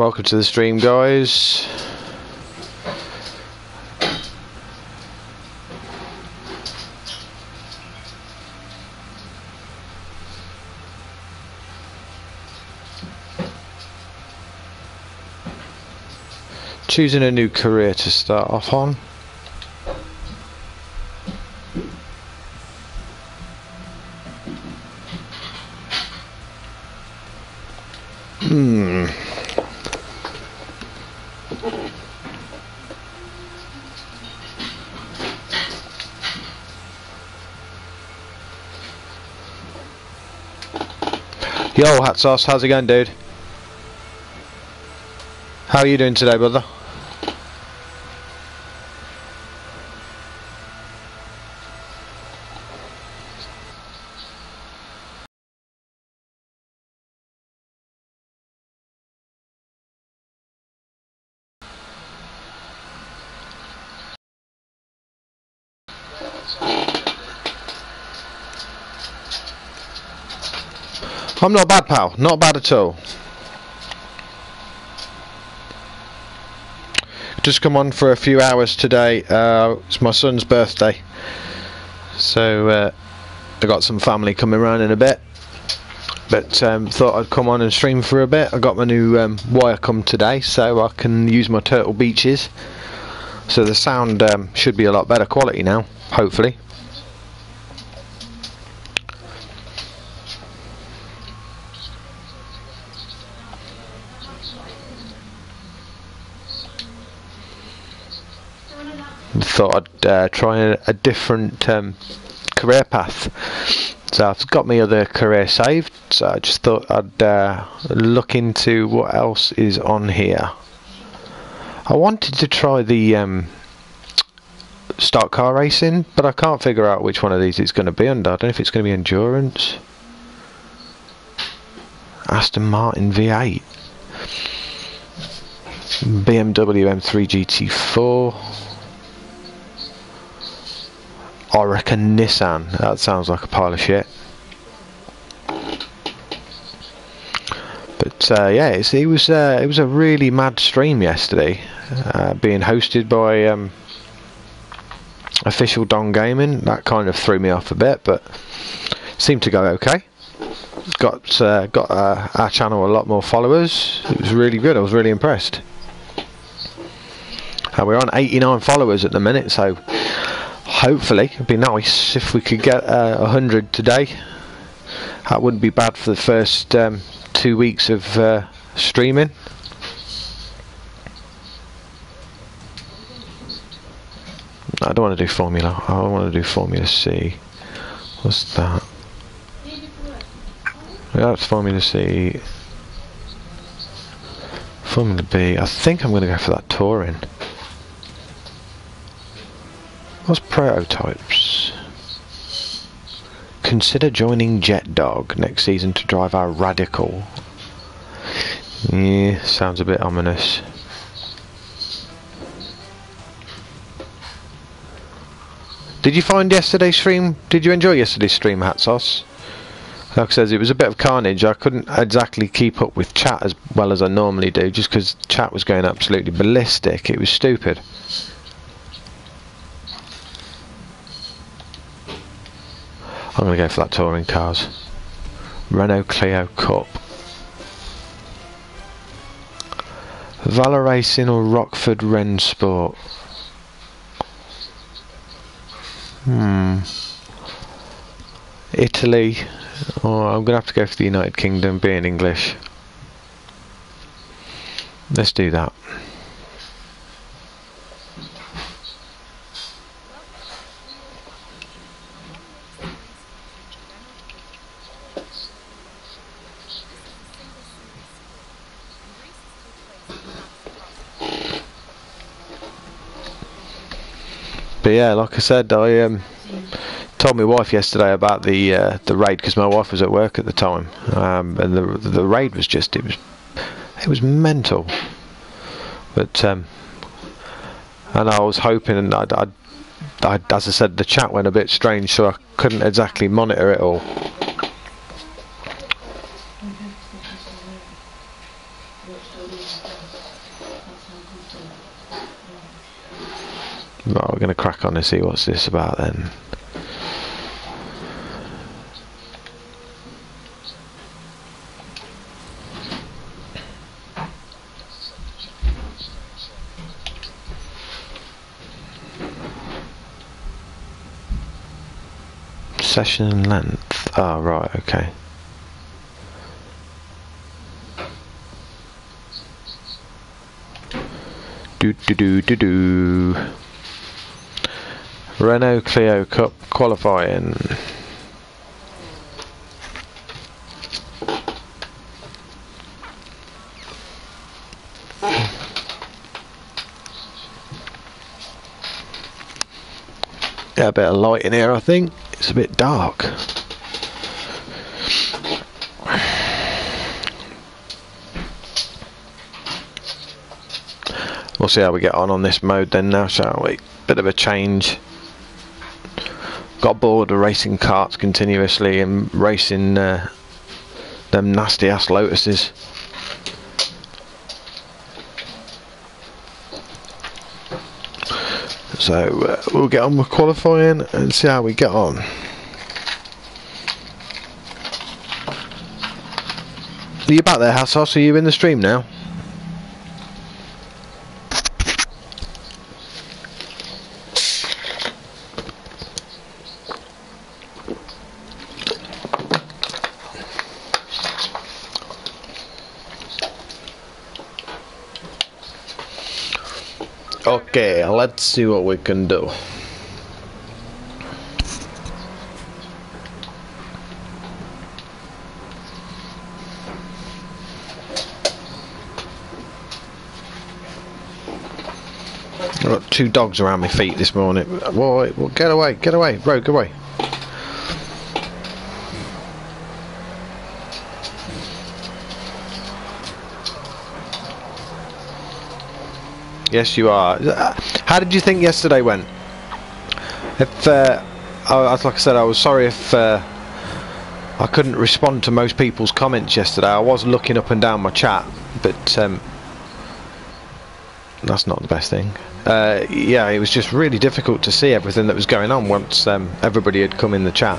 welcome to the stream, guys. Choosing a new career to start off on. Yo, Hat Sauce, how's it going, dude? How are you doing today, brother? I'm not bad, pal. Not bad at all. Just come on for a few hours today. It's my son's birthday, so I got some family coming around in a bit. But thought I'd come on and stream for a bit. I got my new Wirecom today, so I can use my Turtle Beaches. So the sound should be a lot better quality now, hopefully. Thought I'd try a different career path. So I've got my other career saved, so I just thought I'd look into what else is on here. I wanted to try the stock car racing, but I can't figure out which one of these it's going to be under. I don't know if it's going to be endurance. Aston Martin V8. BMW M3 GT4. I reckon Nissan. That sounds like a pile of shit. But yeah, it was a really mad stream yesterday, being hosted by Official Don Gaming. That kind of threw me off a bit, but seemed to go okay. Got our channel a lot more followers. It was really good. I was really impressed. We're on 89 followers at the minute, so hopefully it'd be nice if we could get 100 today. That wouldn't be bad for the first 2 weeks of streaming. I don't want to do Formula. I want to do Formula C. What's that? Yeah, that's Formula C. Formula B. I think I'm going to go for that Touring. What's prototypes? Consider joining Jet Dog next season to drive our Radical. Yeah, sounds a bit ominous. Did you find yesterday's stream? Did you enjoy yesterday's stream, Hat Sauce? Like I said, it was a bit of carnage. I couldn't exactly keep up with chat as well as I normally do, just because chat was going absolutely ballistic. It was stupid. I'm going to go for that touring cars. Renault Clio Cup. Valor Racing or Rockford Ren Sport? Italy. Oh, I'm going to have to go for the United Kingdom, being English. Let's do that. But yeah, like I said, I told my wife yesterday about the raid, because my wife was at work at the time, and the raid was just it was mental. But and I was hoping, and I as I said, the chat went a bit strange, so I couldn't exactly monitor it all. Right, we're going to crack on and see what's this about then. Session length. Oh, right, okay. Do. Renault Clio Cup qualifying. Get a bit of light in here, I think. It's a bit dark. We'll see how we get on this mode then now, shall we? Bit of a change. Got bored of racing karts continuously and racing them nasty ass Lotuses. So we'll get on with qualifying and see how we get on. Are you back there, Hassos? Are you in the stream now? Okay, let's see what we can do. I've got two dogs around my feet this morning. Well, get away, Rogue, away. Yes, you are. How did you think yesterday went? If like I said, I was sorry if I couldn't respond to most people's comments yesterday. I was looking up and down my chat, but that's not the best thing. Yeah, it was just really difficult to see everything that was going on once everybody had come in the chat.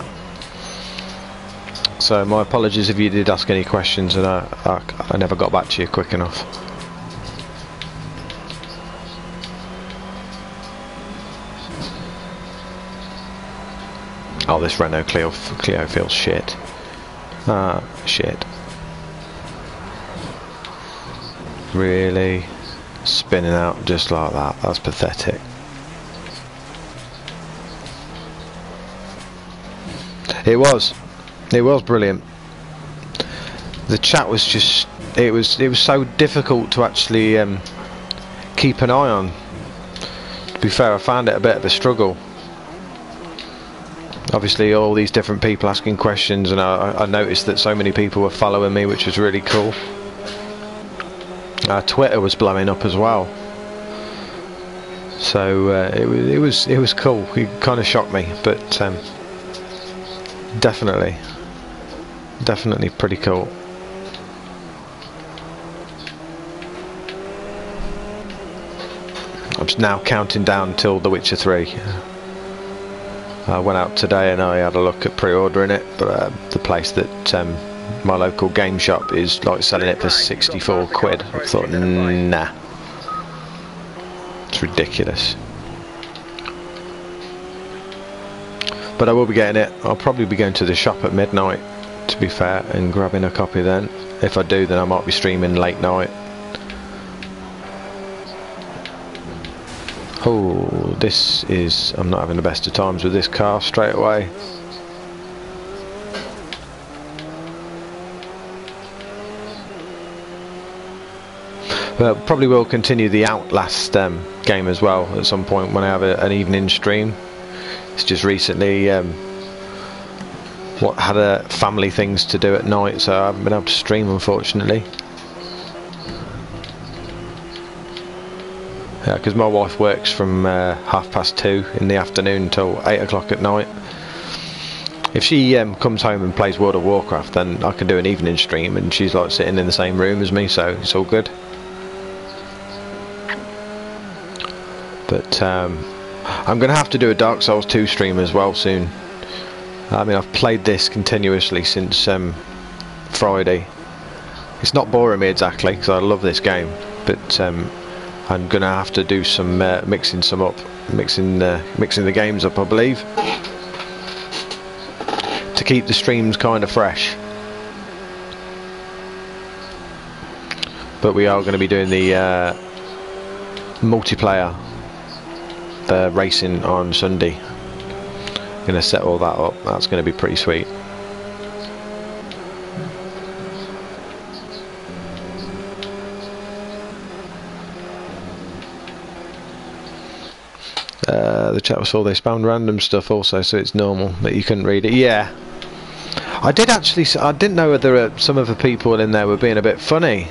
So my apologies if you did ask any questions and I never got back to you quick enough. Oh, this Renault Clio feels shit. Shit. Really? Spinning out just like that. That's pathetic. It was brilliant. The chat was just... It was so difficult to actually keep an eye on. To be fair, I found it a bit of a struggle. Obviously all these different people asking questions, and I noticed that so many people were following me, which was really cool. Twitter was blowing up as well, so it was cool. It kind of shocked me, but definitely pretty cool. I'm just now counting down till The Witcher 3. I went out today and I had a look at pre-ordering it, but the place that my local game shop is like selling it for 64 quid. I thought, nah, it's ridiculous. But I will be getting it. I'll probably be going to the shop at midnight, to be fair, and grabbing a copy then. If I do, then I might be streaming late night. Oh, this is... I'm not having the best of times with this car straight away. But probably will continue the Outlast game as well at some point when I have an evening stream. It's just recently had family things to do at night, so I haven't been able to stream, unfortunately. Yeah, because my wife works from 2:30 in the afternoon till 8 o'clock at night. If she comes home and plays World of Warcraft, then I can do an evening stream, and she's like sitting in the same room as me, so it's all good. But I'm going to have to do a Dark Souls 2 stream as well soon. I mean, I've played this continuously since Friday. It's not boring me exactly because I love this game, but I'm going to have to do some mixing the games up, I believe, to keep the streams kind of fresh. But we are going to be doing the multiplayer racing on Sunday. Going to set all that up. That's going to be pretty sweet. The chat was all they spammed random stuff also, so it's normal that you couldn't read it. Yeah, I didn't know whether some of the people in there were being a bit funny.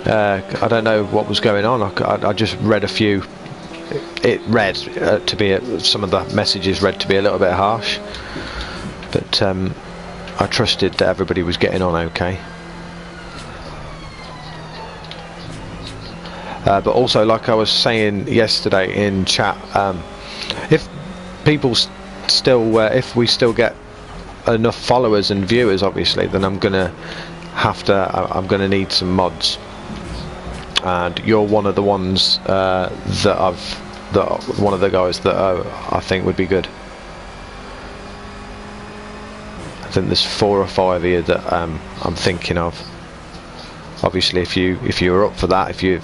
I don't know what was going on. I just read a few. It read to be some of the messages read to be a little bit harsh, but I trusted that everybody was getting on okay. But also, like I was saying yesterday in chat, if people if we still get enough followers and viewers, obviously, then I'm gonna need some mods, and you're one of the ones one of the guys that I think would be good. I think there's 4 or 5 here that I'm thinking of. Obviously, if you were up for that, if you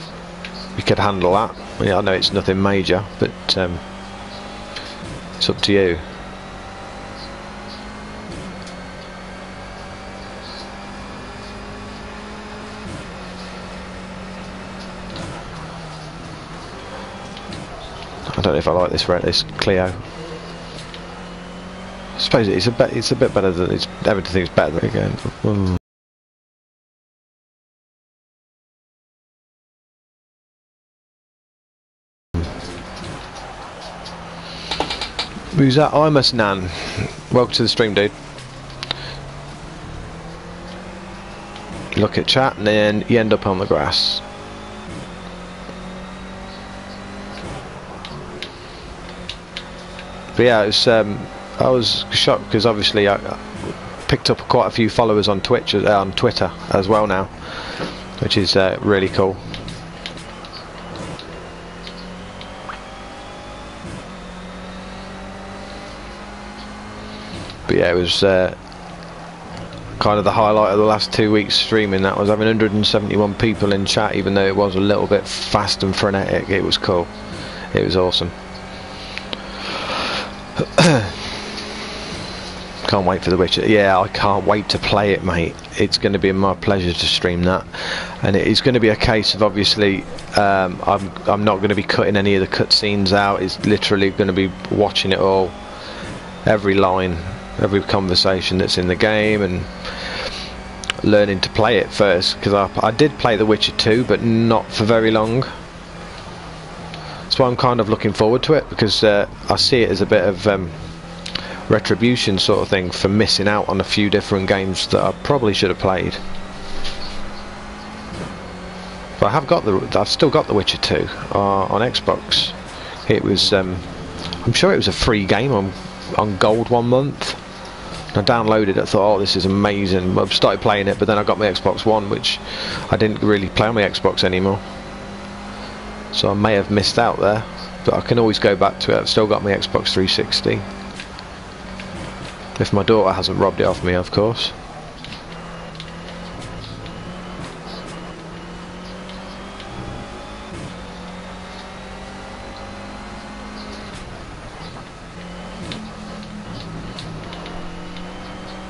could handle that. Yeah, I know it's nothing major, but it's up to you. I don't know if I like this Clio. I suppose it's a bit better than everything's better than again. Who's that? I'm a Nan. Welcome to the stream, dude. Look at chat and then you end up on the grass. But yeah, I was shocked because obviously I picked up quite a few followers on Twitter as well now, which is really cool. But yeah, it was kind of the highlight of the last 2 weeks streaming. That was having 171 people in chat, even though it was a little bit fast and frenetic. It was cool. It was awesome. Can't wait for The Witcher. Yeah, I can't wait to play it, mate. It's going to be my pleasure to stream that, and it is going to be a case of obviously I'm not going to be cutting any of the cutscenes out. It's literally going to be watching it all, every line, every conversation that's in the game, and learning to play it first, because I did play The Witcher 2 but not for very long. That's why I'm kind of looking forward to it, because I see it as a bit of retribution sort of thing for missing out on a few different games that I probably should have played. But I've still got The Witcher 2 on Xbox. It was I'm sure it was a free game on Gold 1 month. I downloaded it, I thought, oh, this is amazing. I started playing it, but then I got my Xbox One, which I didn't really play on my Xbox anymore. So I may have missed out there, but I can always go back to it. I've still got my Xbox 360. If my daughter hasn't robbed it off me, of course.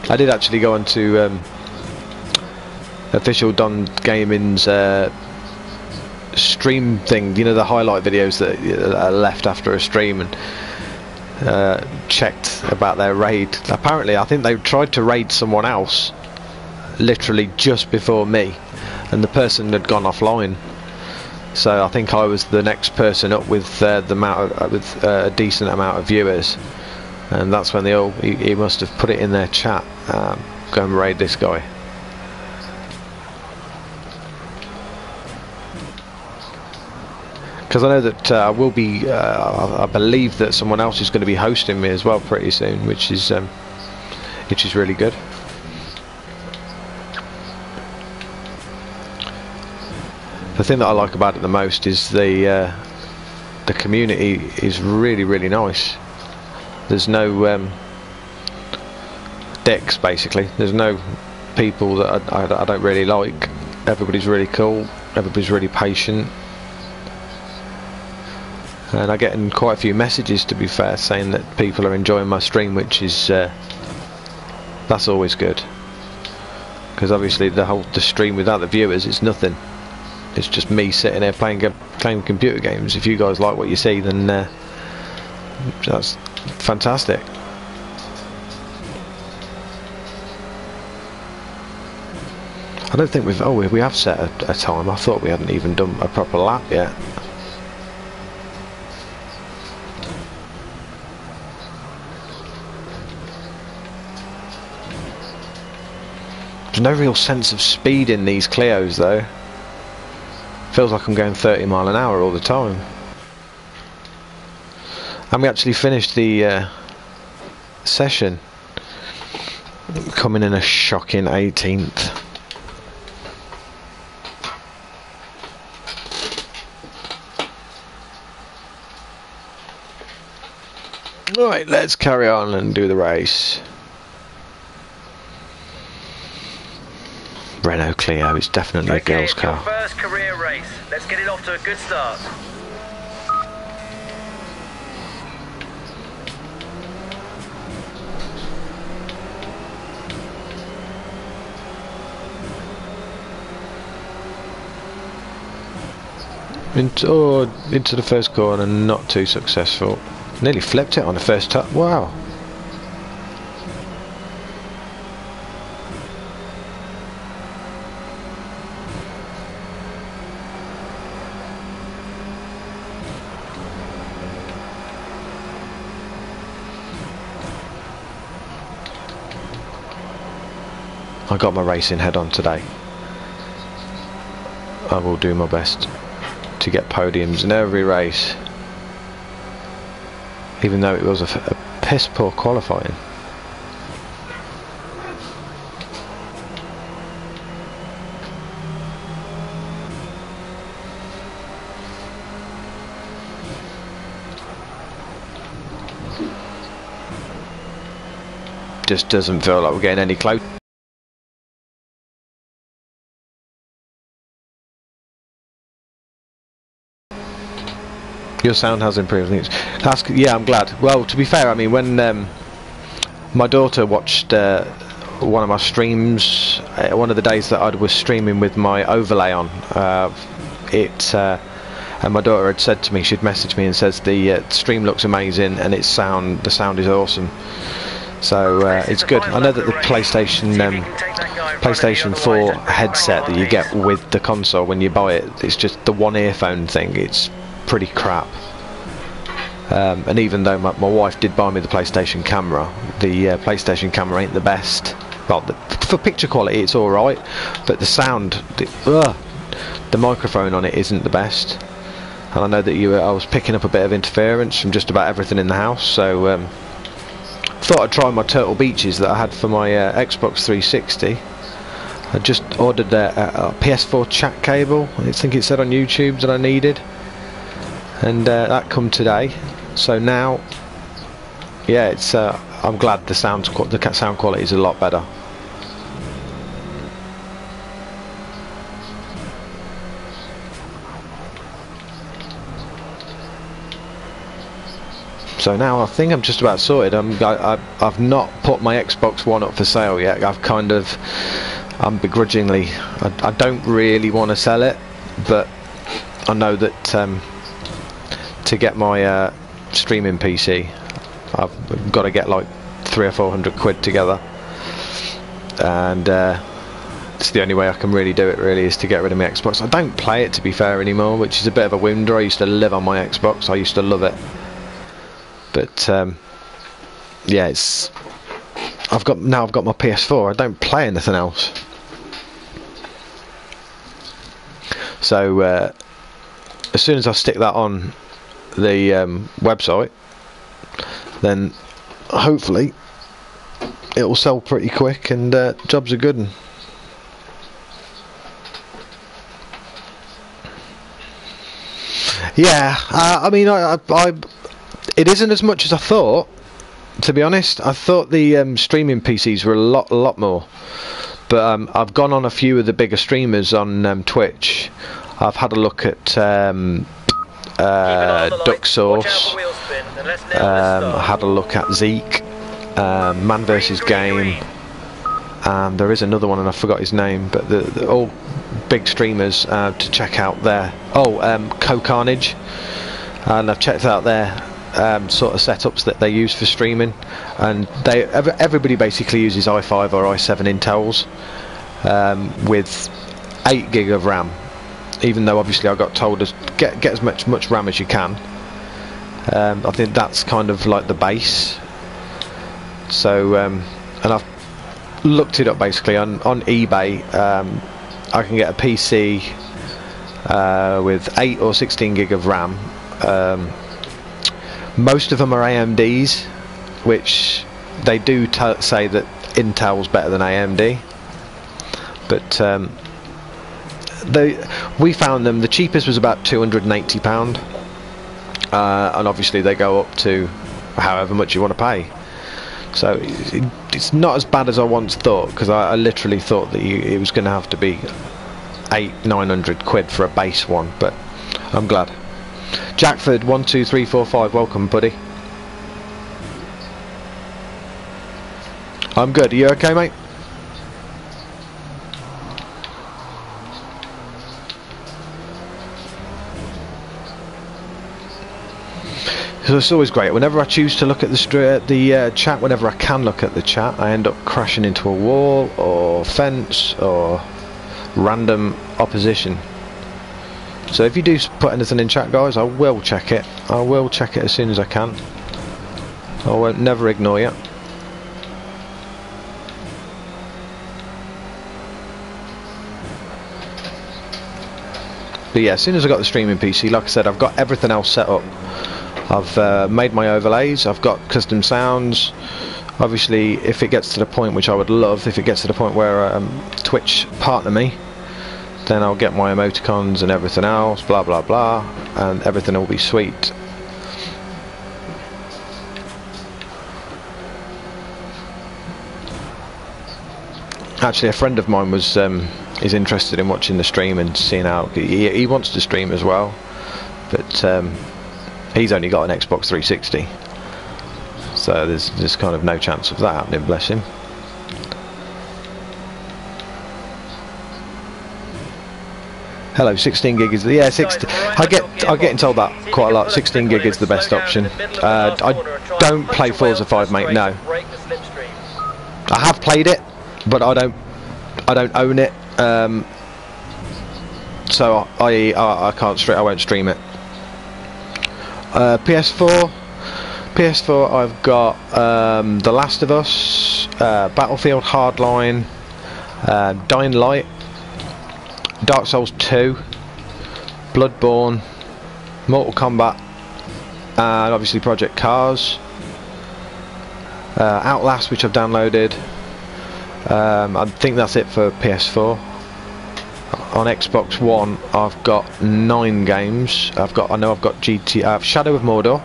I did actually go on to official Don Gaming's stream thing, you know, the highlight videos that are left after a stream, and checked about their raid. Apparently I think they tried to raid someone else literally just before me, and the person had gone offline, so I think I was the next person up with a decent amount of viewers, and that's when he must have put it in their chat, go and raid this guy. because I know that I will be. I believe that someone else is going to be hosting me as well pretty soon, which is really good. The thing that I like about it the most is the community is really nice. There's no dicks, basically. There's no people that I don't really like. Everybody's really cool. Everybody's really patient. And I get in quite a few messages, to be fair, saying that people are enjoying my stream, which is that's always good. Because obviously the stream without the viewers is nothing. It's just me sitting there playing computer games. If you guys like what you see, then that's fantastic. I don't think we have set a time. I thought we hadn't even done a proper lap yet. There's no real sense of speed in these Clios though. Feels like I'm going 30 mile an hour all the time. And we actually finished the session coming in a shocking 18th. Right, let's carry on and do the race. Renault Clio, it's definitely a girl's car. Your first career race. Let's get it off to a good start. Into the first corner, not too successful. Nearly flipped it on the first touch. Wow. I got my racing head on today. I will do my best to get podiums in every race, even though it was a piss poor qualifying. Just doesn't feel like we're getting any close. Your sound has improved. Yeah, I'm glad. Well, to be fair, I mean, when my daughter watched one of my streams, one of the days that I was streaming with my overlay on, and my daughter had said to me, she'd messaged me and says the stream looks amazing and the sound is awesome. So it's good. I know that the PlayStation 4 headset that you get with the console when you buy it, it's just the one earphone thing. It's pretty crap. And even though my wife did buy me the PlayStation camera, the PlayStation camera ain't the best. Well, for picture quality it's alright, but the sound, the microphone on it isn't the best. And I know that I was picking up a bit of interference from just about everything in the house, so thought I'd try my Turtle Beaches that I had for my Xbox 360. I just ordered a PS4 chat cable. I think it said on YouTube that I needed, and that come today. So now, yeah, it's. I'm glad the sound quality is a lot better. So now I think I'm just about sorted. I've not put my Xbox One up for sale yet. I'm begrudgingly. I don't really want to sell it, but I know that to get my streaming PC, I've got to get like 300 or 400 quid together, and it's the only way I can really do it. Really, is to get rid of my Xbox. I don't play it, to be fair, anymore, which is a bit of a whimper. I used to live on my Xbox. I used to love it, but yeah, I've got my PS4. I don't play anything else. So as soon as I stick that on the website, then hopefully it will sell pretty quick and jobs are good. Yeah, I mean, it isn't as much as I thought. To be honest, I thought the streaming PCs were a lot more. But I've gone on a few of the bigger streamers on Twitch. I've had a look at Duck Source. I had a look at Zeke, Man vs Game, and there is another one, and I forgot his name. But the all big streamers to check out there. Co Carnage, and I've checked out their sort of setups that they use for streaming, and everybody basically uses i5 or i7 Intels with 8 gig of RAM. Even though obviously I got told to get as much RAM as you can. I think that's kind of like the base. So and I've looked it up basically on eBay. I can get a PC with 8 or 16 gig of RAM. Most of them are AMDs, which they do say that Intel's better than AMD, but we found them, the cheapest was about £280, and obviously they go up to however much you want to pay. So it's not as bad as I once thought, because I literally thought that it was going to have to be 800-900 quid for a base one, but I'm glad. Jackford 12345, welcome buddy. I'm good, are you okay mate? So it's always great. Whenever I choose to look at the chat, whenever I can look at the chat, I end up crashing into a wall or fence or random opposition. So if you do put anything in chat, guys, I will check it. I will check it as soon as I can. I won't never ignore you. But yeah, as soon as I got the streaming PC, like I said, I've got everything else set up. I've made my overlays, I've got custom sounds. Obviously, if it gets to the point, which I would love, if it gets to the point where Twitch partner me, then I'll get my emoticons and everything else, blah blah blah, and everything will be sweet. Actually, a friend of mine was is interested in watching the stream and seeing how he wants to stream as well, but he's only got an Xbox 360, so there's kind of no chance of that happening, bless him. Hello, 16 gig is yeah, 16. I'm getting told that quite a lot. 16 gig is the best option. I don't play Forza 5, mate. No, I have played it, but I don't own it. So I can't I won't stream it. PS4 I've got The Last of Us, Battlefield Hardline, Dying Light, Dark Souls 2, Bloodborne, Mortal Kombat, and obviously Project Cars, Outlast, which I've downloaded. I think that's it for PS4. On Xbox One, I've got 9 games. I know I've got GT, Shadow of Mordor.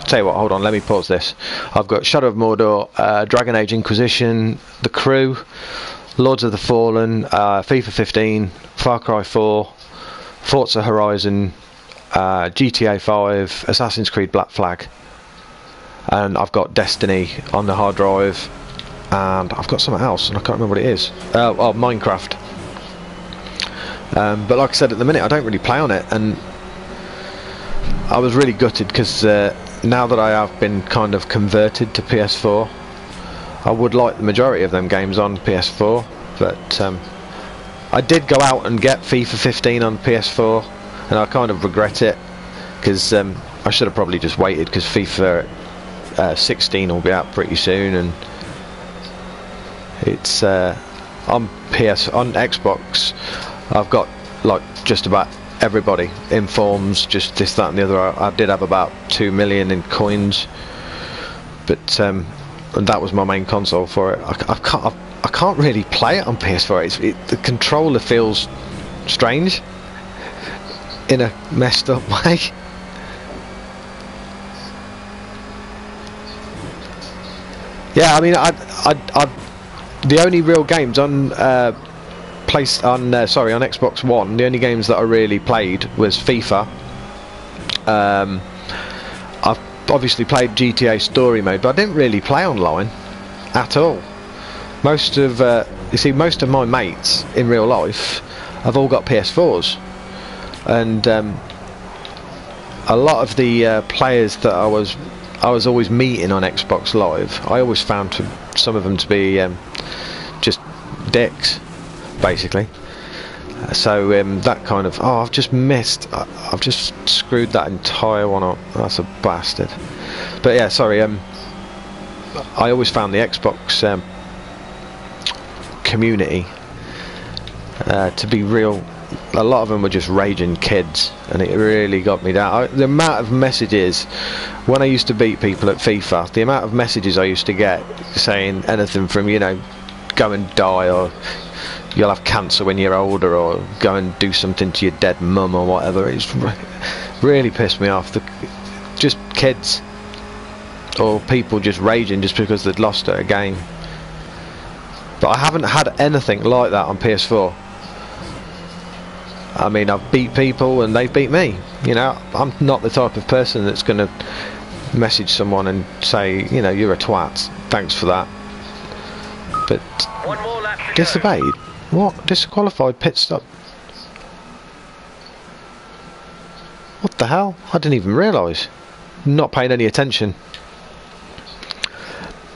Tell you what, hold on, let me pause this. I've got Shadow of Mordor, Dragon Age Inquisition, The Crew, Lords of the Fallen, FIFA 15, Far Cry 4, Forza Horizon, GTA 5, Assassin's Creed Black Flag, and I've got Destiny on the hard drive, and I've got something else and I can't remember what it is. Minecraft. But like I said, at the minute I don't really play on it, and I was really gutted because now that I have been kind of converted to PS4, I would like the majority of them games on PS4, but I did go out and get FIFA 15 on PS4, and I kind of regret it, because I should have probably just waited, because FIFA 16 will be out pretty soon, and it's on Xbox I've got like just about everybody in forms, just this, that and the other. I did have about 2 million in coins, but and that was my main console for it. I can't really play it on PS4. The controller feels strange in a messed up way. Yeah, I mean, the only real games on on Xbox One, the only games that I really played was FIFA. I've obviously played GTA Story Mode, but I didn't really play online at all. Most of my mates in real life have all got PS4s, and a lot of the players that I was always meeting on Xbox Live, I always found some of them to be just dicks, basically. So that kind of, I've just screwed that entire one up. That's a bastard. But yeah, sorry. I always found the Xbox community to be real. A lot of them were just raging kids, and it really got me down. The amount of messages when I used to beat people at FIFA, the amount of messages I used to get saying anything from, you know, go and die, or you'll have cancer when you're older, or go and do something to your dead mum, or whatever. It's really pissed me off. Just kids or people just raging just because they'd lost at a game. But I haven't had anything like that on PS4. I mean, I've beat people and they've beat me. You know, I'm not the type of person that's going to message someone and say, you know, you're a twat. Thanks for that. But One more lap to disobeyed? What? Disqualified pit stop? What the hell? I didn't even realise. Not paying any attention.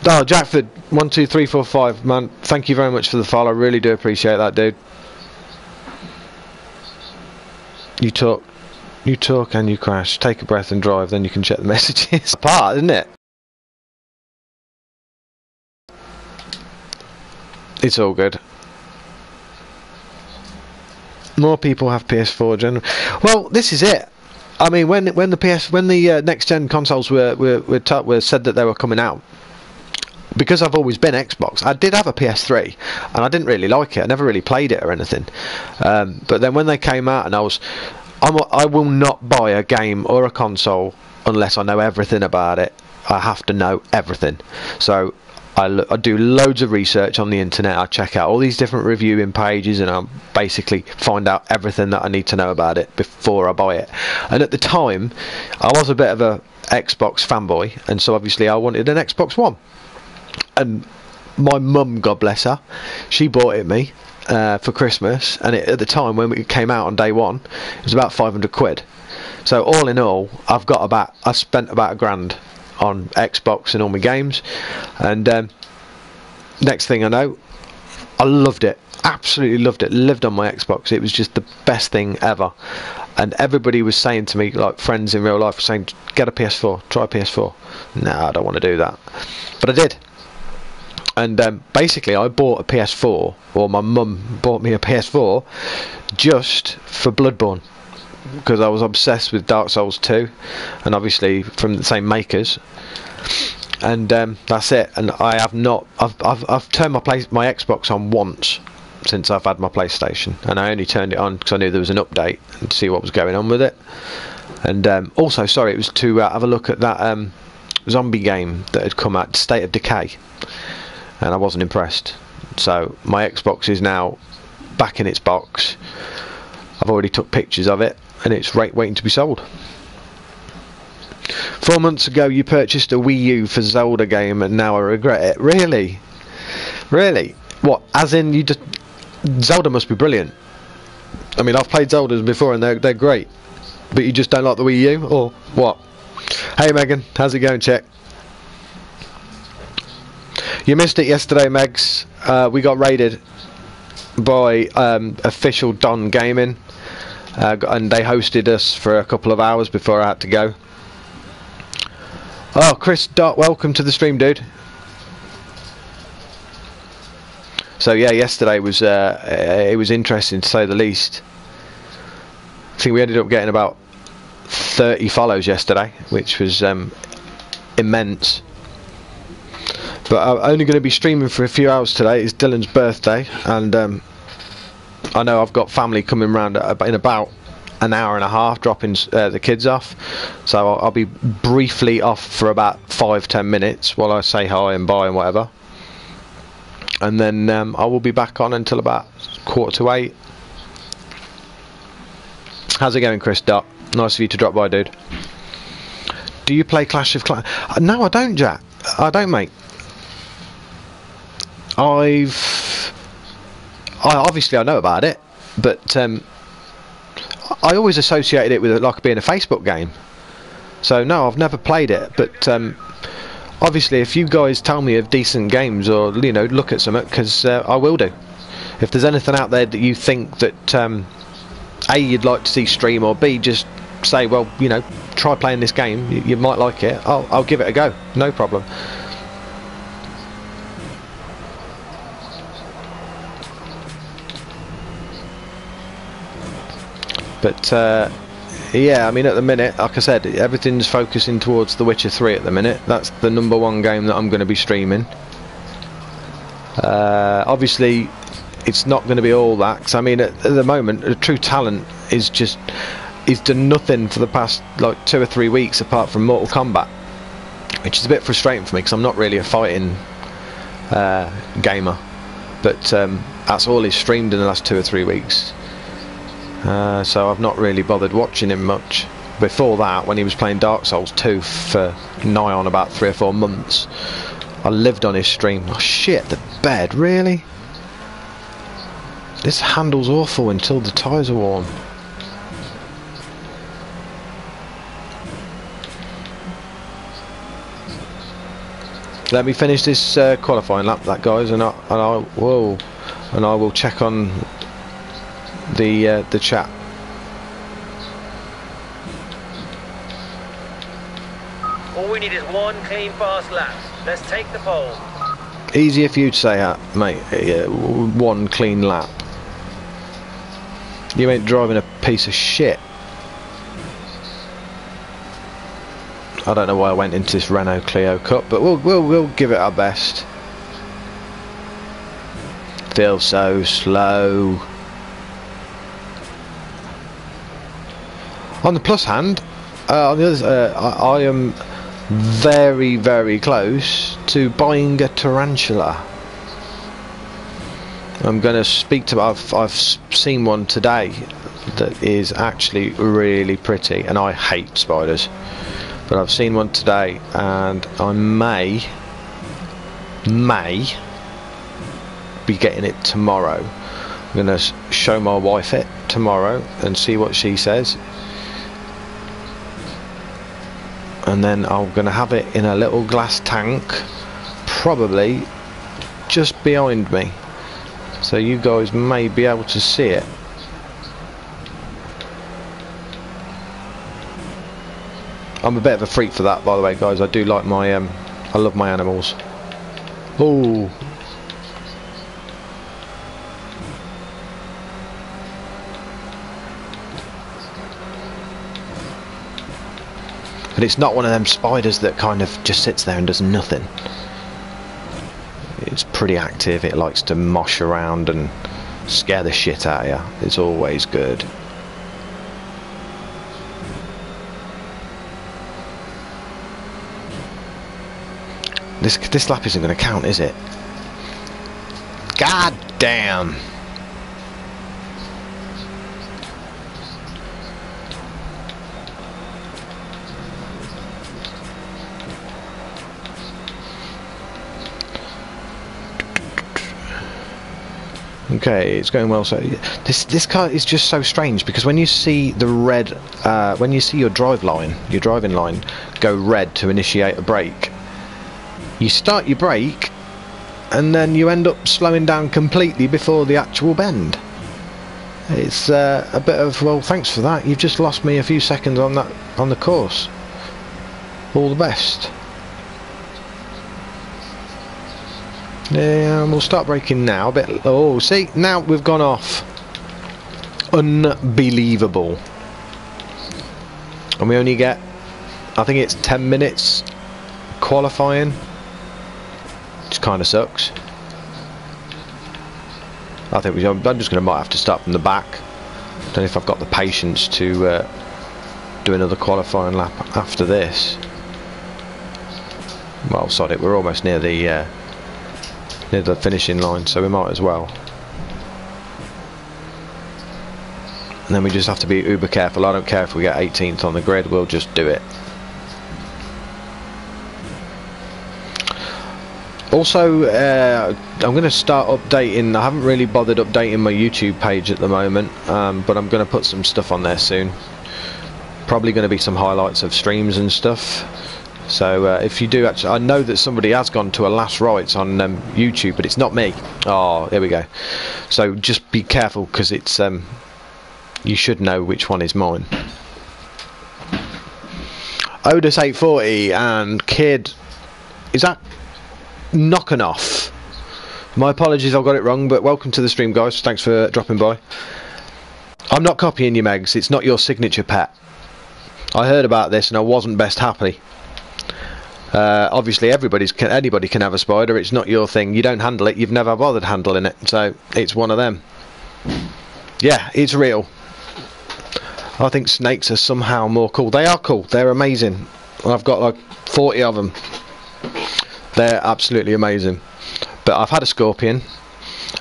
Oh, Jackford 12345, man. Thank you very much for the follow. I really do appreciate that, dude. You talk and you crash. Take a breath and drive, then you can check the messages. Apart, isn't it? It's all good. More people have PS4 generally. Well, this is it. I mean, when the next gen consoles were said that they were coming out, because I've always been Xbox, I did have a PS3 and I didn't really like it. I never really played it or anything. But then when they came out, and I will not buy a game or a console unless I know everything about it. I have to know everything. So I do loads of research on the internet. I check out all these different reviewing pages, and I basically find out everything that I need to know about it before I buy it. And at the time, I was a bit of a Xbox fanboy, and so obviously I wanted an Xbox One. And my mum, God bless her, she bought it me for Christmas, and at the time when it came out on day one, it was about 500 quid. So all in all, I spent about £1,000 on Xbox and all my games, and next thing I know, I loved it, absolutely loved it, lived on my Xbox. It was just the best thing ever, and everybody was saying to me, like friends in real life were saying, get a PS4, try a PS4. No, I don't want to do that, but I did. And basically I bought a PS4, or my mum bought me a PS4 just for Bloodborne, because I was obsessed with Dark Souls 2, and obviously from the same makers. And that's it. And I have not. I've turned my Xbox on once since I've had my PlayStation, and I only turned it on because I knew there was an update and to see what was going on with it. And also, sorry, it was to have a look at that zombie game that had come out, State of Decay, and I wasn't impressed. So my Xbox is now back in its box. I've already took pictures of it, and it's waiting to be sold. 4 months ago you purchased a Wii U for Zelda game, and now I regret it. Really? What, as in you just... Zelda must be brilliant. I mean, I've played Zeldas before and they're great, but you just don't like the Wii U, or what? Hey Megan, how's it going, Chick? You missed it yesterday, Megs. We got raided by official Don Gaming, and they hosted us for a couple of hours before I had to go. Oh, Chris Dot, welcome to the stream, dude. So yeah, yesterday was it was interesting to say the least. think we ended up getting about 30 follows yesterday, which was immense. But I'm only going to be streaming for a few hours today. It's Dylan's birthday, and I know I've got family coming round in about an hour and a half, dropping the kids off. So I'll be briefly off for about 5-10 minutes while I say hi and bye and whatever. And then I will be back on until about 7:45. How's it going, Chris Dot? Nice of you to drop by, dude. Do you play Clash of Clans? No, I don't, Jack. I don't, mate. Obviously I know about it, but I always associated it with it like being a Facebook game. So no, I've never played it, but obviously if you guys tell me of decent games, or you know, look at something, because I will do. If there's anything out there that you think that A, you'd like to see stream, or B, just say, well, you know, try playing this game, you might like it, I'll give it a go, no problem. But yeah, I mean, at the minute, like I said, everything's focusing towards The Witcher 3 at the minute. That's the #1 game that I'm going to be streaming. Obviously, it's not going to be all that, because I mean, at the moment, a True Talent is just, he's done nothing for the past like 2 or 3 weeks apart from Mortal Kombat, which is a bit frustrating for me because I'm not really a fighting gamer. But that's all he's streamed in the last 2 or 3 weeks. So I've not really bothered watching him much. Before that, when he was playing Dark Souls 2 for nigh on about 3 or 4 months, I lived on his stream. Oh shit, the bed, really? This handle's awful until the tyres are warm. Let me finish this qualifying lap, that guys, and I will check on the chat. All we need is one clean, fast lap. Let's take the pole. Easier for you to say that, mate. One clean lap. You ain't driving a piece of shit. I don't know why I went into this Renault Clio Cup, but we'll give it our best. Feels so slow. On the plus hand, on the other, I am very, very close to buying a tarantula. I'm going to speak to. I've seen one today that is actually really pretty, and I hate spiders. But I've seen one today, and I may be getting it tomorrow. I'm going to show my wife it tomorrow and see what she says. And then I'm going to have it in a little glass tank, probably just behind me, so you guys may be able to see it. I'm a bit of a freak for that, by the way, guys. I do like my I love my animals. Oh, but it's not one of them spiders that kind of just sits there and does nothing. It's pretty active. It likes to mosh around and scare the shit out of you. It's always good. This lap isn't going to count, is it? God damn. Okay, it's going well. So this car is just so strange, because when you see the red, when you see your driving line go red to initiate a brake, you start your brake and then you end up slowing down completely before the actual bend. It's a bit of, well, thanks for that. You've just lost me a few seconds on the course. All the best. Yeah, we'll start braking now. Oh, see, now we've gone off. Unbelievable. and we only get, I think it's 10 minutes qualifying, which kind of sucks. I think I'm just might have to start from the back. Don't know if I've got the patience to do another qualifying lap after this. Well, sod it, we're almost near the finishing line, so we might as well. And then we just have to be uber careful. I don't care if we get 18th on the grid, we'll just do it. Also, I'm going to start updating. I haven't really bothered updating my YouTube page at the moment, but I'm going to put some stuff on there soon. Probably going to be some highlights of streams and stuff. So if you do actually, I know that somebody has gone to a last rights on YouTube, but it's not me. Oh, here we go. So just be careful, because it's you should know which one is mine. Odus 840 and Kid, is that knocking off? My apologies, I've got it wrong, but welcome to the stream, guys. Thanks for dropping by. I'm not copying you, Megs. It's not your signature pet. I heard about this and I wasn't best happy. Obviously anybody can have a spider. It's not your thing. You don't handle it. You've never bothered handling it, so it's one of them. Yeah, it's real. I think snakes are somehow more cool. They are cool. They're amazing. I've got like 40 of them. They're absolutely amazing. But I've had a scorpion,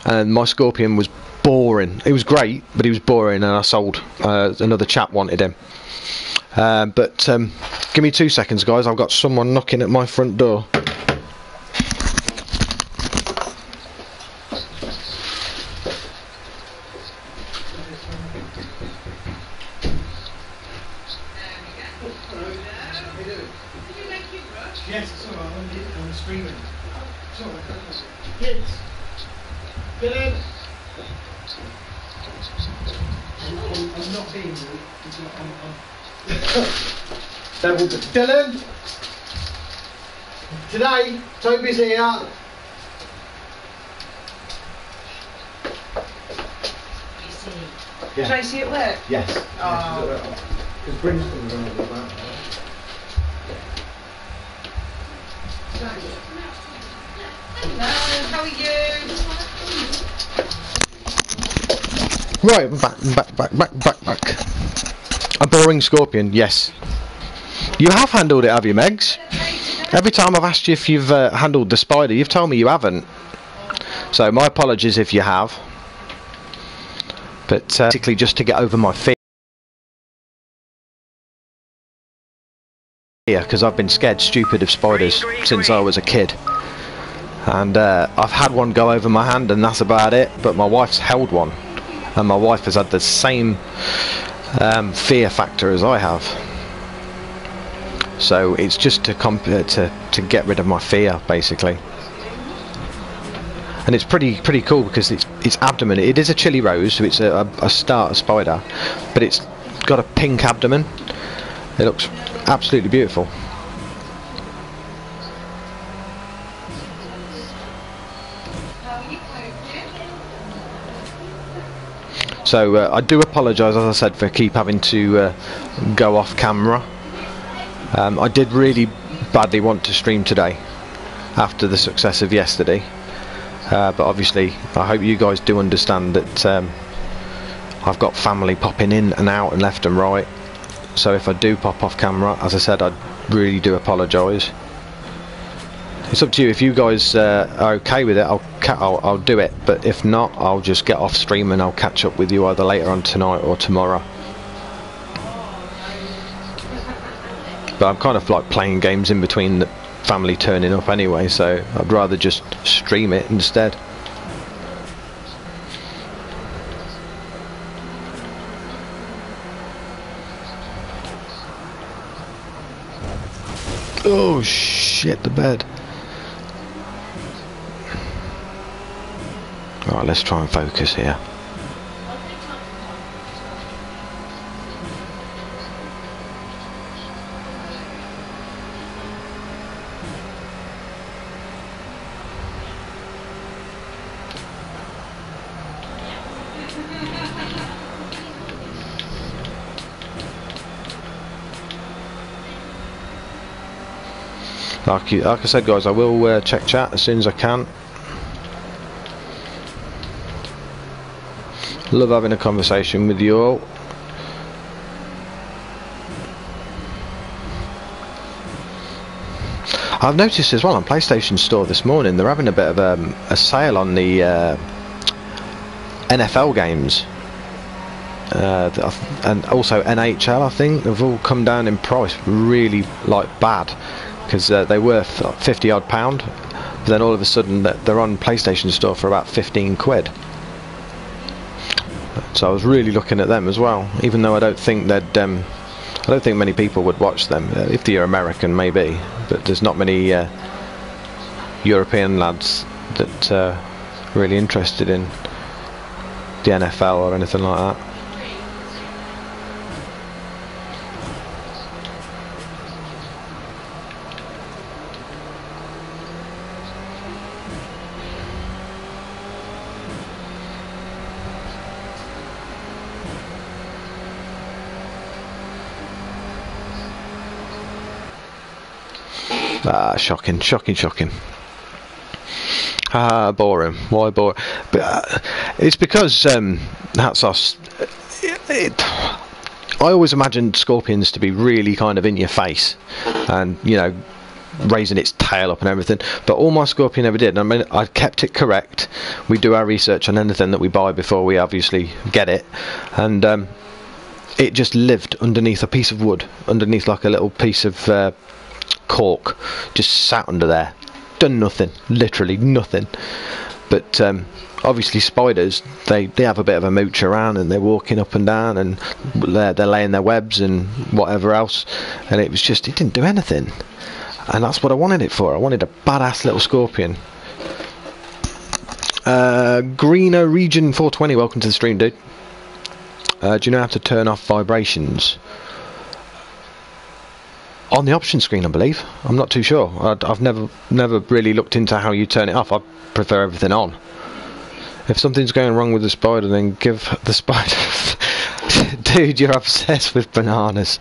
and my scorpion was boring. It was great, but he was boring, and I sold. Another chap wanted him. But give me 2 seconds, guys. I've got someone knocking at my front door. Yes, it's alright, I'm screaming. It's alright, kids, get in! I'm not being rude, I'm Dylan! Today, Toby's here. Yeah. Tracy at work? Yes. Oh. Because Bryn's coming around with that. Hello, how are you? Right, back. A boring scorpion, yes. You have handled it, have you, Megs? Every time I've asked you if you've handled the spider, you've told me you haven't. So my apologies if you have. But basically just to get over my fear, because I've been scared stupid of spiders since I was a kid. And I've had one go over my hand and that's about it, but my wife's held one. And my wife has had the same fear factor as I have. So it's just to get rid of my fear, basically. And it's pretty cool because it's abdomen. It is a chili rose, so it's a starter spider, but it's got a pink abdomen. It looks absolutely beautiful. So I do apologise, as I said, for keep having to go off camera. I did really badly want to stream today after the success of yesterday, but obviously I hope you guys do understand that I've got family popping in and out and left and right, so if I do pop off camera, as I said, I really do apologise. It's up to you. If you guys are okay with it, I'll do it, but if not, I'll just get off stream and I'll catch up with you either later on tonight or tomorrow. But I'm kind of like playing games in between the family turning up anyway, so I'd rather just stream it instead. Oh shit, the bed. Alright, let's try and focus here. Like I said, guys, I will check chat as soon as I can. Love having a conversation with you all. I've noticed as well on PlayStation Store this morning they're having a bit of a sale on the NFL games, and also NHL. I think they've all come down in price really like bad, because they were £50 odd, but then all of a sudden they're on PlayStation Store for about 15 quid. So I was really looking at them as well, even though I don't think they'd I don't think many people would watch them. If you're American, maybe, but there's not many European lads that are really interested in the NFL or anything like that. Shocking. Boring. Why boring? But it's because hats off. I always imagined scorpions to be really kind of in your face, and you know, raising its tail up and everything. But all my scorpion ever did, I mean, I kept it correct. We do our research on anything that we buy before we obviously get it, and it just lived underneath a piece of wood, underneath like a little piece of cork, just sat under there, done nothing, literally nothing. But obviously spiders, they have a bit of a mooch around, and they're walking up and down, and they're laying their webs and whatever else, and it didn't do anything, and that's what I wanted it for. I wanted a badass little scorpion. Greeno Region 420, welcome to the stream, dude. Do you know how to turn off vibrations? On the option screen, I believe. I'm not too sure. I've never really looked into how you turn it off. I prefer everything on. If something's going wrong with the spider, then give the spider... Dude, you're obsessed with bananas.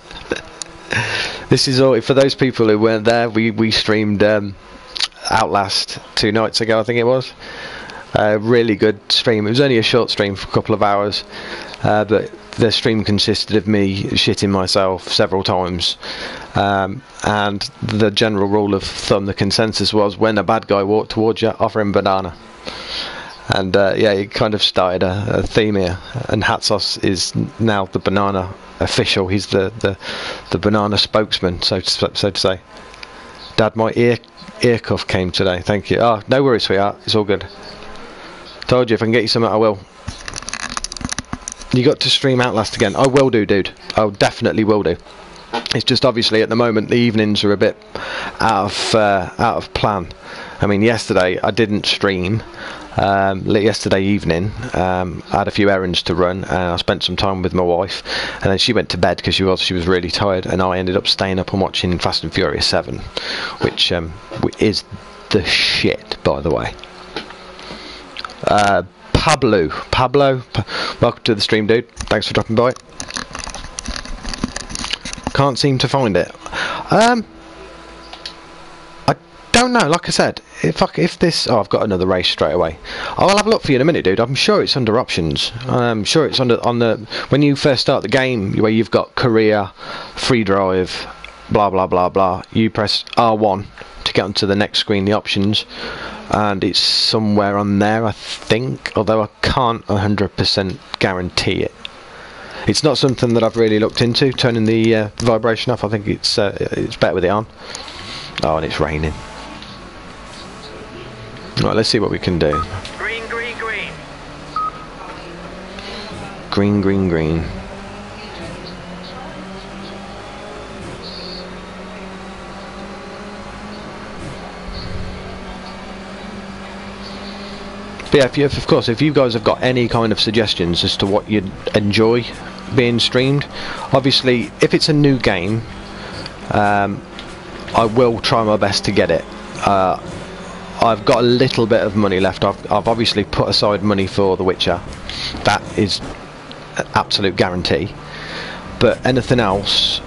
This is all... For those people who weren't there, we streamed Outlast 2 nights ago, I think it was. Really good stream. It was only a short stream for a couple of hours. But the stream consisted of me shitting myself several times, and the general rule of thumb, the consensus was, when a bad guy walked towards you, offer him banana. And yeah, it kind of started a theme here, and Hatsos is now the banana official. He's the banana spokesman, so to say. Dad, my ear cuff came today, thank you. Oh, no worries, sweetheart, it's all good. Told you, if I can get you something, I will. You got to stream Outlast again. I will do, dude. I definitely will do. It's just obviously at the moment the evenings are a bit out of plan. I mean, yesterday I didn't stream. Yesterday evening, I had a few errands to run, and I spent some time with my wife, and then she went to bed because she was really tired, and I ended up staying up and watching Fast and Furious 7, which is the shit, by the way. Pablo, welcome to the stream, dude. Thanks for dropping by. Can't seem to find it. I don't know. Like I said, if this, oh, I've got another race straight away. I'll have a look for you in a minute, dude. I'm sure it's under options. I'm sure it's on the when you first start the game, where you've got career, free drive, blah blah blah blah. You press R1 to get onto the next screen, the options. And it's somewhere on there, I think, although I can't 100% guarantee it. It's not something that I've really looked into, turning the vibration off. I think it's better with it on. Oh, and it's raining. Right, let's see what we can do. Green, green, green. Green, green, green. But yeah, of course, if you guys have got any kind of suggestions as to what you'd enjoy being streamed, obviously, if it's a new game, I will try my best to get it. I've got a little bit of money left. I've obviously put aside money for The Witcher. That is an absolute guarantee. But anything else,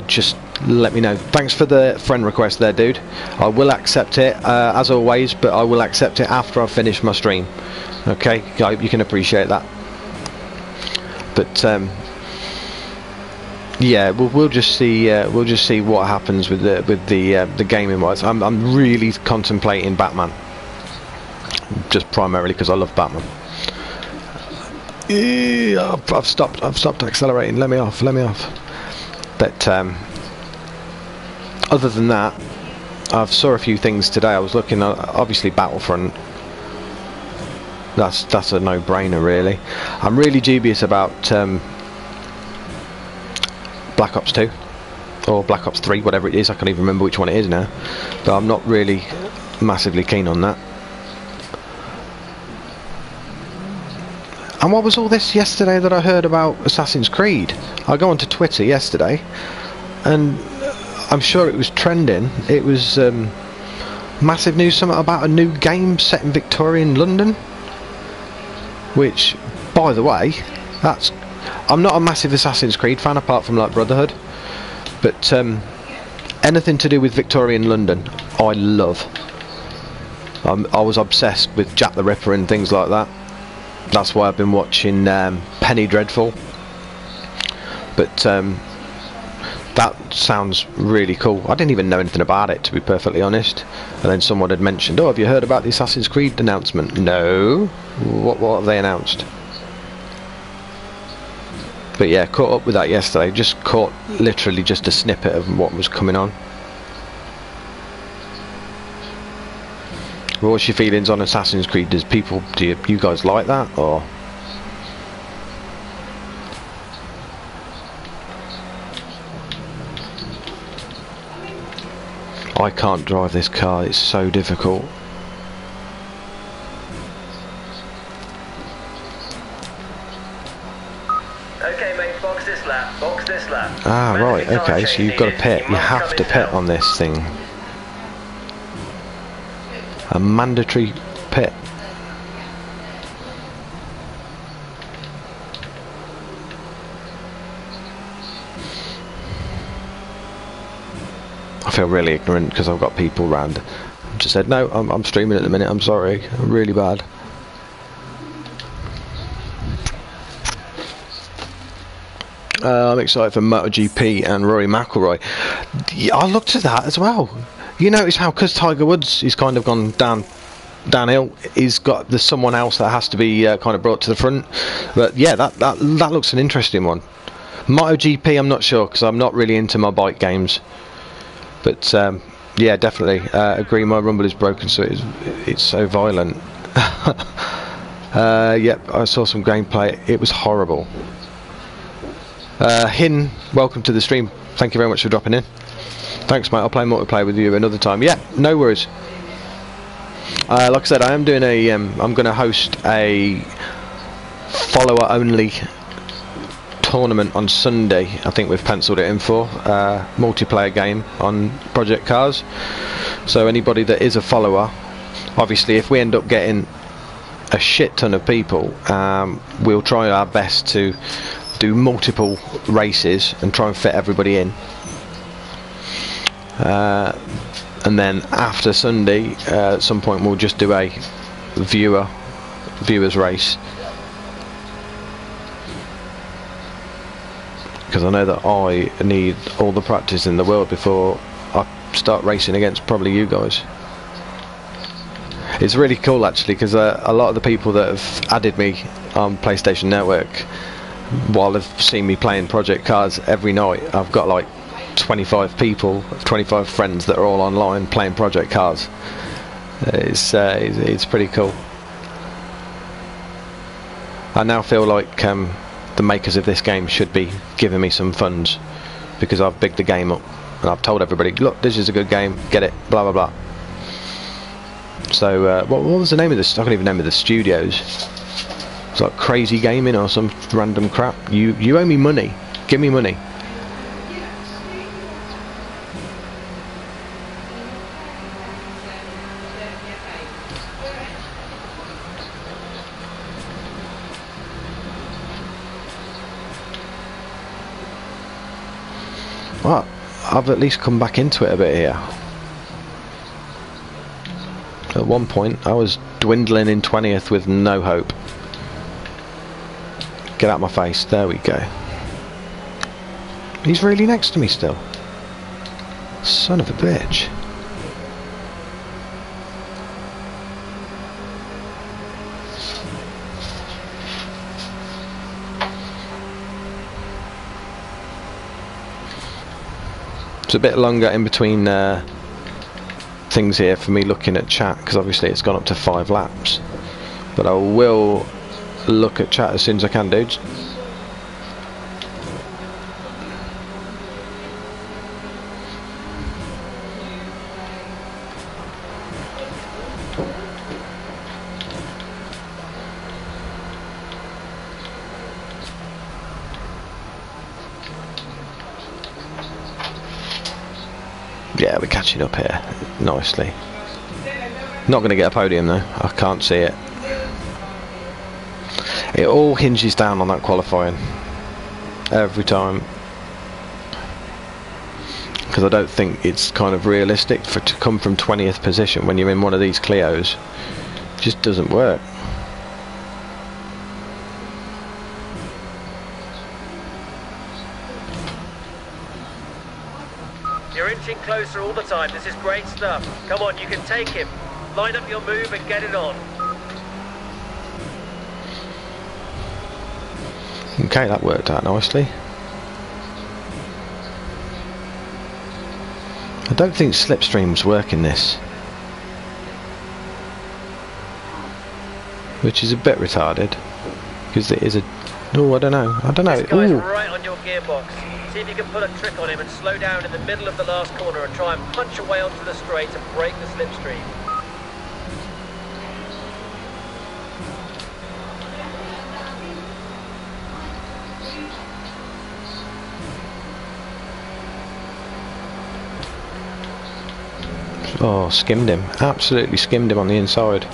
just let me know. Thanks for the friend request there, dude. I will accept it as always, but I will accept it after I've finished my stream. Okay, I hope you can appreciate that. But yeah, we'll just see what happens with the gaming wise. I'm really contemplating Batman, just primarily because I love Batman. Yeah, I've stopped accelerating. Let me off. But other than that, I've saw a few things today. I was looking at, obviously, Battlefront. That's a no-brainer, really. I'm really dubious about Black Ops 2 or Black Ops 3, whatever it is. I can't even remember which one it is now, but I'm not really massively keen on that. And what was all this yesterday that I heard about Assassin's Creed? I go onto Twitter yesterday, and I'm sure it was trending. It was massive news, something about a new game set in Victorian London. Which, by the way, I'm not a massive Assassin's Creed fan apart from like Brotherhood, but anything to do with Victorian London I love. I was obsessed with Jack the Ripper and things like that. That's why I've been watching Penny Dreadful. But that sounds really cool. I didn't even know anything about it, to be perfectly honest. And then someone had mentioned, oh, have you heard about the Assassin's Creed announcement? No. What have they announced? But yeah, caught up with that yesterday. Just caught literally just a snippet of what was coming on. What's your feelings on Assassin's Creed? Do you guys like that, or? I can't drive this car, it's so difficult. Okay, mate, box this lap. Ah, right, okay, so you've got to pit. You have to pit on this thing. A mandatory pit. I feel really ignorant because I've got people round. I just said, no, I'm streaming at the minute, I'm sorry, really bad. I'm excited for MotoGP and Rory McIlroy. Yeah, I looked at that as well. You notice how, because Tiger Woods is kind of gone downhill, there's someone else that has to be kind of brought to the front. But yeah, that looks an interesting one. MotoGP, I'm not sure because I'm not really into my bike games. But yeah, definitely agree. My rumble is broken, so it's so violent. Yep, I saw some gameplay. It was horrible. Hin, welcome to the stream. Thank you very much for dropping in. Thanks, mate. I'll play multiplayer with you another time. Yeah, no worries. Like I said, I am doing I'm going to host a follower-only tournament on Sunday. I think we've penciled it in for multiplayer game on Project Cars. So anybody that is a follower, obviously, if we end up getting a shit ton of people, we'll try our best to do multiple races and try and fit everybody in. And then after Sunday, at some point, we'll just do a viewers race. Because I know that I need all the practice in the world before I start racing against probably you guys. It's really cool actually, because a lot of the people that have added me on PlayStation Network, while they've seen me playing Project Cars every night, I've got like 25 people, 25 friends that are all online playing Project Cars. It's pretty cool. I now feel like the makers of this game should be giving me some funds, because I've bigged the game up and I've told everybody, look, this is a good game, get it, blah blah blah. So what was the name of this? I can't even remember the studios. It's like Crazy Gaming or some random crap. You owe me money, give me money. I've at least come back into it a bit here. At one point I was dwindling in 20th with no hope. Get out my face, there we go. He's really next to me still. Son of a bitch. It's a bit longer in between things here for me looking at chat, because obviously it's gone up to 5 laps. But I will look at chat as soon as I can, dudes. Yeah, we're catching up here nicely. Not going to get a podium though, I can't see it. It all hinges down on that qualifying every time, because I don't think it's kind of realistic for to come from 20th position when you're in one of these Clios. It just doesn't work. You're inching closer all the time. This is great stuff. Come on, you can take him. Line up your move and get it on. Okay, that worked out nicely. I don't think slipstreams work in this, which is a bit retarded, because it is a... Oh, I don't know. This guy's Ooh. right on your gearbox. See if you can pull a trick on him and slow down in the middle of the last corner and try and punch away onto the straight and break the slipstream. Oh, skimmed him. Absolutely skimmed him on the inside.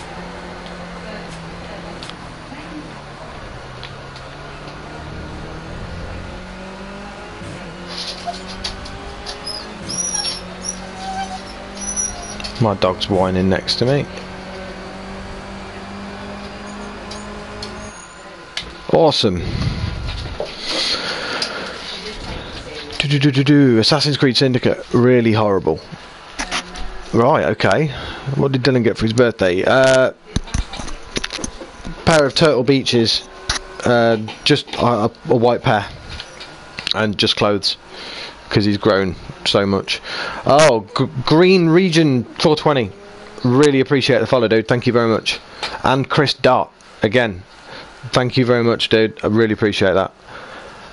My dog's whining next to me. Awesome. Assassin's Creed Syndicate, really horrible. Right, okay. What did Dylan get for his birthday? Pair of Turtle Beaches, just a white pair, and just clothes, because he's grown so much. Oh, Green Region 420, really appreciate the follow, dude. Thank you very much. And Chris Dart, again, thank you very much, dude. I really appreciate that.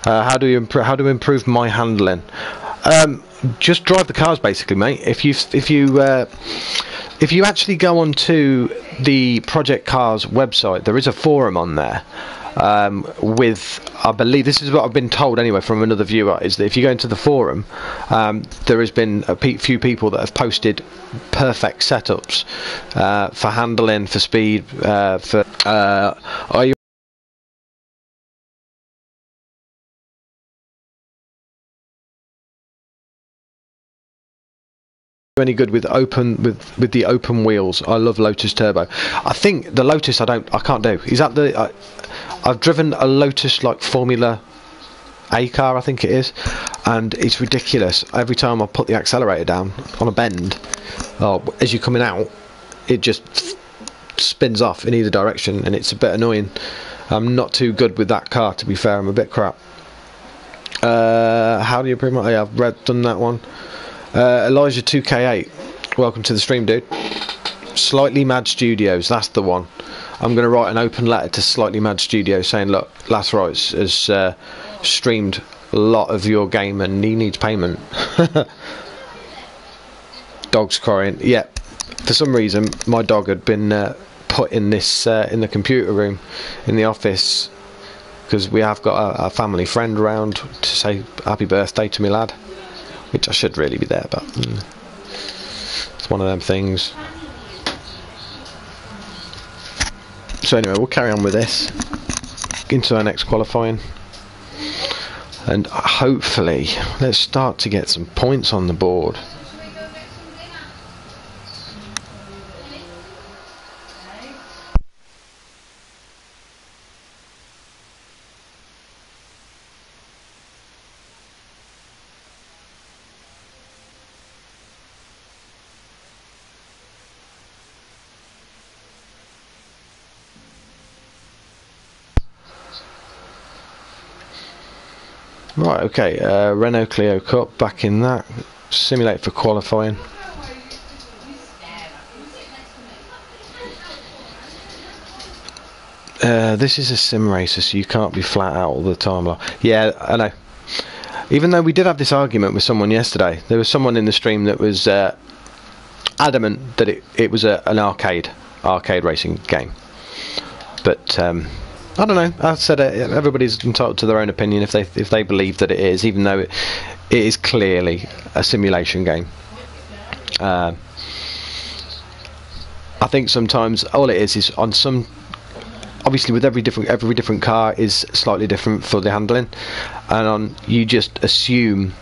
How do improve my handling? Just drive the cars, basically, mate. If you actually go onto the Project Cars website, there is a forum on there. With, I believe, this is what I've been told anyway from another viewer, is that if you go into the forum, there has been a few people that have posted perfect setups for handling, for speed, for are you any good with the open wheels? I love Lotus Turbo. I think the Lotus I can't do. Is that the I've driven a Lotus like Formula A car, I think it is, and it's ridiculous. Every time I put the accelerator down on a bend, as you're coming out, it just spins off in either direction, and it's a bit annoying. I'm not too good with that car, to be fair. I'm a bit crap. How do you improve my... I've done that one. Elijah 2K8, welcome to the stream, dude. Slightly Mad Studios, that's the one. I'm going to write an open letter to Slightly Mad Studios saying, look, Last Rights has streamed a lot of your game and he needs payment. Dog's crying. Yeah, for some reason my dog had been put in this in the computer room in the office, because we have got a family friend around to say happy birthday to me lad, which I should really be there, but it's one of them things. So anyway, we'll carry on with this into our next qualifying. And hopefully, let's start to get some points on the board. Right, okay, Renault Clio Cup, back in that. Simulate for qualifying. This is a sim racer, so you can't be flat out all the time. Yeah, I know. Even though we did have this argument with someone yesterday, there was someone in the stream that was adamant that it was an arcade racing game. But I don't know. I said everybody's entitled to their own opinion if they believe that it is, even though it is clearly a simulation game. I think sometimes all it is on some. Obviously, with every different car is slightly different for the handling, and you just assume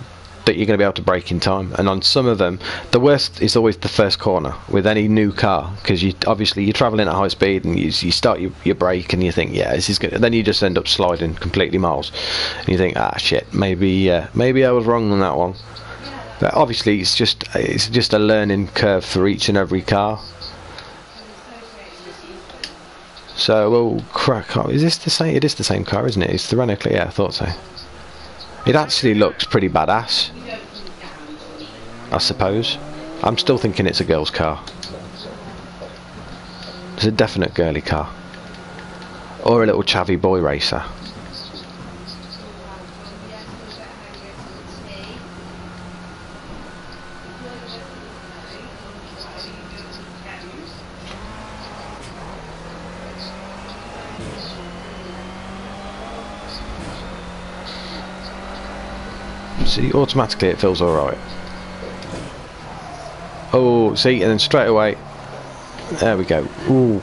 that you're going to be able to brake in time. And on some of them, the worst is always the first corner with any new car, because obviously you're travelling at high speed and you start your brake and you think, yeah, this is good. And then you just end up sliding completely miles, and you think, ah, shit, maybe I was wrong on that one. But obviously, it's just a learning curve for each and every car. So we'll crack on. Is this the same? It is the same car, isn't it? It's the Renault Clio. Yeah, I thought so. It actually looks pretty badass, I suppose. I'm still thinking it's a girl's car. It's a definite girly car. Or a little chavvy boy racer. See, automatically it feels alright. Oh, see, and then straight away, there we go. Ooh,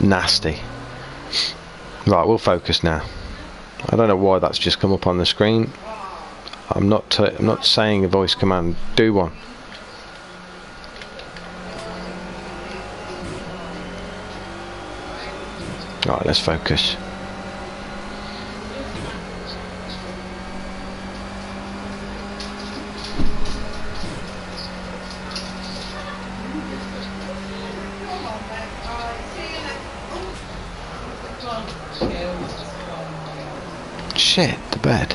nasty. Right, we'll focus now. I don't know why that's just come up on the screen. I'm not saying a voice command. Do one. Right, let's focus. Shit, the bed.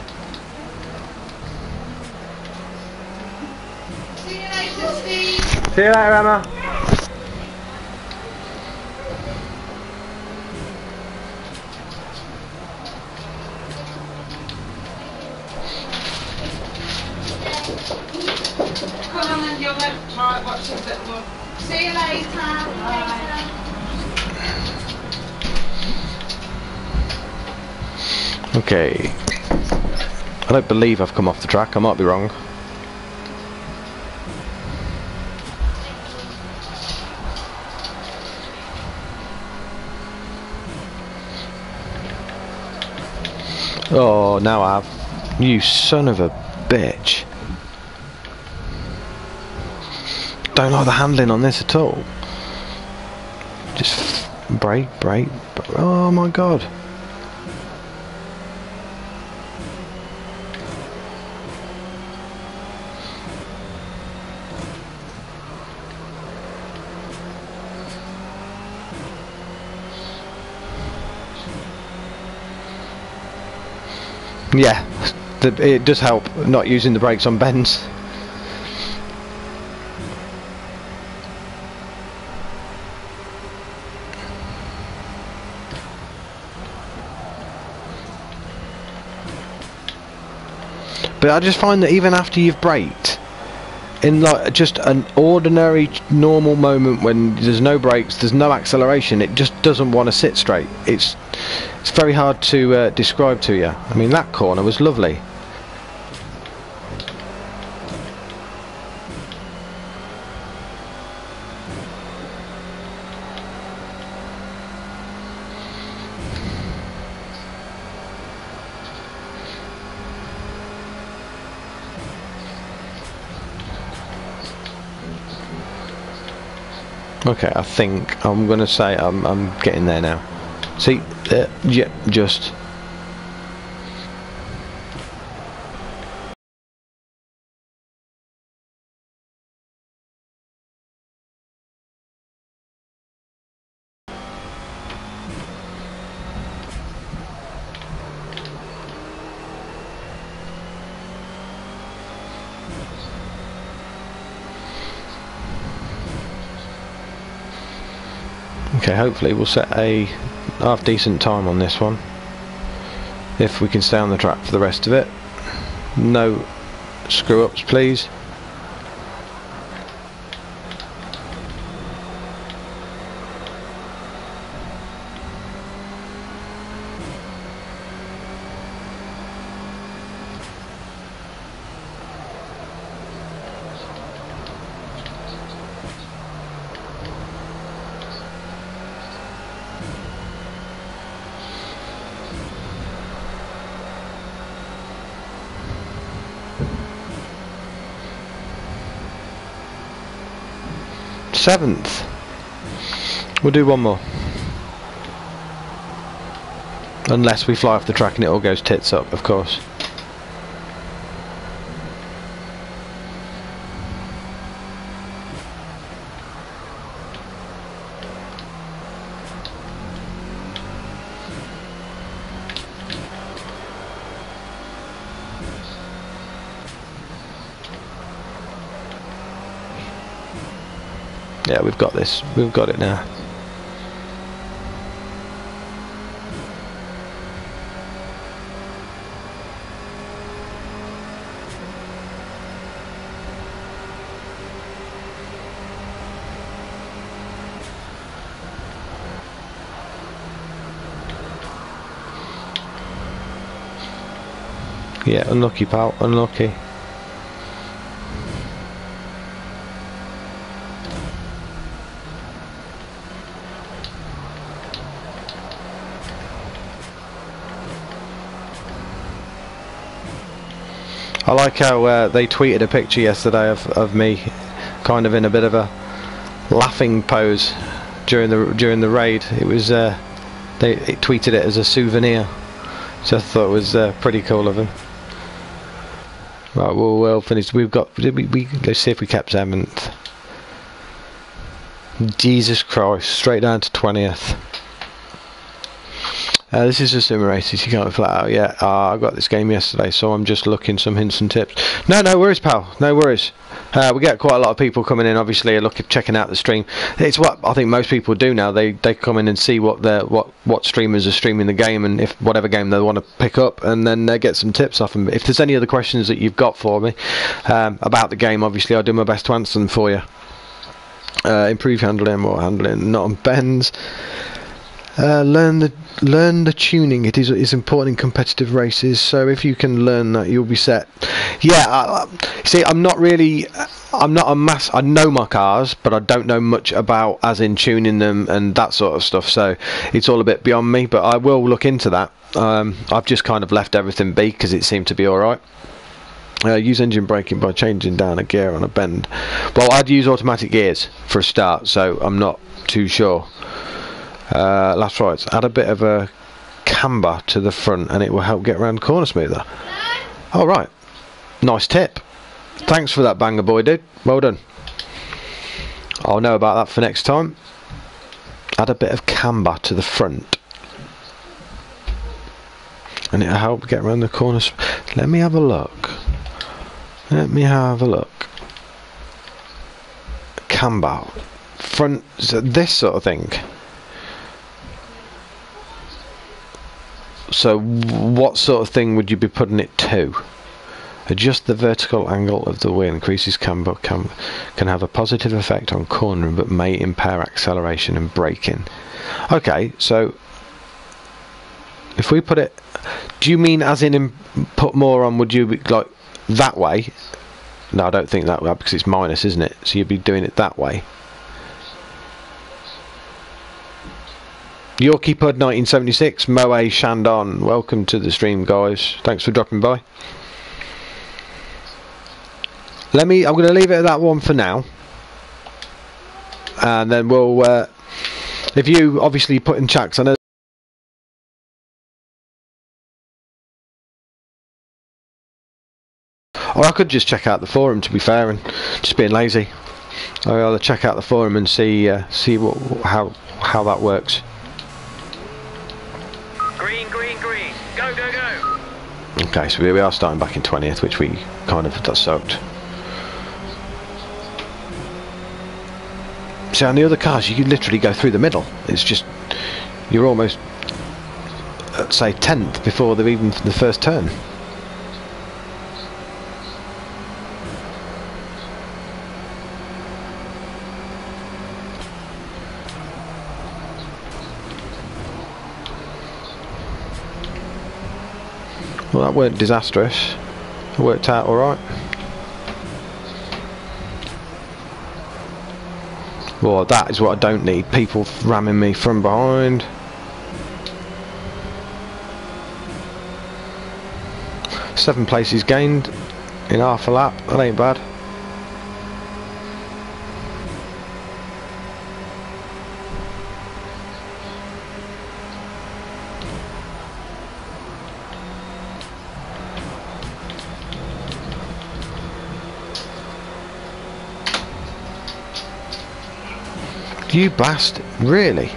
See you later, Steve. See you later, Emma. Come on and you'll have to watch a bit more. See you later. Bye. Okay. I don't believe I've come off the track. I might be wrong. Oh, now I have. You son of a bitch. Don't like the handling on this at all. Just brake. Oh my god. Yeah, it does help not using the brakes on bends. But I just find that even after you've braked, in like just an ordinary normal moment when there's no brakes, there's no acceleration, it just doesn't want to sit straight. It's very hard to describe to you. I mean, that corner was lovely. Okay, I think I'm gonna say I'm getting there now. See, yeah, just. Okay, hopefully we'll set a half decent time on this one. If we can stay on the track for the rest of it. No screw ups, please. Seventh. We'll do one more. Unless we fly off the track and it all goes tits up, of course. Yeah, we've got this. We've got it now. Yeah, unlucky, pal. Unlucky. I like how they tweeted a picture yesterday of me kind of in a bit of a laughing pose during the raid. It was they tweeted it as a souvenir, so I thought it was pretty cool of them. Right, we'll finish. We've got. Let's see if we kept 7th. Jesus Christ, straight down to 20th. This is a sim races, you can't flat out yet. I got this game yesterday, so I'm just looking some hints and tips. No worries, pal, no worries. We get quite a lot of people coming in, obviously, checking out the stream. It's what I think most people do now. They come in and see what streamers are streaming the game, and if whatever game they want to pick up, and then they get some tips off them. If there's any other questions that you've got for me about the game, obviously I'll do my best to answer them for you. Improve handling, more handling, not on bends. Learn the tuning. It is important in competitive races. So if you can learn that, you'll be set. Yeah. See, I'm not a mass. I know my cars, but I don't know much about as in tuning them and that sort of stuff. So it's all a bit beyond me. But I will look into that. I've just kind of left everything be because it seemed to be all right. Use engine braking by changing down a gear on a bend. Well, I'd use automatic gears for a start, so I'm not too sure. Last right, add a bit of a camber to the front and it will help get around the corner smoother. Alright, nice tip. Thanks for that, banger boy, dude. Well done. I'll know about that for next time. Add a bit of camber to the front and it'll help get around the corners. Let me have a look. Camber front, so this sort of thing. So what sort of thing would you be putting it to? Adjust the vertical angle of the wheel. Increases camber can have a positive effect on cornering but may impair acceleration and braking. Okay, so if we put it, do you mean as in put more on, would you be like that way? No, I don't think that way because it's minus, isn't it? So you'd be doing it that way. Yorkie Pud 1976, Moe Shandon, welcome to the stream, guys. Thanks for dropping by. I'm going to leave it at that one for now. and then we'll. If you obviously put in chat, 'cause I know. Or I could just check out the forum, to be fair, and just being lazy. I'd rather check out the forum and see how that works. Green, green, green. Go, go, go. Okay, so we are starting back in 20th, which we kind of that sucked. See, on the other cars, you can literally go through the middle. It's just you're almost at, say, 10th before they're even the first turn. Well, that weren't disastrous. It worked out alright. Well, that is what I don't need. People ramming me from behind. Seven places gained in half a lap. That ain't bad. You bastard, really?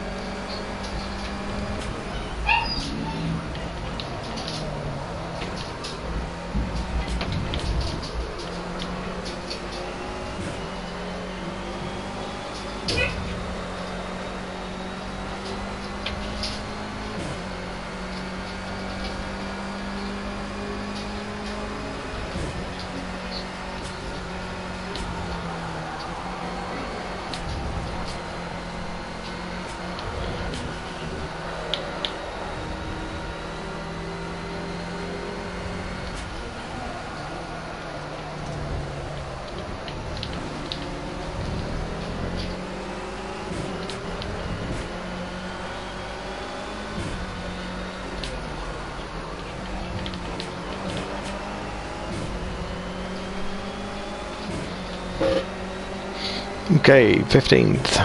Okay, 15th.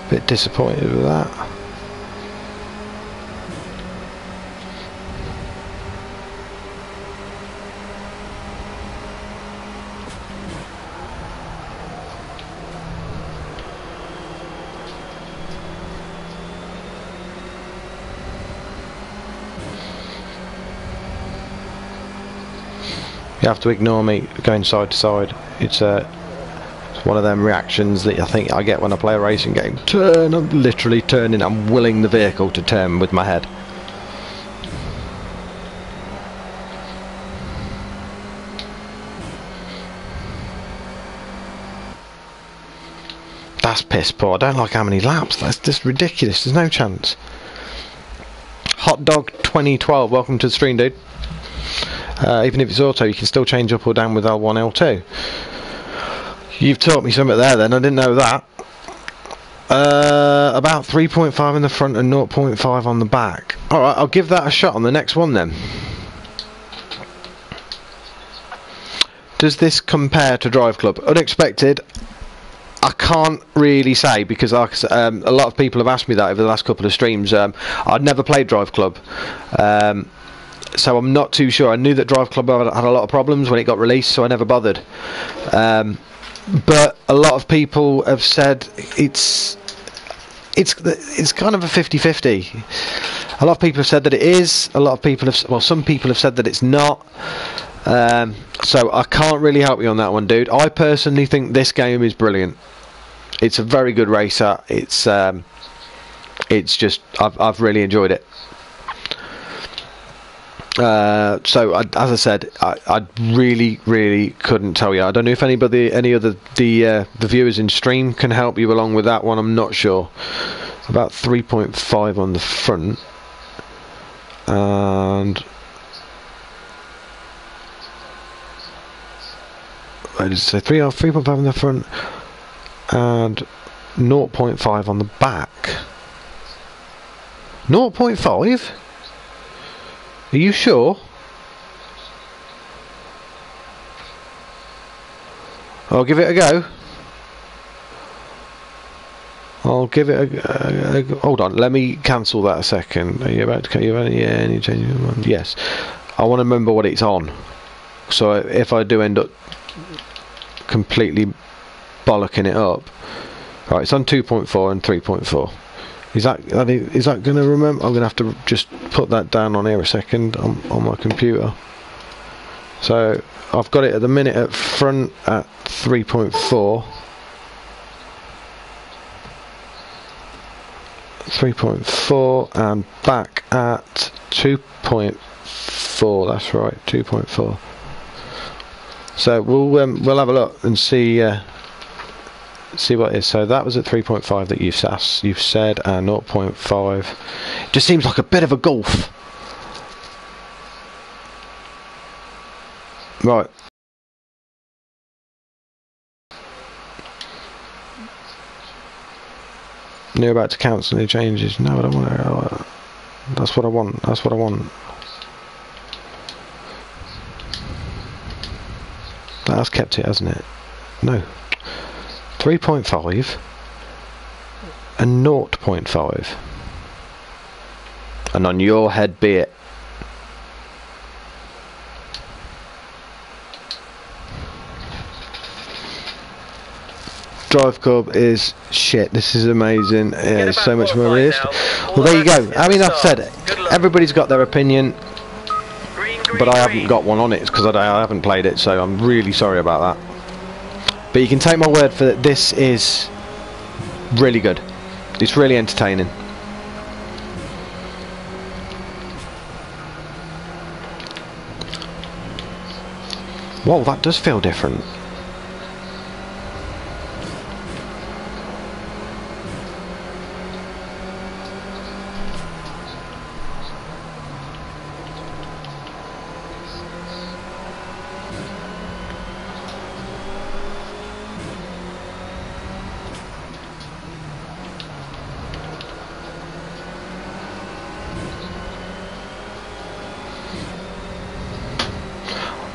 Bit disappointed with that. You have to ignore me going side to side. It's one of them reactions that I think I get when I play a racing game. Turn, I'm literally turning, I'm willing the vehicle to turn with my head. That's piss poor. I don't like how many laps. That's just ridiculous. There's no chance. Hot Dog 2012, welcome to the stream, dude. Even if it's auto, you can still change up or down with L1, L2. You've taught me something there then, I didn't know that. About 3.5 in the front and 0.5 on the back. Alright, I'll give that a shot on the next one then. Does this compare to Drive Club? Unexpected. I can't really say because a lot of people have asked me that over the last couple of streams. I'd never played Drive Club. So I'm not too sure. I knew that Drive Club had a lot of problems when it got released, so I never bothered. But a lot of people have said it's kind of a 50-50. A lot of people have said that it is. A lot of people have, well, some people have said that it's not. So I can't really help you on that one, dude. I personally think this game is brilliant. It's a very good racer. It's just I've really enjoyed it. So as I said, I really couldn't tell you. I don't know if any other the viewers in stream can help you along with that one. I'm not sure. About 3.5 on the front, and I just say 3.5 on the front and 0.5 on the back. 0.5? Are you sure? I'll give it a go. I'll give it a hold on, let me cancel that a second. Are you about to yeah, any change? Yes. I want to remember what it's on. So if I do end up completely bollocking it up. Right, it's on 2.4 and 3.4. Is that going to remember? I'm going to have to just put that down on here a second on my computer. So I've got it at the minute at front at 3.4. 3.4 and back at 2.4. That's right, 2.4. So we'll have a look and see what it is. So that was at 3.5 that you've said, and 0.5. Just seems like a bit of a gulf. Right. You're about to cancel any changes. No, I don't want to. That's what I want. That's what I want. That's kept it, hasn't it? No. 3.5 and 0.5. And on your head be it. Drive Club is shit. This is amazing. Yeah, it's so much more realistic. Well, there you go. I mean, I've said it. Everybody's got their opinion, but I haven't got one on it because I haven't played it, so I'm really sorry about that. But you can take my word for it. This is really good. It's really entertaining. Whoa, that does feel different.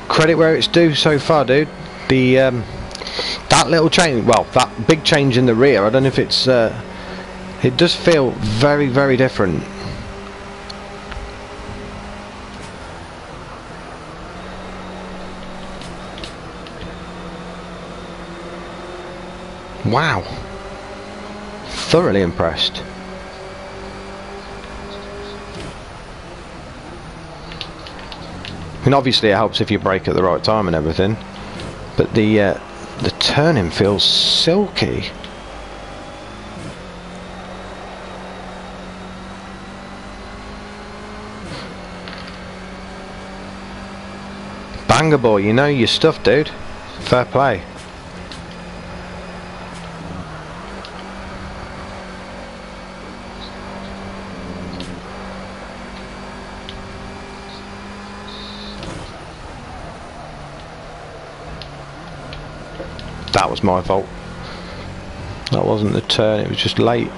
Credit where it's due so far, dude. The that little change, well, that big change in the rear, I don't know if it's it does feel very, very different. Wow, thoroughly impressed. I mean, obviously it helps if you brake at the right time and everything, but the turning feels silky. Banger boy, you know your stuff, dude. Fair play. That was my fault. That wasn't the turn, it was just late.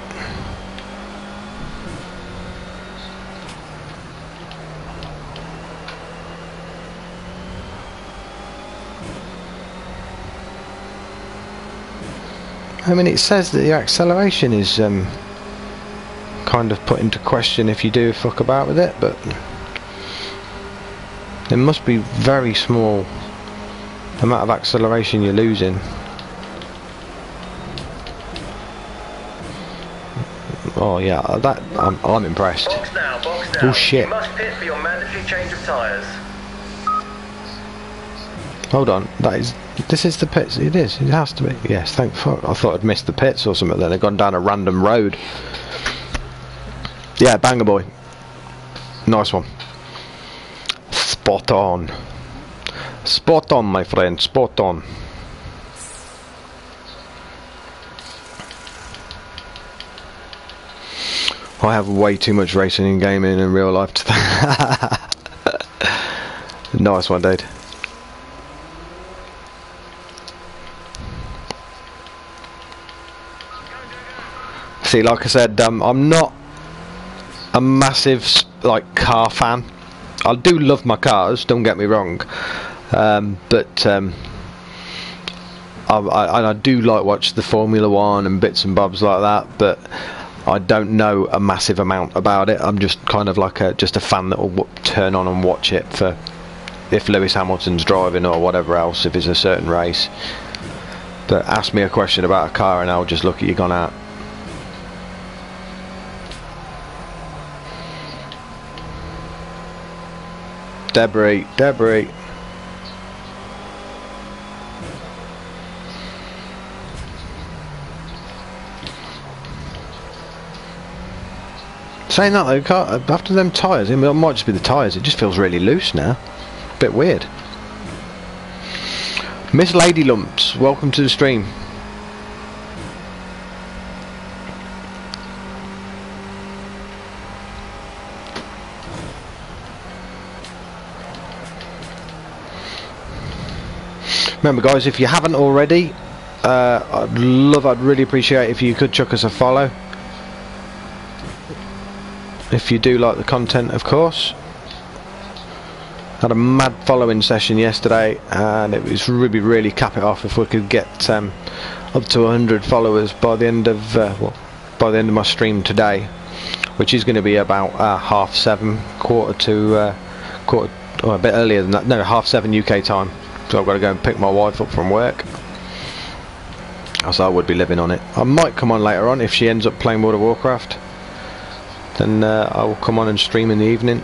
I mean, it says that the acceleration is kind of put into question if you do fuck about with it, but there must be very small amount of acceleration you're losing. Oh yeah, that I'm impressed. Box now, box now. Oh shit! You must pit for your mandatory change of tyres. Hold on, this is the pits. It is. It has to be. Yes, thank fuck. I thought I'd missed the pits or something. Then I'd gone down a random road. Yeah, banger boy. Nice one. Spot on. Spot on, my friend. Spot on. I have way too much racing and gaming in real life to that. Nice one, dude. See, like I said, I'm not a massive car fan. I do love my cars, don't get me wrong, but I do like watch the Formula One and bits and bobs like that, but I don't know a massive amount about it. I'm just kind of like just a fan that will turn on and watch it for if Lewis Hamilton's driving or whatever else, if it's a certain race. But ask me a question about a car and I'll just look at you gone out. Debris. Saying that though, after them tyres, it might just be the tyres, it just feels really loose now. Bit weird. Miss Lady Lumps, welcome to the stream. Remember guys, if you haven't already, I'd really appreciate if you could chuck us a follow. If you do like the content, of course. Had a mad following session yesterday, and it was really cap it off if we could get up to 100 followers by the end of my stream today, which is going to be about 7:30, quarter or a bit earlier than that. No, 7:30 UK time. So I've got to go and pick my wife up from work. So I would be living on it. I might come on later on if she ends up playing World of Warcraft. Then I will come on and stream in the evening.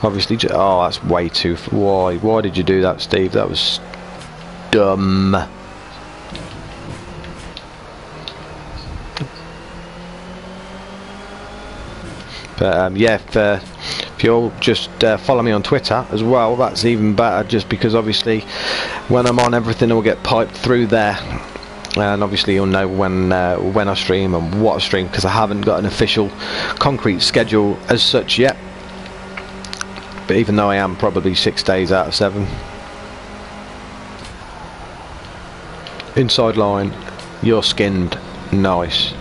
Obviously, oh, that's way too. Why did you do that, Steve? That was dumb. But yeah, if you'll just follow me on Twitter as well, that's even better. Just because obviously, when I'm on, everything will get piped through there. And obviously you'll know when I stream and what I stream, because I haven't got an official concrete schedule as such yet. But even though I am probably 6 days out of 7. Inside line, you're skinned, nice.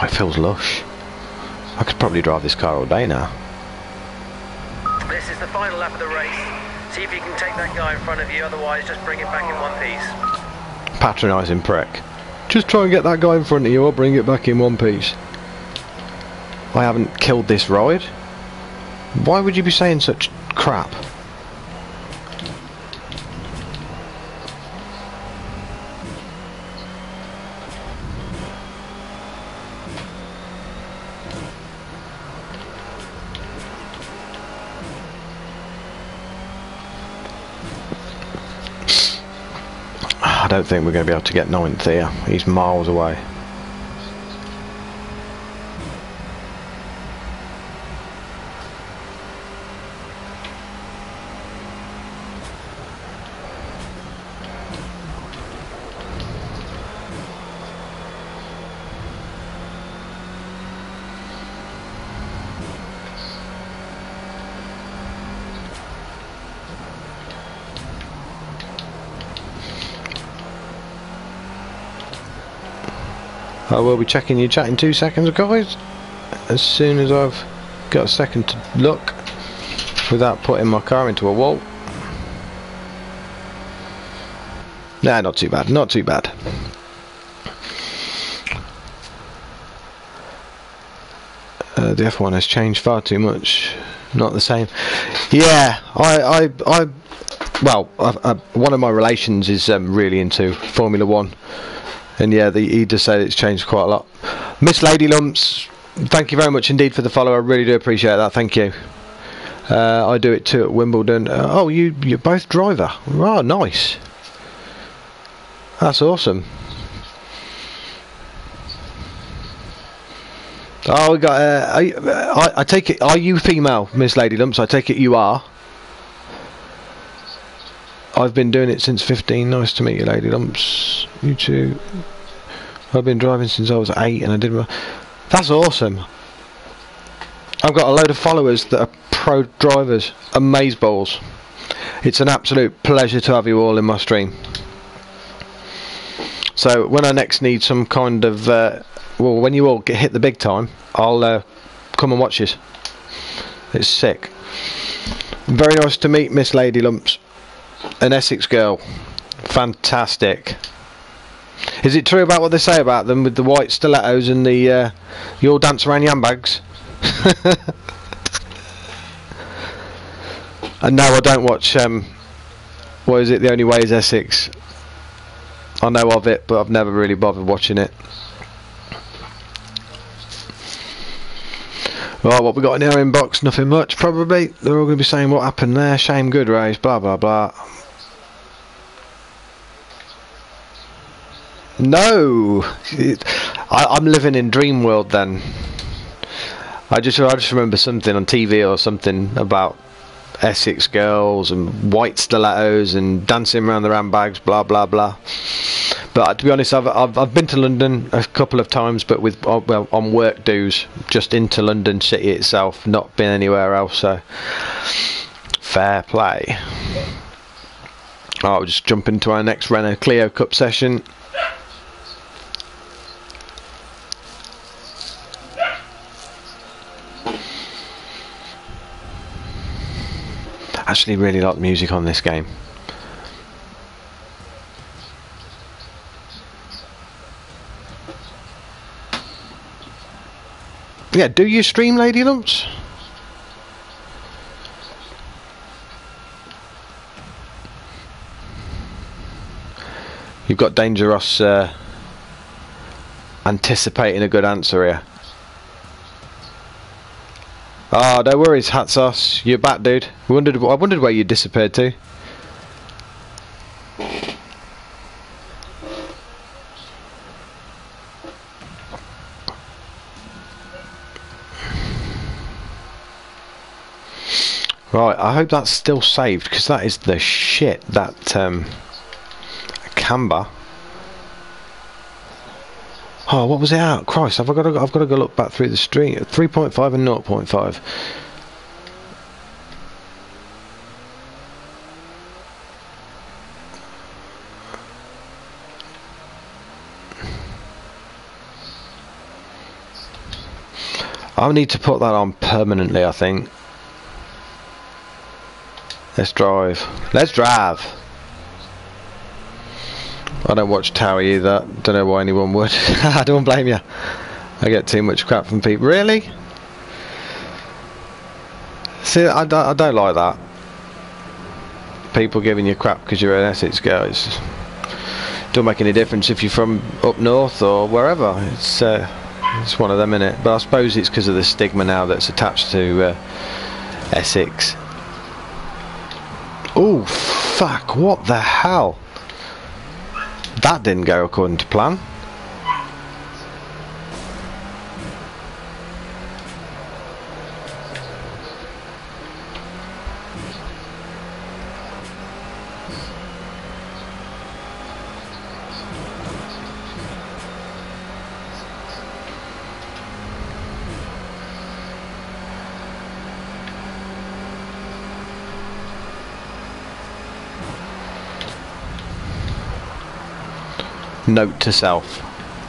It feels lush. I could probably drive this car all day now. This is the final lap of the race. See if you can take that guy in front of you, otherwise just bring it back in one piece. Patronising prick. Just try and get that guy in front of you or bring it back in one piece. I haven't killed this ride. Why would you be saying such crap? I don't think we're going to be able to get 9th here. He's miles away. I will be checking your chat in 2 seconds, guys. As soon as I've got a second to look without putting my car into a wall. Nah, not too bad, not too bad. The F1 has changed far too much. Not the same. Yeah, well, one of my relations is really into Formula One. And yeah, he does say that it's changed quite a lot. Miss Lady Lumps, thank you very much indeed for the follow. I really do appreciate that. Thank you. I do it too at Wimbledon. Oh, you're both driver. Oh, nice. That's awesome. Oh, we got. I take it. Are you female, Miss Lady Lumps? I take it you are. I've been doing it since 15. Nice to meet you, Lady Lumps. You too. I've been driving since I was 8, and I did. That's awesome. I've got a load of followers that are pro drivers, amazeballs. It's an absolute pleasure to have you all in my stream. So when I next need some kind of, well, when you all hit the big time, I'll come and watch this. It's sick. Very nice to meet Miss Lady Lumps, an Essex girl. Fantastic. Is it true about what they say about them with the white stilettos and the you all dance around yam bags? And no, I don't watch what is it, The Only Way is Essex. I know of it, but I've never really bothered watching it. Right, what we got in our inbox? Nothing much, probably. They're all going to be saying what happened there. Shame, good race, blah blah blah. No, I'm living in dream world then. I just remember something on TV or something about Essex girls and white stilettos and dancing around the handbags, blah blah blah. But to be honest, I've been to London a couple of times, but with well, on work dues, just into London city itself, not been anywhere else. So fair play. I'll just jump into our next Renault Clio Cup session. I actually really like the music on this game. Yeah, do you stream, Lady Lumps? You've got Dangerous anticipating a good answer here. Oh, no worries, Hatsos. You're back, dude. I wondered where you disappeared to. Right, I hope that's still saved, because that is the shit, that Camber. Oh, what was it at? Christ, I've got to go look back through the stream. 3.5 and 0.5. I'll need to put that on permanently, I think. Let's drive. Let's drive. I don't watch Tower either. Don't know why anyone would. I don't blame you. I get too much crap from people. Really? See, I don't like that. People giving you crap because you're an Essex girl. It don't make any difference if you're from up north or wherever. It's one of them, innit? But I suppose it's because of the stigma now that's attached to Essex. Oh, fuck. What the hell? That didn't go according to plan. Note to self: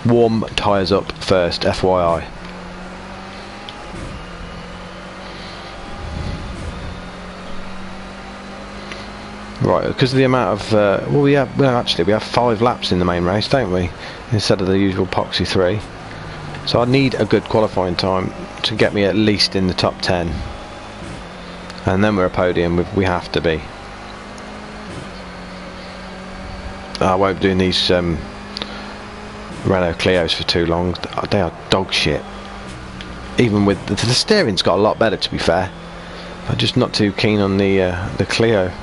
warm tyres up first, FYI. Right, because of the amount of well, we have 5 laps in the main race, don't we? Instead of the usual poxy 3. So I need a good qualifying time to get me at least in the top 10, and then we're a podium. We have to be. I won't be doing these Renault Clios for too long. They are dog shit. Even with the steering's got a lot better, to be fair. I'm just not too keen on the Clio.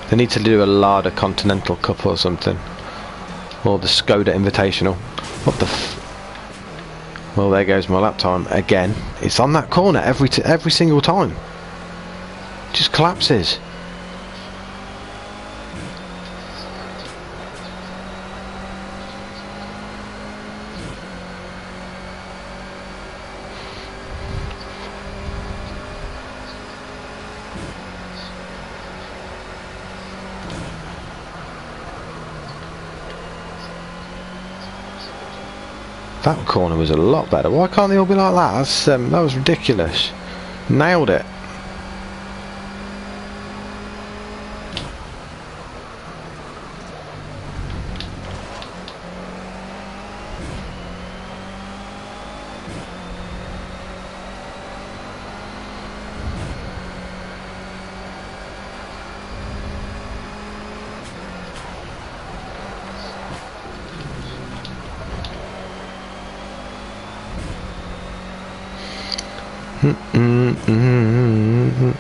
They need to do a Lada Continental Cup or something, or the Skoda Invitational. What the f... Well, there goes my lap time again. It's on that corner every single time. It just collapses. That corner was a lot better. Why can't they all be like that? That was ridiculous. Nailed it.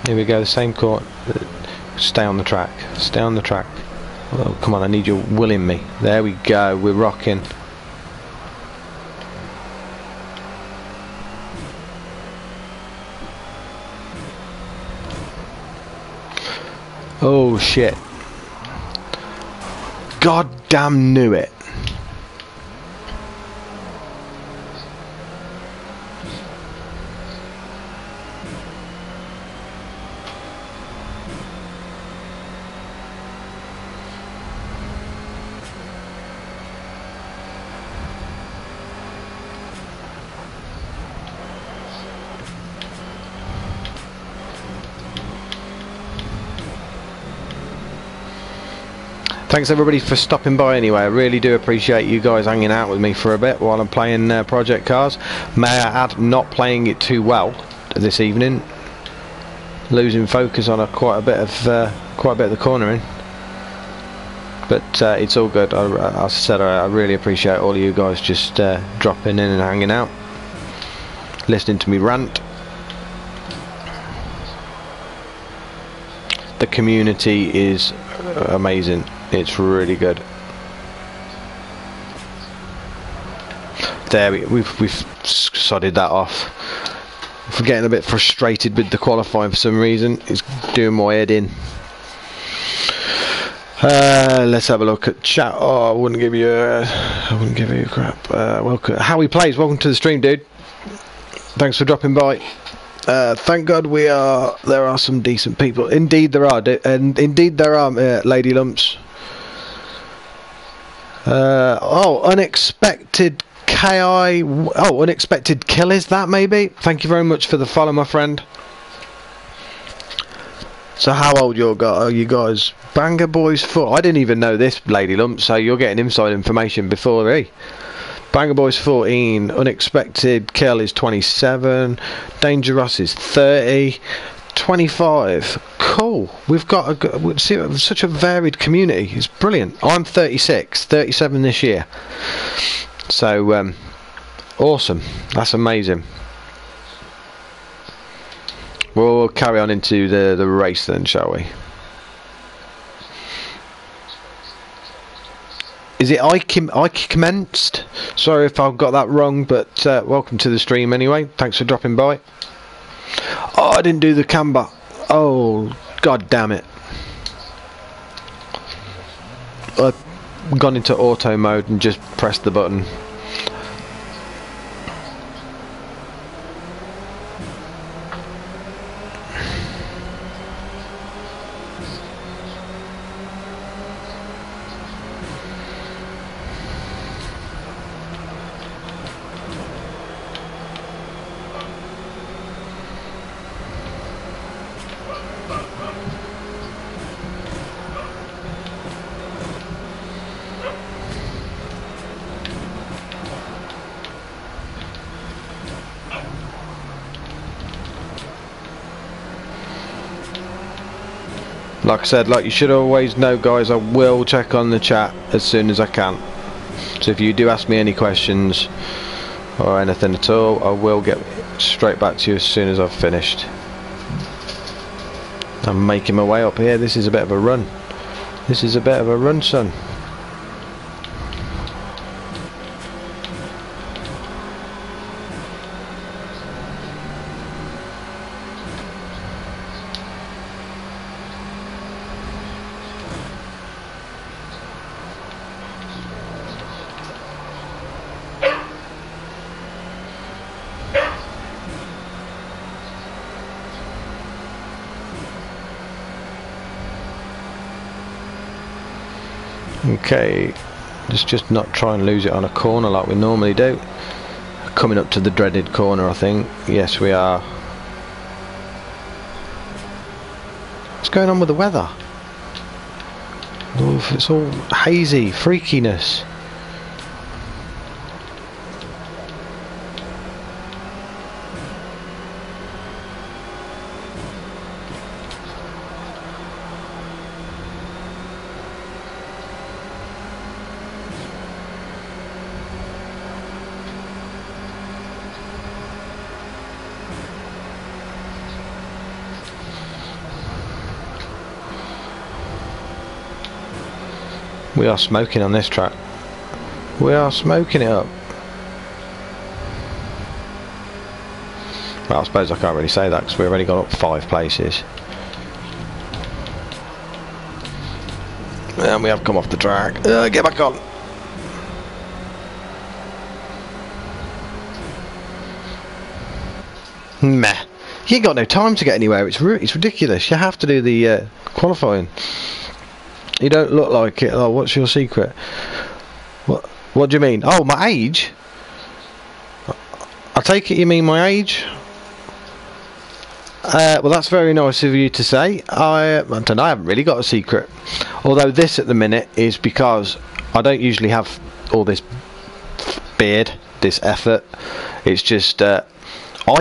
Here we go, the same court. Stay on the track. Stay on the track. Oh, come on, I need you willing me. There we go, we're rocking. Oh shit. God damn knew it. Thanks everybody for stopping by anyway. I really do appreciate you guys hanging out with me for a bit while I'm playing Project Cars. May I add, not playing it too well this evening. Losing focus on quite a bit of the cornering. But it's all good. As I said, I really appreciate all of you guys just dropping in and hanging out, listening to me rant. The community is amazing. It's really good. There we've sodded that off. I'm getting a bit frustrated with the qualifying for some reason. It's doing my head in. Let's have a look at chat. Oh, I wouldn't give you a crap. Welcome, Howie Plays. Welcome to the stream, dude. Thanks for dropping by. Thank God there are some decent people. Indeed there are, and indeed there are, Lady Lumps. Unexpected KI. Oh, unexpected kill is that maybe? Thank you very much for the follow, my friend. So how old are you guys? Banger Boys 4. I didn't even know this, Lady Lumps, so you're getting inside information before me. Banger Boys 14, Unexpected Kill is 27, Dangerous is 30, 25. Cool. We've got such a varied community. It's brilliant. I'm 36, 37 this year. So awesome. That's amazing. We'll carry on into the race then, shall we? Is it I commenced? Sorry if I've got that wrong, but welcome to the stream anyway. Thanks for dropping by. Oh, I didn't do the camber. Oh, god damn it. I've gone into auto mode and just pressed the button. Like I said, like you should always know, guys, I will check on the chat as soon as I can. So if you do ask me any questions or anything at all, I will get straight back to you as soon as I've finished. I'm making my way up here. This is a bit of a run. This is a bit of a run, son. Okay, Let's just not try and lose it on a corner like we normally do. Coming up to the dreaded corner, I think. Yes, we are. What's going on with the weather? Oof, it's all hazy, freakiness. We are smoking on this track. We are smoking it up. Well, I suppose I can't really say that because we've already gone up 5 places. And we have come off the track. Get back on. Meh. You ain't got no time to get anywhere. It's ridiculous. You have to do the qualifying. You don't look like it. Oh, what's your secret? What do you mean? Oh, my age? I take it you mean my age? Well, that's very nice of you to say. I don't know, I haven't really got a secret. Although this at the minute is because I don't usually have all this beard, this effort. It's just I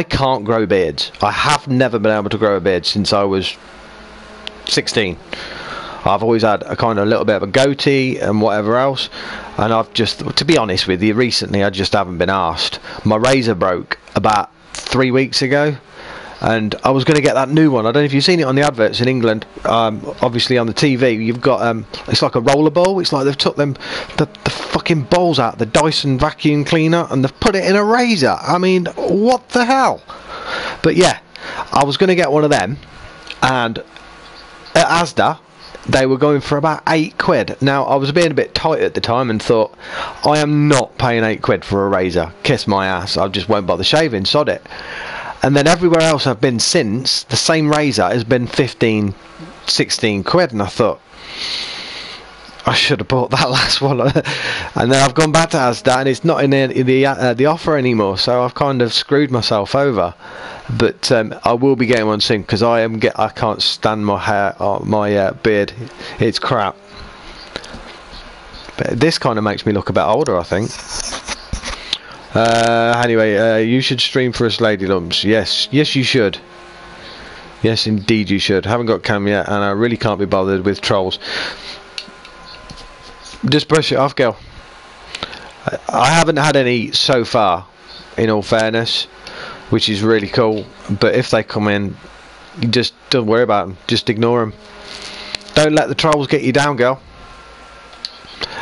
can't grow beards. I have never been able to grow a beard since I was 16. I've always had a kind of little bit of a goatee and whatever else, and I've just, to be honest with you, recently I just haven't been asked. My razor broke about 3 weeks ago, and I was going to get that new one. I don't know if you've seen it on the adverts in England. Obviously on the TV you've got it's like a roller bowl. It's like they've took the fucking bowls out the Dyson vacuum cleaner and they've put it in a razor. I mean, what the hell? But yeah, I was going to get one of them, and at Asda they were going for about £8. Now, I was being a bit tight at the time and thought, I am not paying £8 for a razor. Kiss my ass. I just won't bother shaving, sod it. And then everywhere else I've been since, the same razor has been 15, 16 quid. And I thought, I should have bought that last one. And then I've gone back to Asda and it's not in the offer anymore. So I've kind of screwed myself over. But I will be getting one soon because I can't stand my hair, my beard. It's crap. But this kind of makes me look a bit older, I think. Anyway, you should stream for us, Lady Lumps. Yes, you should. Yes, indeed you should. Haven't got cam yet, and I really can't be bothered with trolls. Just brush it off, girl. I haven't had any so far, in all fairness, which is really cool. But if they come in, you just don't worry about them. Just ignore them. Don't let the trolls get you down, girl.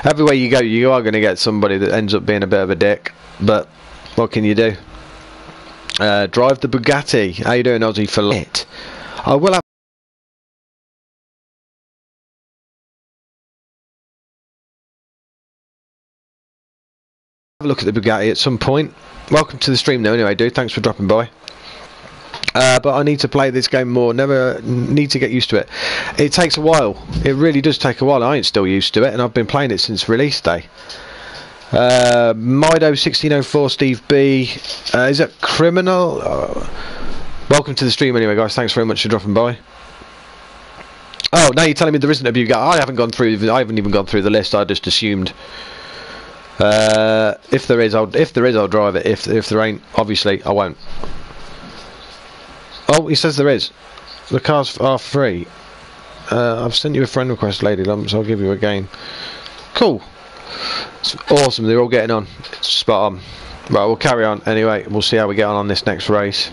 Everywhere you go, you are going to get somebody that ends up being a bit of a dick. But what can you do? Drive the Bugatti. How you doing, Aussie, for it? I will have a look at the Bugatti at some point. Welcome to the stream though anyway, dude. Thanks for dropping by. But I need to play this game more. Never need to get used to it. It takes a while. It really does take a while. I ain't still used to it, and I've been playing it since release day. Mido1604 Steve B. Is it criminal? Welcome to the stream anyway, guys. Thanks very much for dropping by. Oh, now you're telling me there isn't a Bugatti. I haven't even gone through the list. I just assumed. If there is, I'll drive it. If there ain't, obviously I won't. Oh, he says there is. The cars are free. I've sent you a friend request, Lady Lumps. I'll give you a game. Cool. It's awesome. They're all getting on. It's spot on. Right, we'll carry on anyway. We'll see how we get on this next race.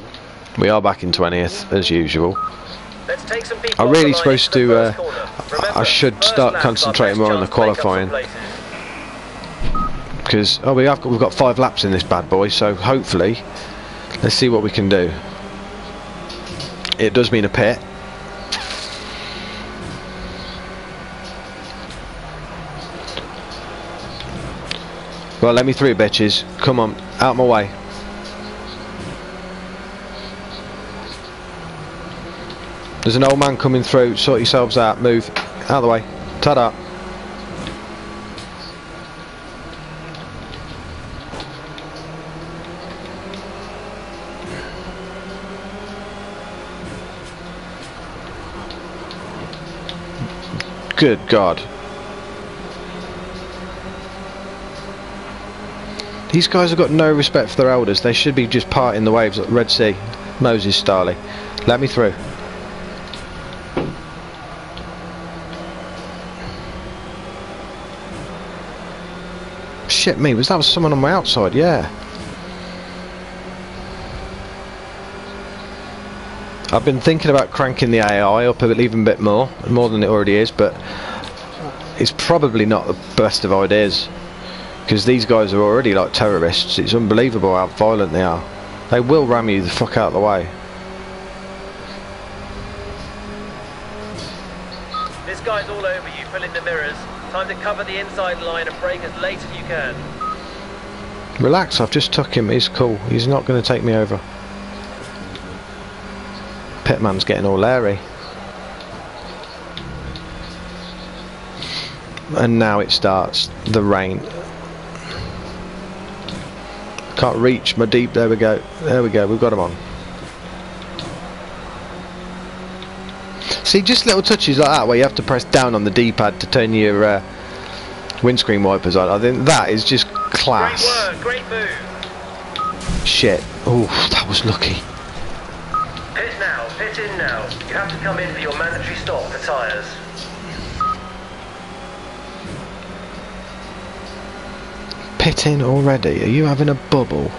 We are back in 20th as usual. Let's take some people I'm really supposed to. I should start concentrating more on the qualifying. Because we've got 5 laps in this bad boy, so hopefully, let's see what we can do. It does mean a pit. Well, let me through, bitches. Come on, out my way. There's an old man coming through. Sort yourselves out. Move out of the way. Ta-da. Good God. These guys have got no respect for their elders. They should be just parting the waves like the Red Sea. Moses Starley. Let me through. Shit me, was that someone on my outside? Yeah. I've been thinking about cranking the AI up even bit more than it already is, but it's probably not the best of ideas. Because these guys are already like terrorists. It's unbelievable how violent they are. They will ram you the fuck out of the way. This guy's all over you, filling the mirrors. Time to cover the inside line and brake as late as you can. Relax, I've just took him. He's cool. He's not going to take me over. Pitman's getting all leery. And now it starts. The rain. Can't reach my deep. There we go. There we go. We've got him on. See, just little touches like that where you have to press down on the D-pad to turn your windscreen wipers on. I think that is just class. Great work. Great move. Shit. Oh, that was lucky. Pit now. Pit in now. You have to come in for your mandatory stop for tyres. Pit in already? Are you having a bubble?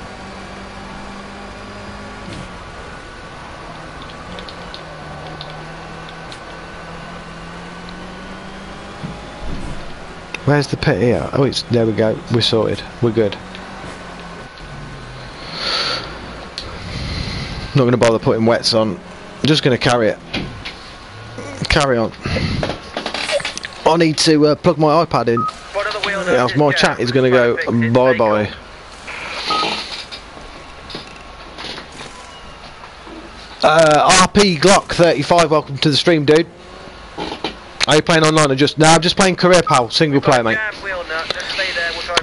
Where's the pit here? Oh, it's there. We go. We're sorted. We're good. Not going to bother putting wets on. I'm just going to carry it. Carry on. I need to plug my iPad in. Yeah, my chat is going to go bye bye. RP Glock 35, welcome to the stream, dude. Are you playing online or just? No, I'm just playing career, pal. Single player, mate.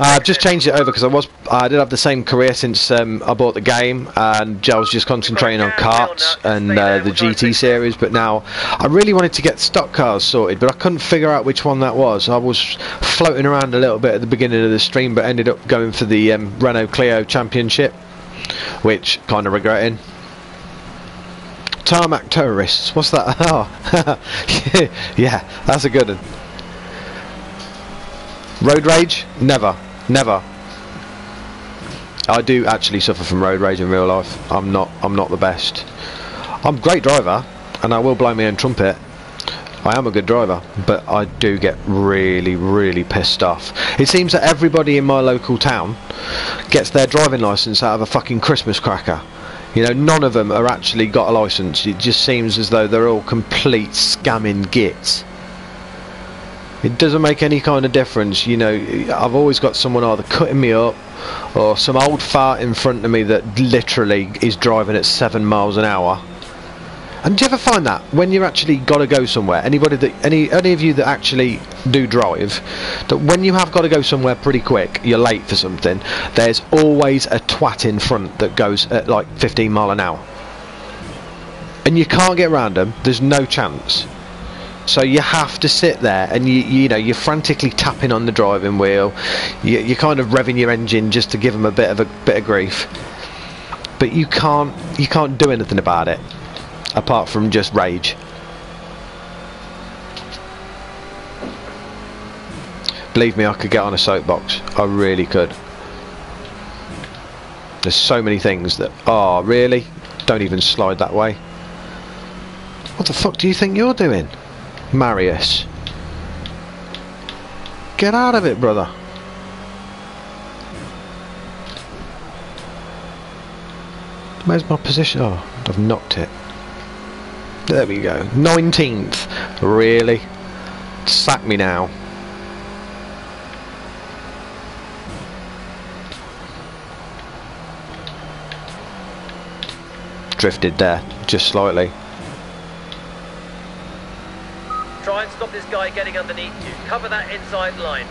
I've just changed it over because I did have the same career since I bought the game, and I was just concentrating on karts and the GT series. But now I really wanted to get stock cars sorted, but I couldn't figure out which one that was. I was floating around a little bit at the beginning of the stream, but ended up going for the Renault Clio Championship, which kind of regretting. Tarmac terrorists. What's that? Oh, yeah, that's a good one. Road rage? Never. Never. I do actually suffer from road rage in real life. I'm not the best. I'm a great driver, and I will blow my own trumpet. I am a good driver, but I do get really, really pissed off. It seems that everybody in my local town gets their driving licence out of a fucking Christmas cracker. You know, none of them are actually got a licence. It just seems as though they're all complete scamming gits. It doesn't make any kind of difference. You know, I've always got someone either cutting me up or some old fart in front of me that literally is driving at 7 miles an hour. And do you ever find that when you're actually got to go somewhere, anybody that any of you that actually do drive, that when you have got to go somewhere pretty quick, you're late for something, there's always a twat in front that goes at like 15 mile an hour, and you can't get around them. There's no chance. So you have to sit there, and you know, you're frantically tapping on the driving wheel. You're kind of revving your engine just to give them a bit of grief, but you can't do anything about it apart from just rage. Believe me, I could get on a soapbox. I really could. There's so many things that, oh really? Don't even slide that way. What the fuck do you think you're doing, Marius? Get out of it, brother. Where's my position? Oh, I've knocked it. There we go. 19th. Really? Sack me now. Drifted there, just slightly. Try and stop this guy getting underneath you. Cover that inside line.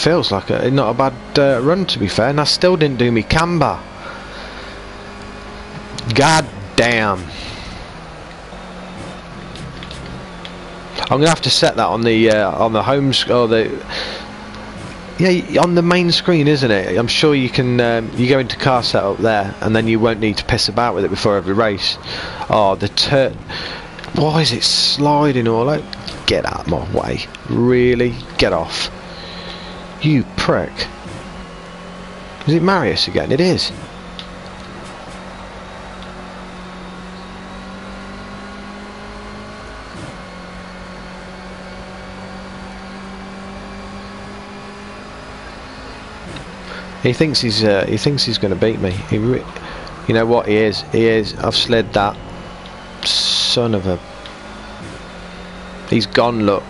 feels like not a bad run, to be fair, and I still didn't do me camber. God damn. I'm gonna have to set that on the home or the on the main screen, isn't it? I'm sure you can you go into car setup there, and then you won't need to piss about with it before every race. Oh, the turn! Why is it sliding all out? Get out of my way! Really? Get off! You prick! Is it Marius again? It is. He thinks he's going to beat me. You know what? He is. He is. I've slid that. Son of a. He's gone. Look.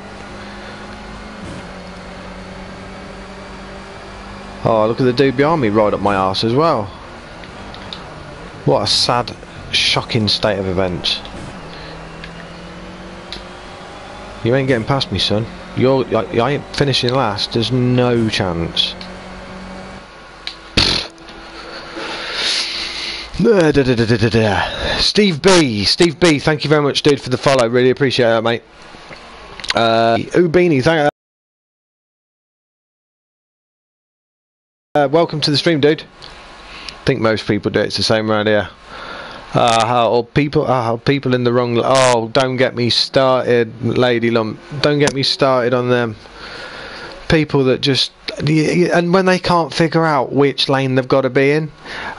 Oh, look at the dude behind me right up my arse as well. What a sad, shocking state of events. You ain't getting past me, son. I ain't finishing last. There's no chance. Steve B, thank you very much, dude, for the follow. Really appreciate that, mate. Ubini, thank welcome to the stream, dude. I think most people do it. It's the same around here. How people in the wrong. Oh, don't get me started, Lady Lump. Don't get me started on them. People that just, and when they can't figure out which lane they've got to be in,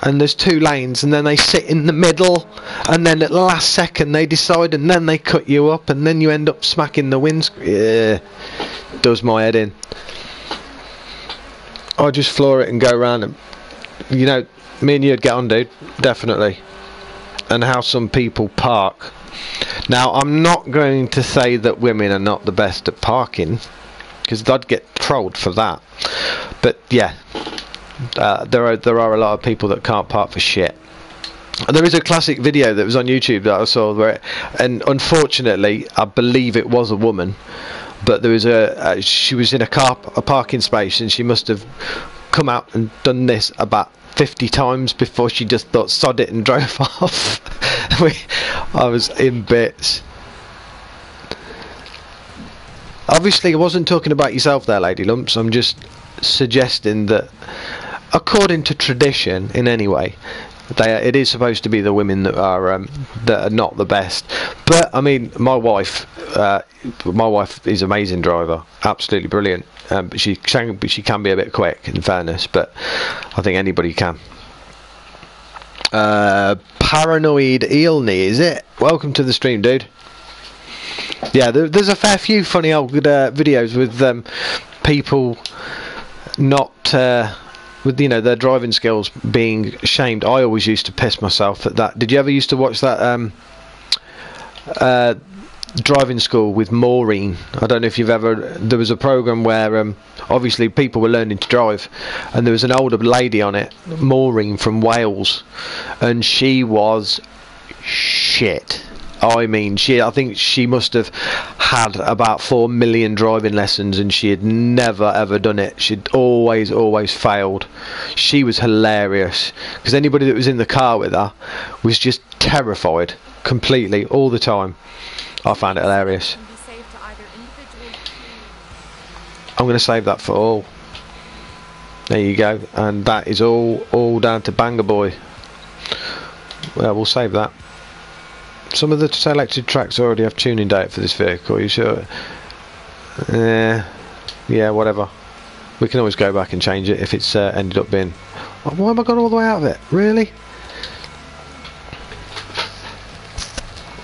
and there's two lanes, and then they sit in the middle, and then at the last second they decide, and then they cut you up, and then you end up smacking the windscreen. Yeah, does my head in. I just floor it and go round them. You know, me and you'd get on, dude, definitely. And how some people park. Now, I'm not going to say that women are not the best at parking, because I'd get trolled for that. But yeah, there are a lot of people that can't park for shit. And there is a classic video that was on YouTube that I saw where, and unfortunately, I believe it was a woman, but there was she was in a parking space, and she must have come out and done this about 50 times before she just thought sod it and drove off. I was in bits. Obviously, I wasn't talking about yourself there, Lady Lumps. I'm just suggesting that, according to tradition, in any way, it is supposed to be the women that are not the best. But I mean, my wife is an amazing driver, absolutely brilliant. But she can be a bit quick, in fairness. But I think anybody can. Paranoid Eelney, is it? Welcome to the stream, dude. Yeah, there's a fair few funny old videos with people not with their driving skills being shamed. I always used to piss myself at that. Did you ever used to watch that driving school with Maureen? I don't know if you've ever. There was a program where obviously people were learning to drive, and there was an older lady on it, Maureen from Wales, and she was shit. I mean, I think she must have had about 4 million driving lessons, and she had never ever done it. She'd always failed. She was hilarious, because anybody that was in the car with her was just terrified completely all the time. I found it hilarious. I'm going to save that for all. There you go, and that is all down to Banger Boy. Well, we'll save that. Some of the selected tracks already have tuning data for this vehicle. Are you sure? Yeah, whatever. We can always go back and change it if it's ended up being. Oh, why have I gone all the way out of it? Really?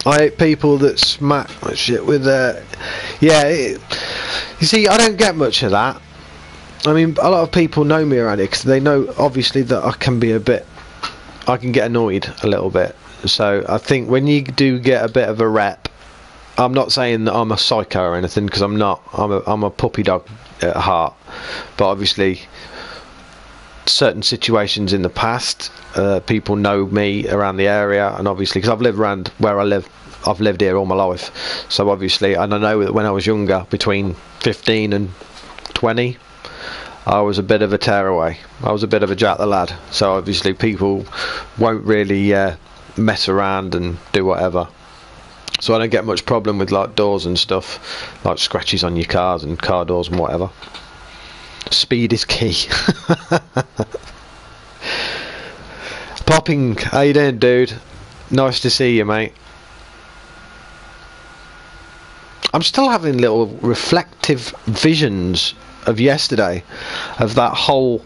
I hate people that smack shit with you see, I don't get much of that. I mean, a lot of people know me around here because they know obviously that I can get annoyed a little bit. So I think when you do get a bit of a rep, I'm not saying that I'm a psycho or anything, because I'm not. I'm a puppy dog at heart. But obviously, certain situations in the past, people know me around the area, and obviously because I've lived around where I live, I've lived here all my life. So obviously, and I know that when I was younger, between 15 and 20, I was a bit of a tearaway. I was a bit of a Jack the Lad. So obviously people won't really mess around and do whatever. So I don't get much problem with like doors and stuff, like scratches on your cars and car doors and whatever. Speed is key. Popping, how you doing, dude? Nice to see you, mate. I'm still having little reflective visions of yesterday, of that whole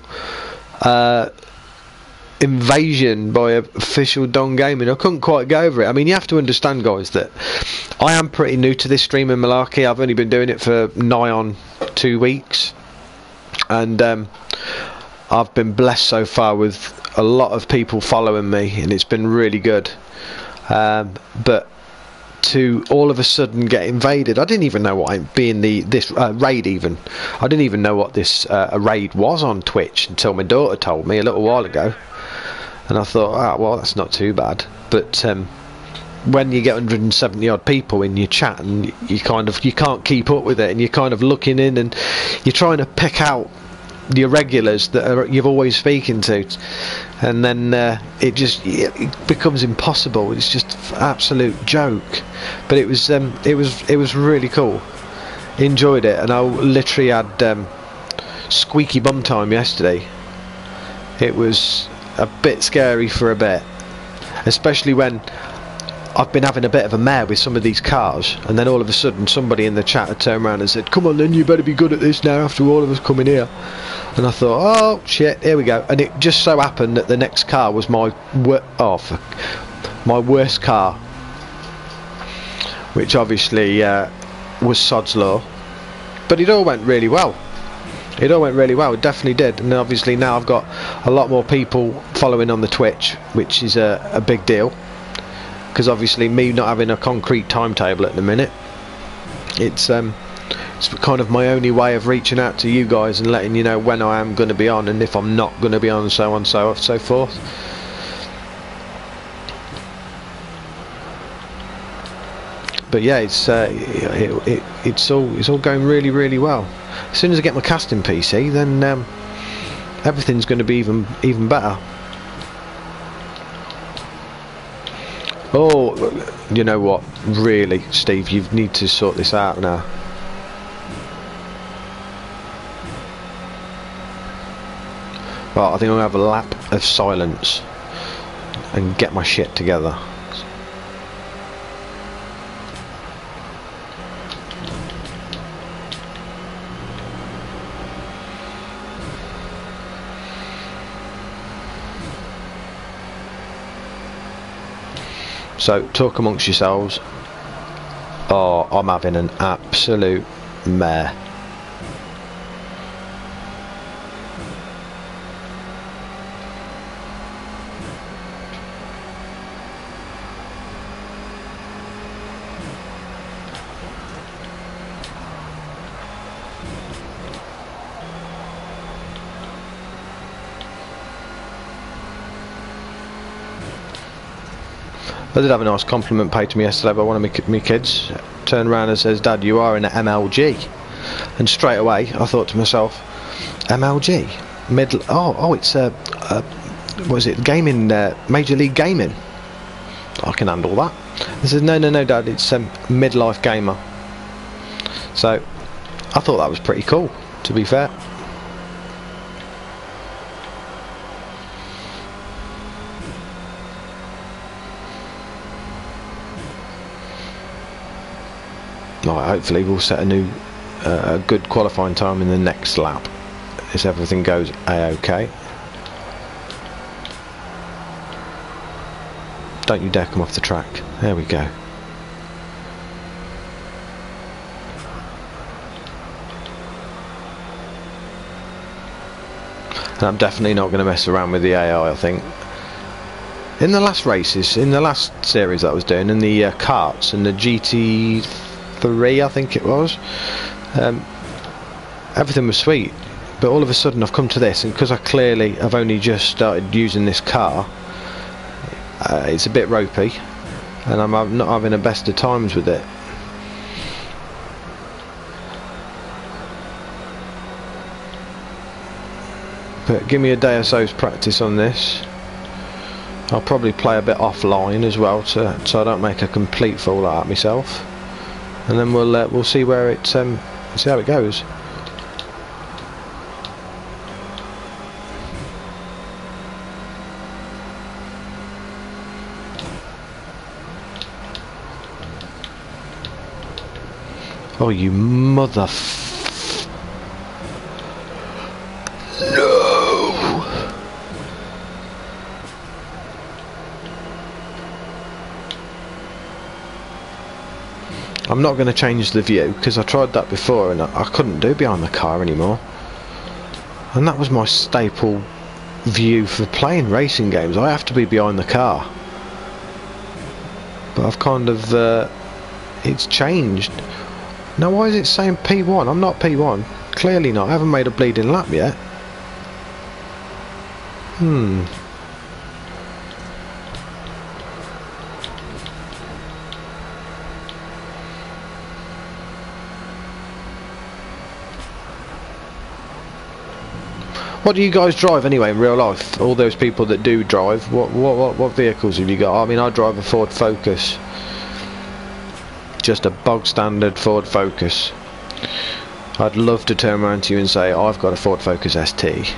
invasion by official Don Gaming. I couldn't quite get over it. I mean, you have to understand, guys, that I am pretty new to this streaming malarkey. I've only been doing it for nigh on 2 weeks, and I've been blessed so far with a lot of people following me, and it's been really good. But to all of a sudden get invaded, I didn't even know what this raid even. I didn't even know what this raid was on Twitch until my daughter told me a little while ago, and I thought, well, that's not too bad. But when you get 170 odd people in your chat, and you can't keep up with it, and you're kind of looking in and you're trying to pick out your regulars that you've always speaking to, and then it becomes impossible. It's just absolute joke. But it was really cool. Enjoyed it, and I literally had squeaky bum time yesterday. It was a bit scary for a bit, especially when I've been having a bit of a mare with some of these cars, and then all of a sudden somebody in the chat had turned around and said, "Come on then, you better be good at this now after all of us coming here." And I thought, oh shit, here we go. And it just so happened that the next car was my worst car, which obviously was sod's law. But it all went really well. It definitely did. And obviously now I've got a lot more people following on the Twitch, which is a big deal, because obviously me not having a concrete timetable at the minute, it's kind of my only way of reaching out to you guys and letting you know when I am going to be on, and if I'm not going to be on, and so on, so forth. But yeah, it's all going really, really well. As soon as I get my casting PC, then everything's going to be even better. Oh, you know what? Really, Steve, you need to sort this out now. Right, I think I'm going to have a lap of silence and get my shit together. So, talk amongst yourselves. Oh, I'm having an absolute mare. I did have a nice compliment paid to me yesterday by one of my kids. Turned around and says, "Dad, you are in an MLG." And straight away I thought to myself, MLG? It's what is it? Gaming, Major League Gaming. I can handle that. He says, no, Dad, it's midlife gamer. So I thought that was pretty cool, to be fair. Right, hopefully we'll set a new a good qualifying time in the next lap, if everything goes a-okay. Don't you dare come off the track. There we go. And I'm definitely not going to mess around with the AI, I think. In the last races, in the last series that I was doing, in the karts and the GT3, I think it was, everything was sweet. But all of a sudden I've come to this, and because I clearly have only just started using this car, it's a bit ropey, and I'm not having the best of times with it. But give me a day or so's practice on this. I'll probably play a bit offline as well, so I don't make a complete fool out of myself. And then we'll see where it see how it goes. Oh, you mother... No! I'm not going to change the view, because I tried that before and I couldn't do behind the car anymore. And that was my staple view for playing racing games. I have to be behind the car. But I've kind of... it's changed. Now why is it saying P1? I'm not P1. Clearly not. I haven't made a bleeding lap yet. What do you guys drive anyway in real life? All those people that do drive, what vehicles have you got? I mean, I drive a Ford Focus. Just a bog standard Ford Focus. I'd love to turn around to you and say I've got a Ford Focus ST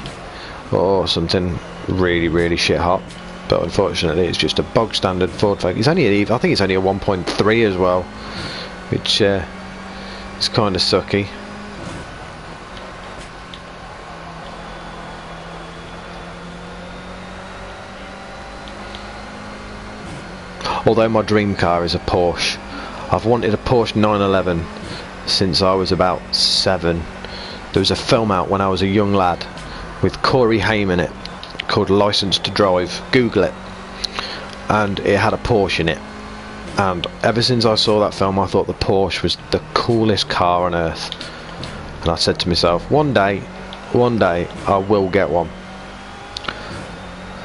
or something really shit hot, but unfortunately it's just a bog standard Ford Focus. It's only I think it's only a 1.3 as well, which is kind of sucky. Although my dream car is a Porsche. I've wanted a Porsche 911 since I was about 7. There was a film out when I was a young lad with Corey Haim in it called License to Drive. Google it. And it had a Porsche in it. And ever since I saw that film, I thought the Porsche was the coolest car on earth. And I said to myself, one day I will get one.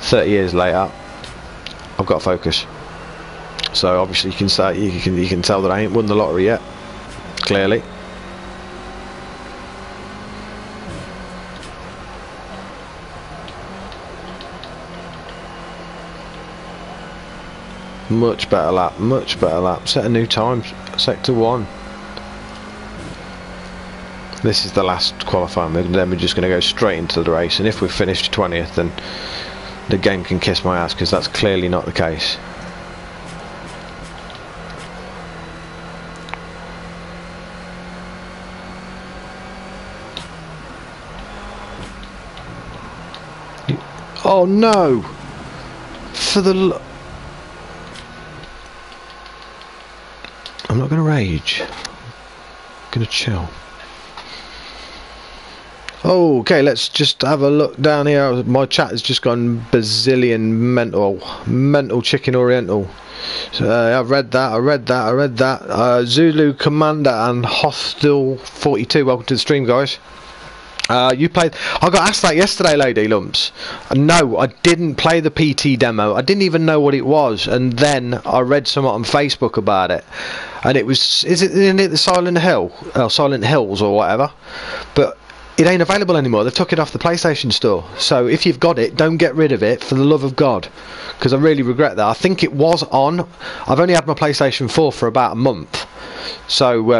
30 years later, I've got a Focus. So obviously you can tell that I ain't won the lottery yet. Clearly. Much better lap. Set a new time. Sector 1. This is the last qualifying, and then we're just going to go straight into the race. And if we've finished 20th, then the game can kiss my ass, because that's clearly not the case. Oh no! For the... I'm not going to rage. I'm going to chill. Oh, okay, let's just have a look down here. My chat has just gone bazillion mental chicken oriental. So, I've read that. Zulu Commander and Hostile 42. Welcome to the stream, guys. You played... I got asked that yesterday, Lady Lumps. No, I didn't play the PT demo. I didn't even know what it was. And then I read something on Facebook about it. And it was... Isn't it the Silent Hill? Silent Hills or whatever. But it ain't available anymore. They took it off the PlayStation Store. So if you've got it, don't get rid of it, for the love of God. Because I really regret that. I think it was on. I've only had my PlayStation 4 for about a month. So...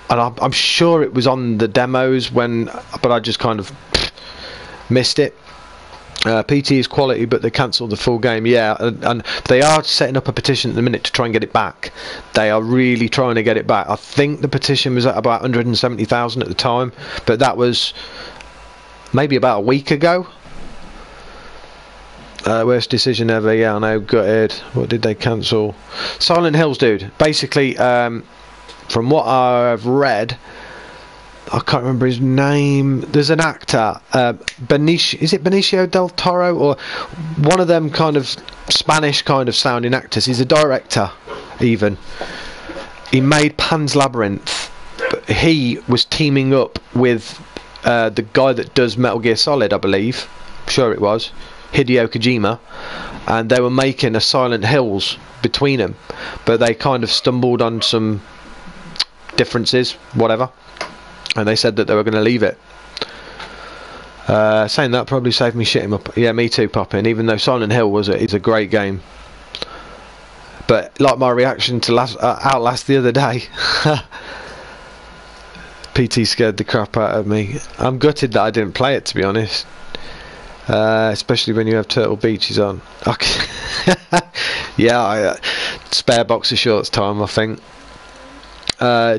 and I'm sure it was on the demos but I just kind of missed it. PT is quality, but they cancelled the full game. Yeah, and they are setting up a petition at the minute to try and get it back. They are really trying to get it back. I think the petition was at about 170,000 at the time, but that was maybe about a week ago. Worst decision ever. Yeah, I know. Gutted. What did they cancel? Silent Hills, dude. Basically, from what I've read, I can't remember his name. There's an actor, is it Benicio del Toro, or one of them kind of Spanish kind of sounding actors? He's a director, even. He made Pan's Labyrinth, but he was teaming up with the guy that does Metal Gear Solid, I believe. I'm sure it was Hideo Kojima, and they were making a Silent Hills between them, but they kind of stumbled on some differences, whatever, and they said that they were going to leave it. Saying that probably saved me shitting up. Yeah, me too, Poppin. Even though Silent Hill is a great game, but like my reaction to Outlast the other day, PT scared the crap out of me. I'm gutted that I didn't play it, to be honest. Especially when you have Turtle Beaches on. Yeah, spare boxer shorts time, I think.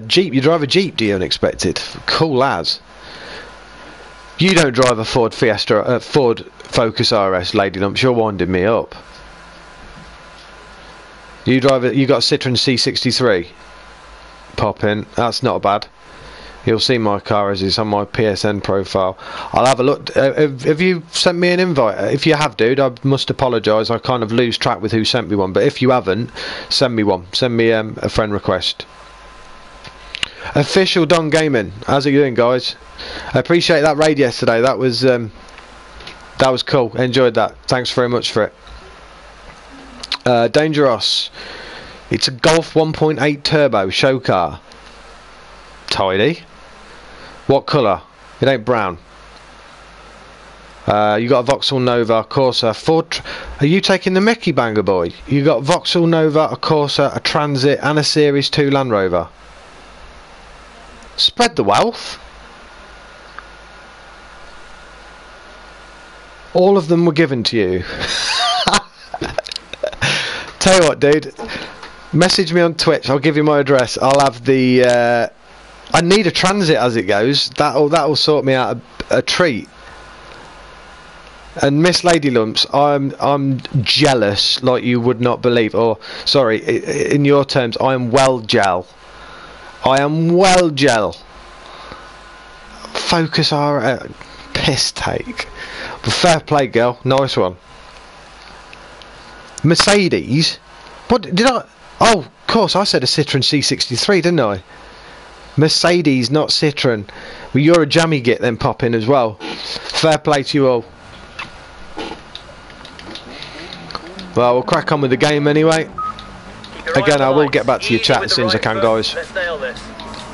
Jeep, you drive a Jeep, do you? Unexpected. Cool as. You don't drive a Ford Fiesta, Ford Focus RS, Lady Lumps. You're winding me up. You drive it. You got a Citroen C63. Pop in. That's not bad. You'll see my car as it's on my PSN profile. I'll have a look. Have you sent me an invite? If you have, dude, I must apologise. I kind of lose track with who sent me one. But if you haven't, send me one. Send me a friend request. Official Don Gaming. How's it doing, guys? I appreciate that raid yesterday. That was cool. Enjoyed that. Thanks very much for it. Dangerous. It's a Golf 1.8 turbo show car. Tidy. What colour? It ain't brown. You got a Vauxhall Nova, a Corsa, Ford. Are you taking the Mickey Banger, boy? You got Vauxhall Nova, a Corsa, a Transit, and a Series 2 Land Rover. Spread the wealth. All of them were given to you. Tell you what, dude. Message me on Twitch. I'll give you my address. I'll have the. I need a Transit as it goes. That'll sort me out a treat. And Miss Lady Lumps, I'm jealous like you would not believe. Or sorry, in your terms, I am well gel. I am well gel. Focus R piss take. But fair play, girl. Nice one. Mercedes. What did I? Oh, of course, I said a Citroen C63, didn't I? Mercedes, not Citroen. Well, you're a jammy git then, pop in as well. Fair play to you all. Well, we'll crack on with the game anyway. Again, I will get back to your chat as soon as I can, guys.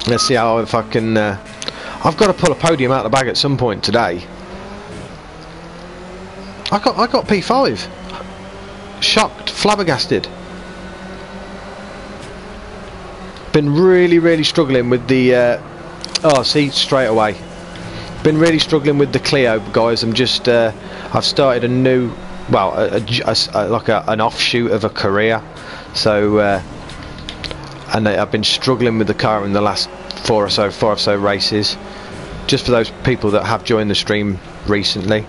Let's see how if I can. I've got to pull a podium out of the bag at some point today. I got P5. Shocked, flabbergasted. Been really struggling with the. Oh, see, straight away. Been really struggling with the Clio, guys. I'm just. I've started a new. Well, an offshoot of a career. So. And I've been struggling with the car in the last four or so races. Just for those people that have joined the stream recently.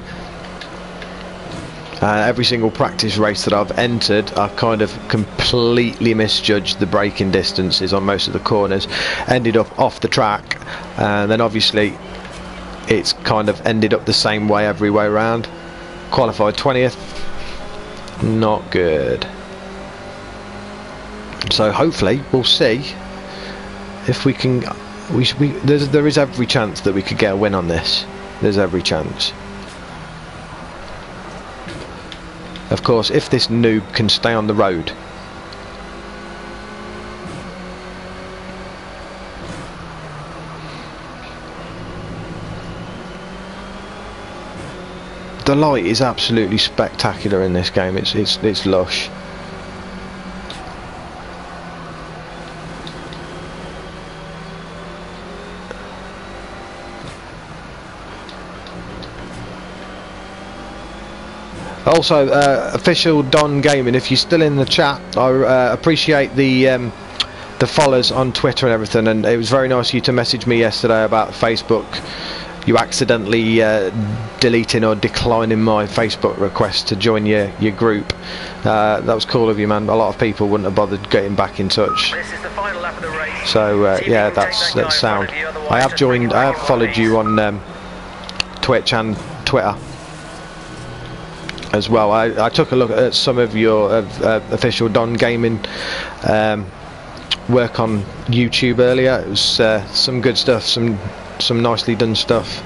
Every single practice race that I've entered, I've kind of completely misjudged the braking distances on most of the corners. Ended up off the track, and then obviously it's kind of ended up the same way every way around. Qualified 20th. Not good. So hopefully we'll see if we can. There is every chance that we could get a win on this. There's every chance. Of course, if this noob can stay on the road. The light is absolutely spectacular in this game. It's lush. Also, official Don Gaming, if you're still in the chat, I appreciate the followers on Twitter and everything, and it was very nice of you to message me yesterday about Facebook. You accidentally deleting or declining my Facebook request to join your group. That was cool of you, man. A lot of people wouldn't have bothered getting back in touch. This is the final lap of the race. So yeah, that's sound. I have followed you on Twitch and Twitter as well. I took a look at some of your official Don Gaming work on YouTube earlier. It was some good stuff, some nicely done stuff.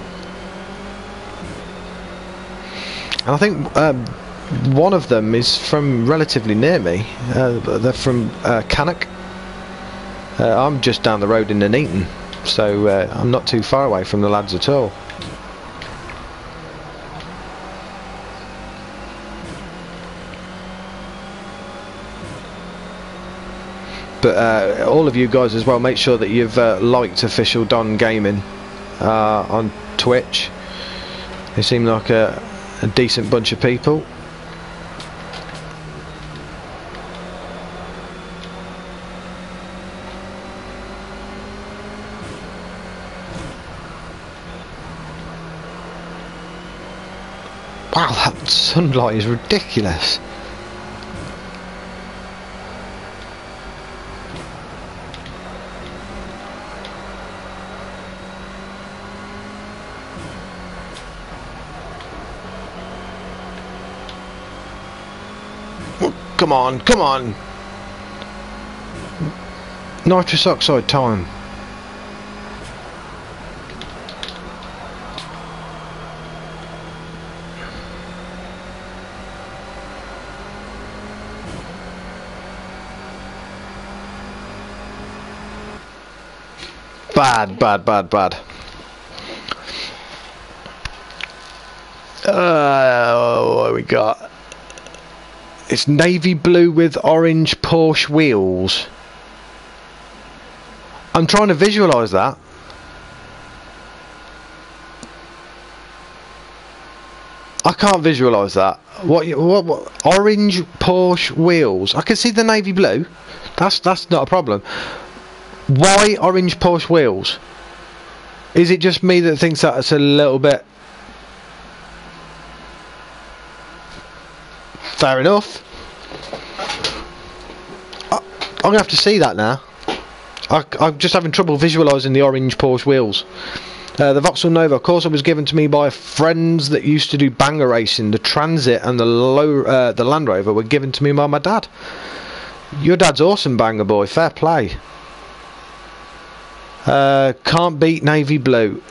And I think one of them is from relatively near me. They're from Cannock. I'm just down the road in Nuneaton, so I'm not too far away from the lads at all. But all of you guys as well, make sure that you've liked Official Don Gaming on Twitch. They seem like a decent bunch of people. Wow, that sunlight is ridiculous. Come on, come on. Nitrous oxide time. Bad, bad, bad, bad. What we got? It's navy blue with orange Porsche wheels. I'm trying to visualise that. I can't visualise that. What? Orange Porsche wheels. I can see the navy blue. That's not a problem. Why orange Porsche wheels? Is it just me that thinks that's a little bit... Fair enough. I'm going to have to see that now. I'm just having trouble visualising the orange Porsche wheels. The Vauxhall Nova, of course, it was given to me by friends that used to do banger racing. The Transit and the Land Rover were given to me by my dad. Your dad's awesome, banger boy. Fair play. Can't beat navy blue.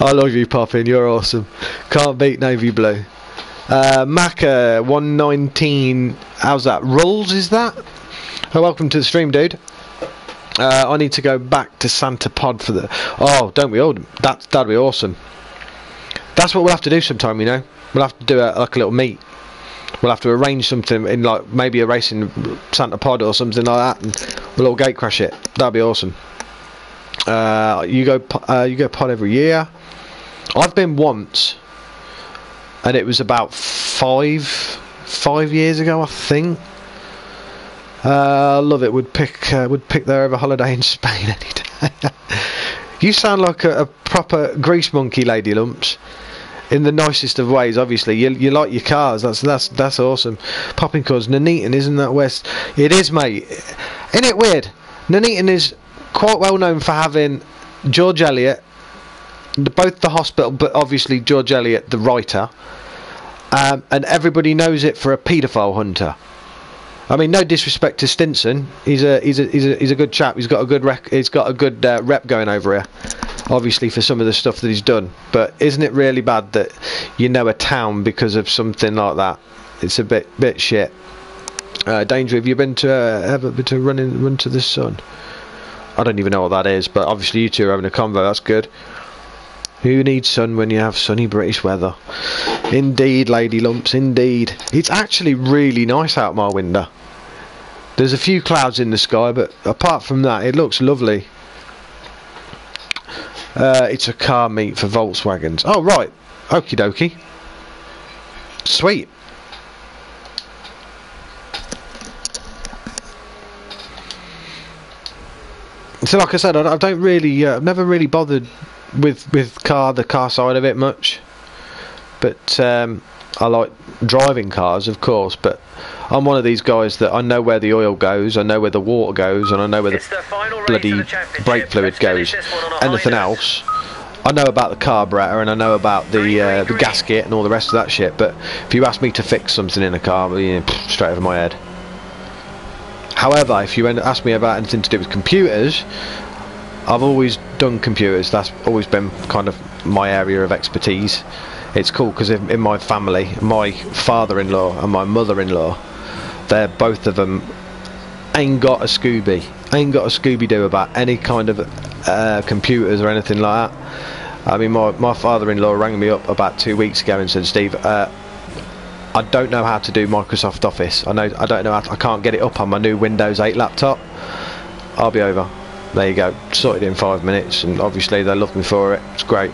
I love you, Poppin. You're awesome. Can't beat navy blue. Macca 119. How's that? Rolls is that? Oh, welcome to the stream, dude. I need to go back to Santa Pod for the... Oh, don't we all? That'd be awesome. That's what we'll have to do sometime, you know. We'll have to do like a little meet. We'll have to arrange something in like maybe a racing Santa Pod or something like that, and we'll all gate crash it. That'd be awesome. You go pod every year. I've been once, and it was about five years ago, I think. Love it. Would pick there over holiday in Spain any day. You sound like a proper grease monkey, Lady Lumps. In the nicest of ways, obviously. You like your cars. That's awesome. Popping cause Nuneaton, isn't that west? It is, mate. Isn't it weird? Nuneaton is quite well known for having George Eliot, both the hospital, but obviously George Eliot, the writer, and everybody knows it for a paedophile hunter. I mean, no disrespect to Stinson. He's a good chap. He's got a good rep going over here. Obviously for some of the stuff that he's done, but isn't it really bad that you know a town because of something like that? It's a bit shit. Danger, have you been to ever been to run to the sun? I don't even know what that is, but obviously you two are having a convo. That's good. Who needs sun when you have sunny British weather? Indeed, Lady Lumps, indeed. It's actually really nice out my window. There's a few clouds in the sky, but apart from that, it looks lovely. It's a car meet for Volkswagens. Oh, right. Okie dokie. Sweet. So, like I said, I don't really... I've never really bothered with the car side of it much. But I like driving cars, of course, but I'm one of these guys that I know where the oil goes, I know where the water goes, and I know where the bloody brake fluid goes. Anything else, I know about the carburetor and I know about the gasket and all the rest of that shit, but if you ask me to fix something in a car, straight over my head. However, if you ask me about anything to do with computers, I've always done computers. That's always been kind of my area of expertise. It's cool because in my family, my father-in-law and my mother-in-law, they're both of them ain't got a Scooby-Doo about any kind of computers or anything like that. I mean, my father-in-law rang me up about 2 weeks ago and said, Steve, I I don't know how to do Microsoft Office. I don't know I can't get it up on my new Windows 8 laptop. I'll be over. There you go. Sorted in 5 minutes, and obviously they love me for it. It's great.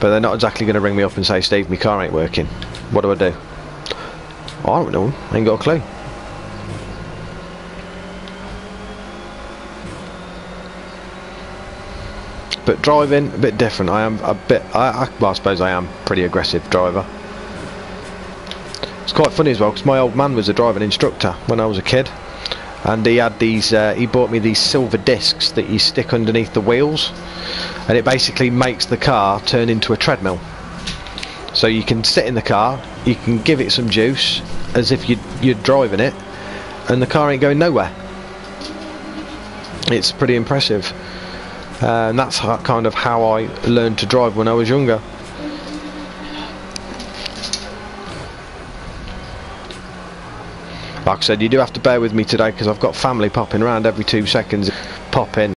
But they're not exactly going to ring me up and say, Steve, my car ain't working. What do I do? I don't know. I ain't got a clue. But driving, a bit different. I am a bit, well, I suppose I am a pretty aggressive driver. It's quite funny as well, because my old man was a driving instructor when I was a kid, and he had these, he bought me these silver discs that you stick underneath the wheels, and it basically makes the car turn into a treadmill. So you can sit in the car, you can give it some juice as if you're driving it, and the car ain't going nowhere. It's pretty impressive. And that's kind of how I learned to drive when I was younger. Like I said, you do have to bear with me today because I've got family popping around every 2 seconds. Pop in.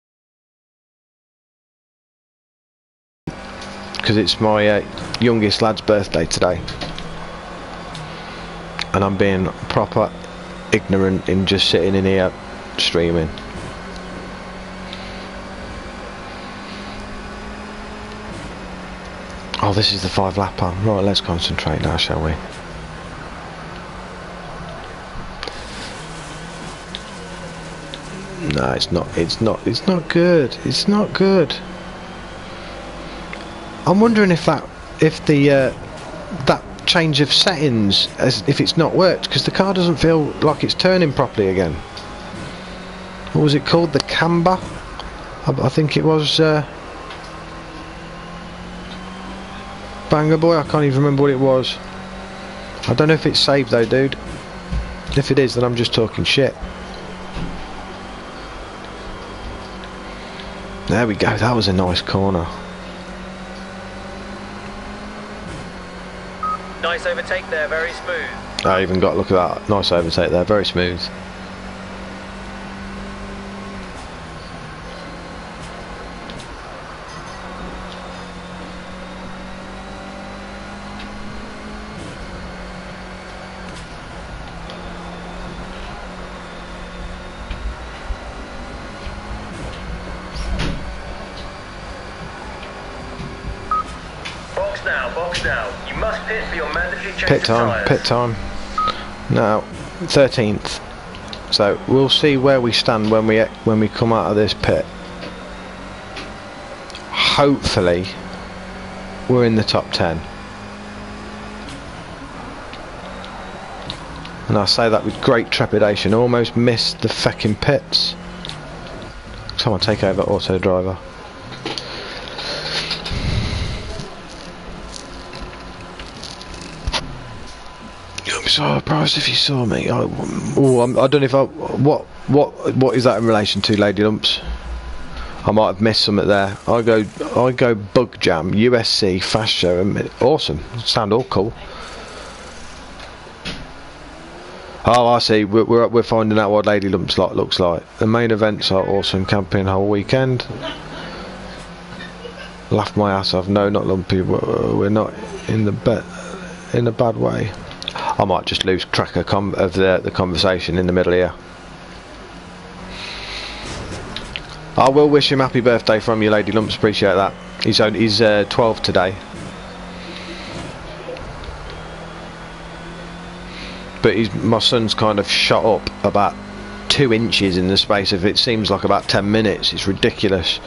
Because it's my youngest lad's birthday today. And I'm being proper ignorant in just sitting in here streaming. Oh, this is the 5-lapper. Right, let's concentrate now, shall we? No, it's not good. It's not good. I'm wondering if that change of settings, if it's not worked, because the car doesn't feel like it's turning properly again. What was it called? The camber? I think it was. Banger boy, I can't even remember what it was. I don't know if it's saved though, dude. If it is, then I'm just talking shit. There we go, that was a nice corner. Nice overtake there, very smooth. I even got a look at that. Nice overtake there, very smooth. Box now. You must pit for your mandatory change Pit time, pit time. Now, 13th. So we'll see where we stand when we come out of this pit. Hopefully, we're in the top 10. And I say that with great trepidation. Almost missed the fecking pits. Come on, take over, auto driver. I'm so surprised if you saw me. I don't know if what is that in relation to, Lady Lumps? I might have missed something there. I go Bug Jam, USC, Fast Show, and awesome. Sound all cool. Oh, I see. We're finding out what Lady Lumps looks like. The main events are awesome. Camping whole weekend. Laughed my ass off. No, not Lumpy. We're not in a bad way. I might just lose track of the conversation in the middle here. I will wish him happy birthday from you, Lady Lumps. Appreciate that. He's 12 today. But my son's kind of shot up about 2 inches in the space of it seems like about 10 minutes. It's ridiculous.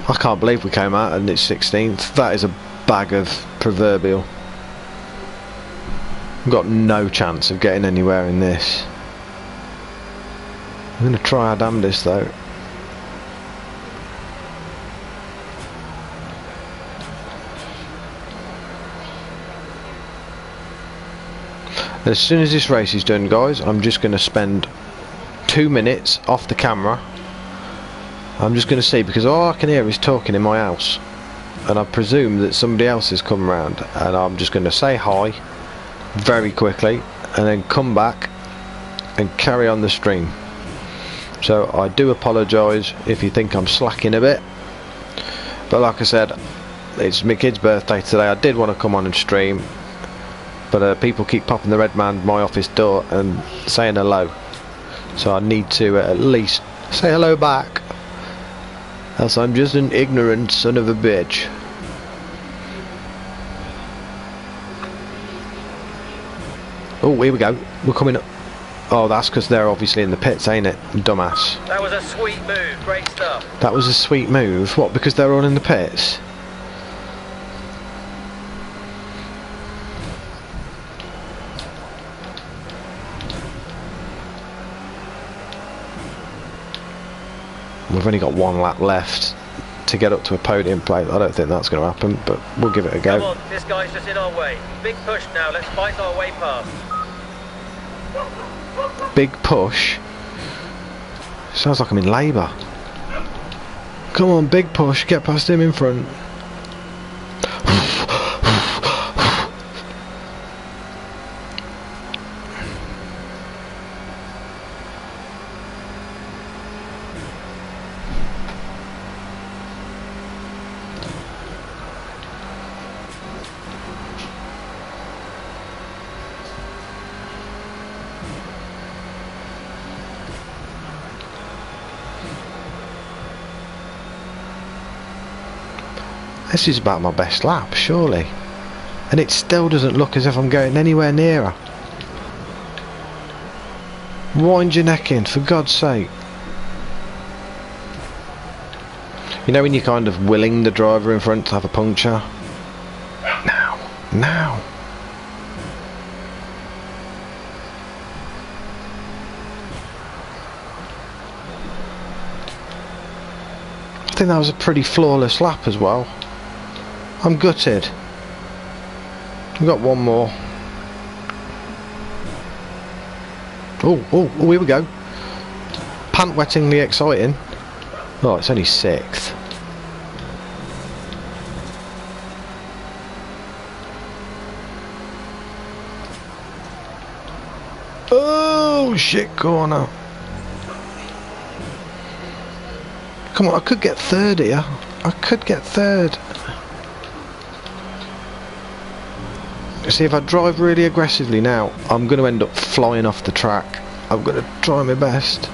I can't believe we came out and it's 16th. That is a bag of proverbial. We've got no chance of getting anywhere in this. I'm going to try our damnedest though. As soon as this race is done, guys, I'm just going to spend 2 minutes off the camera I'm just going to see, because all I can hear is talking in my house, and I presume that somebody else has come round, and I'm just going to say hi very quickly and then come back and carry on the stream. So I do apologise if you think I'm slacking a bit, but like I said, it's my kid's birthday today. I did want to come on and stream, but people keep popping the red man my office door and saying hello, so I need to at least say hello back, else I'm just an ignorant son of a bitch. Oh, here we go, we're coming up. Oh, that's because they're obviously in the pits, ain't it, dumbass? That was a sweet move, great stuff. That was a sweet move. What, because they're all in the pits? We've only got one lap left to get up to a podium plate. I don't think that's going to happen, but we'll give it a go. Come on, this guy's just in our way. Big push now, let's fight our way past. Big push? Sounds like I'm in labour. Come on, big push, get past him in front. This is about my best lap, surely. And it still doesn't look as if I'm going anywhere nearer. Wind your neck in, for God's sake. You know when you're kind of willing the driver in front to have a puncture? Now. I think that was a pretty flawless lap as well. I'm gutted. We've got one more. Oh, here we go. Pant-wettingly exciting. Oh, it's only 6th. Oh, shit corner. Come on, I could get 3rd here. I could get 3rd. See, if I drive really aggressively now, I'm going to end up flying off the track. I'm going to try my best.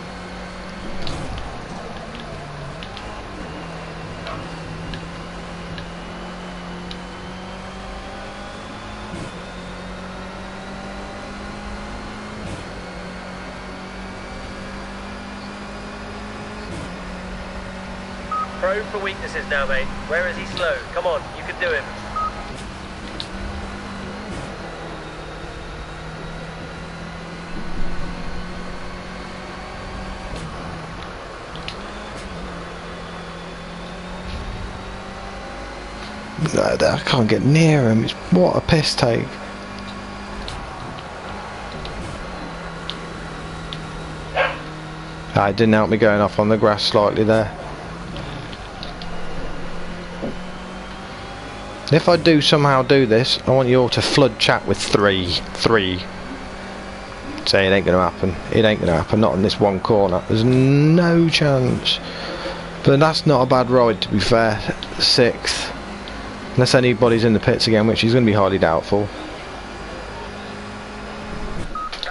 Probe for weaknesses now, mate. Where is he slow? Come on, you can do him. I can't get near him. What a piss take. It didn't help me going off on the grass slightly there. If I do somehow do this, I want you all to flood chat with 3. Say it ain't gonna happen. It ain't gonna happen. Not in this one corner. There's no chance. But that's not a bad ride, to be fair. 6th. Unless anybody's in the pits again, which is going to be highly doubtful.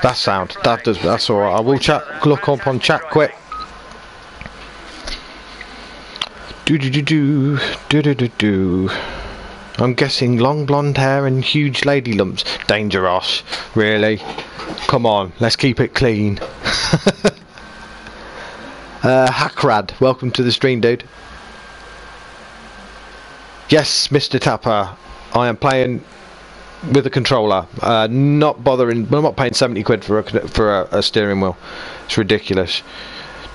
That's sound. That's alright. I will look up on chat quick. Do. I'm guessing long blonde hair and huge lady lumps. Dangerous. Really? Come on, let's keep it clean. Hackrad, welcome to the stream, dude. Yes, Mr. Tapper, I am playing with a controller. Not bothering. I'm not paying 70 quid for a steering wheel. It's ridiculous.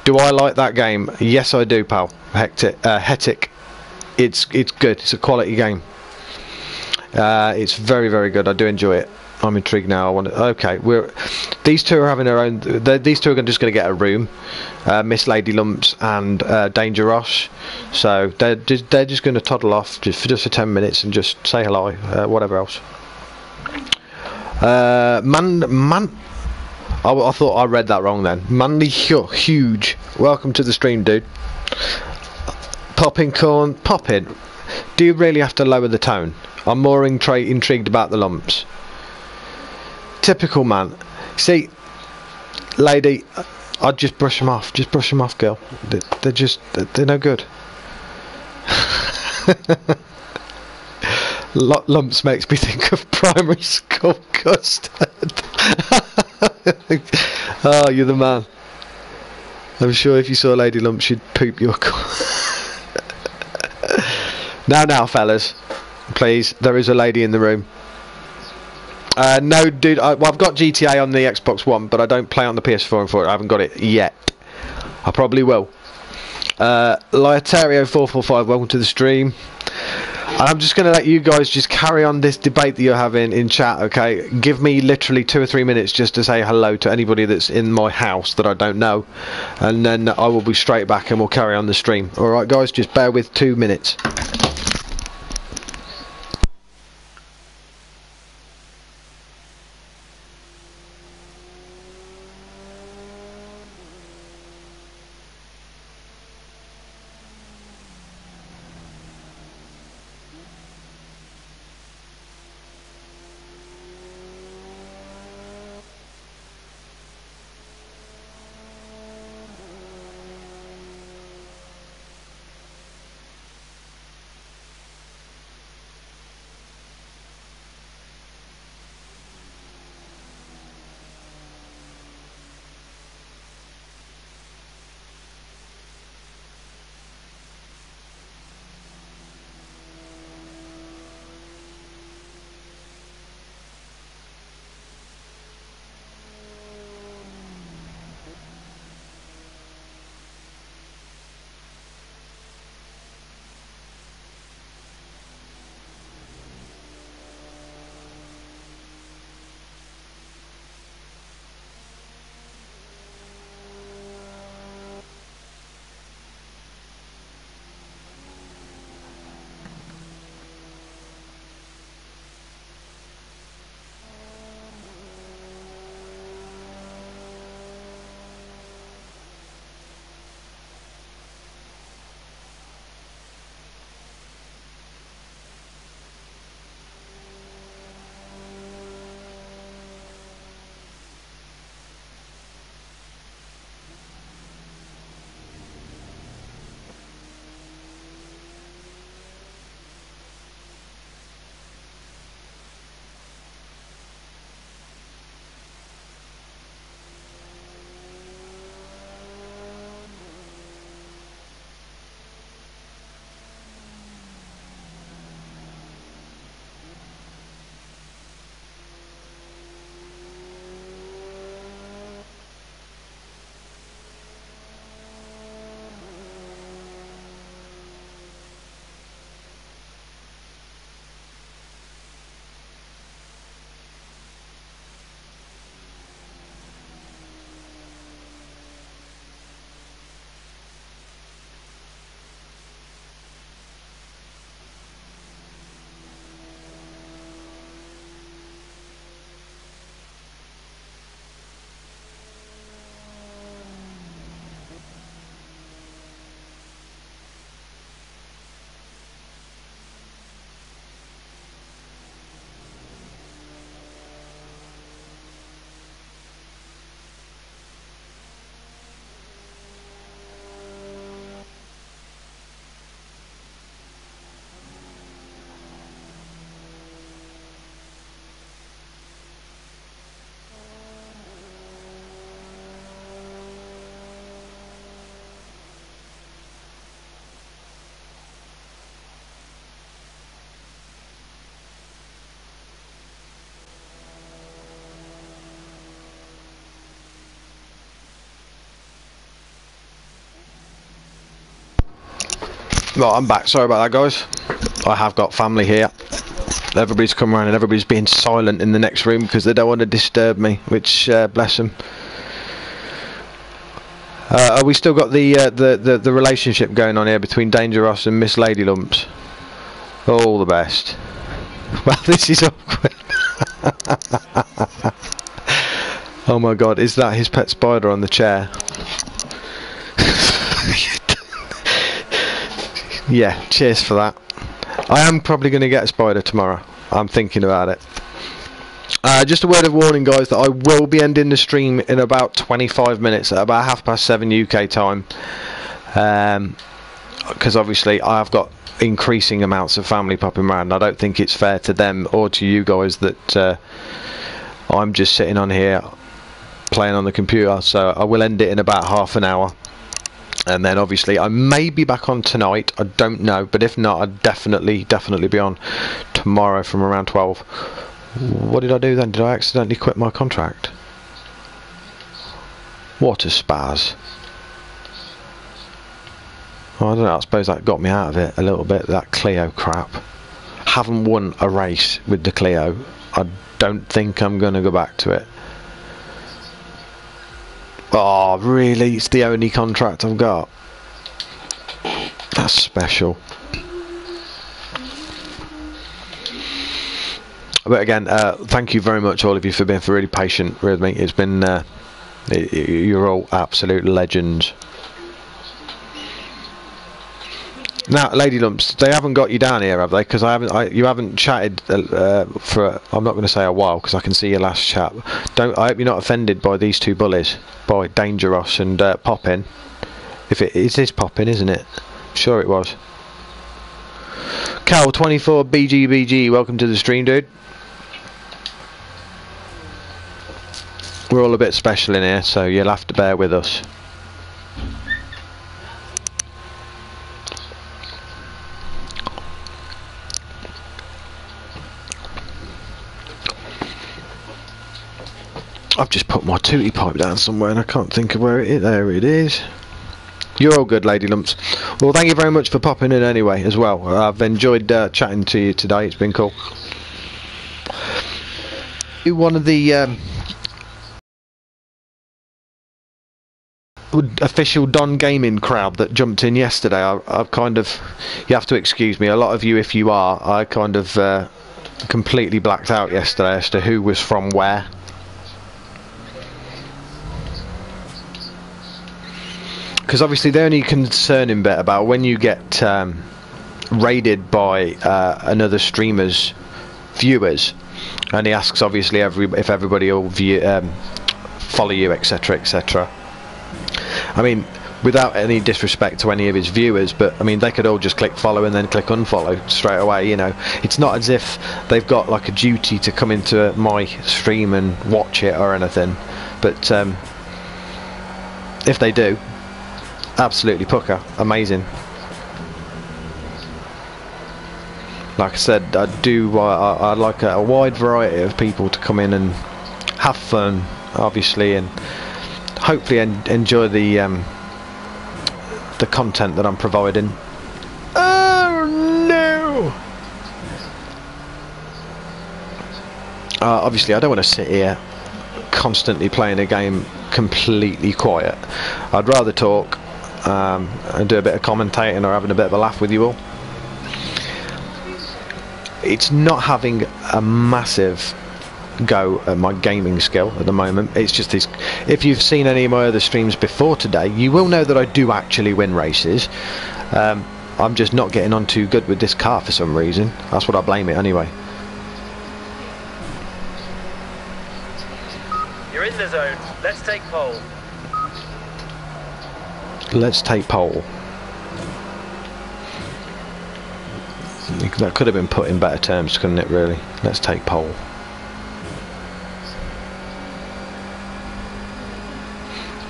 Do I like that game? Yes, I do, pal. Hetic. It's good. It's a quality game. It's very, very good. I do enjoy it. I'm intrigued now. I want to. Okay, these two are having their own. These two are just going to get a room, Miss Lady Lumps and Danger Ross. So they're just going to toddle off just for 10 minutes and just say hello, whatever else. Man. I thought I read that wrong then. Manly Huge. Welcome to the stream, dude. Popping corn. Pop in. Do you really have to lower the tone? I'm more intrigued about the lumps. Typical man. See, lady, I'd just brush them off. Just brush them off, girl. They're no good. Lumps makes me think of primary school custard. Oh, you're the man. I'm sure if you saw Lady Lumps, she'd poop your Now, fellas, please. There is a lady in the room. No, dude. I've got GTA on the Xbox One, but I don't play on the PS4 and 4. I haven't got it yet. I probably will. Liatario445, welcome to the stream. I'm just going to let you guys just carry on this debate that you're having in chat, okay? Give me literally 2 or 3 minutes just to say hello to anybody that's in my house that I don't know, and then I will be straight back and we'll carry on the stream. Alright guys, just bear with 2 minutes. Right, I'm back. Sorry about that, guys. I have got family here. Everybody's come around and everybody's being silent in the next room because they don't want to disturb me, which bless them. We still got the relationship going on here between Danger Ross and Miss Lady Lumps. All the best. Well, this is awkward. Oh my god, is that his pet spider on the chair? Yeah, cheers for that. I am probably going to get a spider tomorrow. I'm thinking about it. Just a word of warning, guys, that I will be ending the stream in about 25 minutes, at about 7:30 UK time. Because obviously I have got increasing amounts of family popping around. I don't think it's fair to them or to you guys that I'm just sitting on here playing on the computer. So I will end it in about half an hour. And then obviously I may be back on tonight, I don't know, but if not, I'll definitely be on tomorrow from around 12. What did I do then? Did I accidentally quit my contract? What a spaz. Well, I don't know, I suppose that got me out of it a little bit, that Clio crap. Haven't won a race with the Clio. I don't think I'm going to go back to it. Oh, really? It's the only contract I've got? That's special. But again, thank you very much, all of you, for being really patient with me. It's been... you're all absolute legends. Now, Lady Lumps, they haven't got you down here, have they? Because you haven't chatted for, I'm not going to say a while, because I can see your last chat. I hope you're not offended by these two bullies, by Danger Ross and Poppin. If it is this Poppin, isn't it? I'm sure it was. Cal24 BGBG, welcome to the stream, dude. We're all a bit special in here, so you'll have to bear with us. I've just put my tootie pipe down somewhere and I can't think of where it is. There it is. You're all good, Lady Lumps. Well, thank you very much for popping in anyway as well. I've enjoyed chatting to you today. It's been cool. One of the official Don Gaming crowd that jumped in yesterday. I've kind of, you have to excuse me, a lot of you if you are, I kind of completely blacked out yesterday as to who was from where. Because obviously the only concerning bit about when you get raided by another streamer's viewers, and he asks obviously if everybody will follow you, etc, etc. I mean, without any disrespect to any of his viewers, but I mean, they could all just click follow and then click unfollow straight away, you know. It's not as if they've got like a duty to come into my stream and watch it or anything, but if they do, absolutely pucker, amazing. Like I said, I like a wide variety of people to come in and have fun, obviously, and hopefully enjoy the content that I'm providing. Oh no! Obviously, I don't want to sit here constantly playing a game completely quiet. I'd rather talk and do a bit of commentating or having a bit of a laugh with you all. It's not having a massive go at my gaming skill at the moment. It's just this. If you've seen any of my other streams before today, you will know that I do actually win races. I'm just not getting on too good with this car for some reason. That's what I blame it anyway. You're in the zone. Let's take pole. Let's take pole. That could have been put in better terms, couldn't it, really? Let's take pole.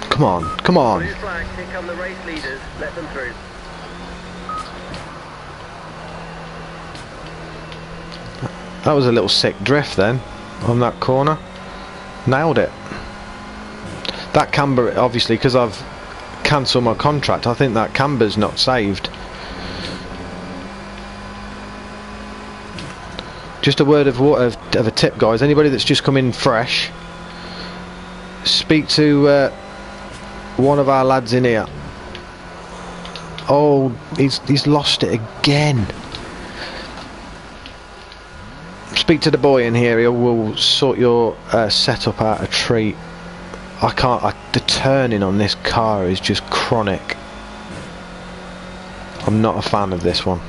Come on, come on. Blue flag, here come the race leaders. Let them through. That was a little sick drift then, on that corner. Nailed it. That camber, obviously, because I've cancelled my contract, I think that camber's not saved. Just a word of a tip, guys. Anybody that's just come in fresh, speak to one of our lads in here. Oh, he's lost it again. Speak to the boy in here. He will sort your setup out a treat. I can't. The turning on this car is just chronic. I'm not a fan of this one.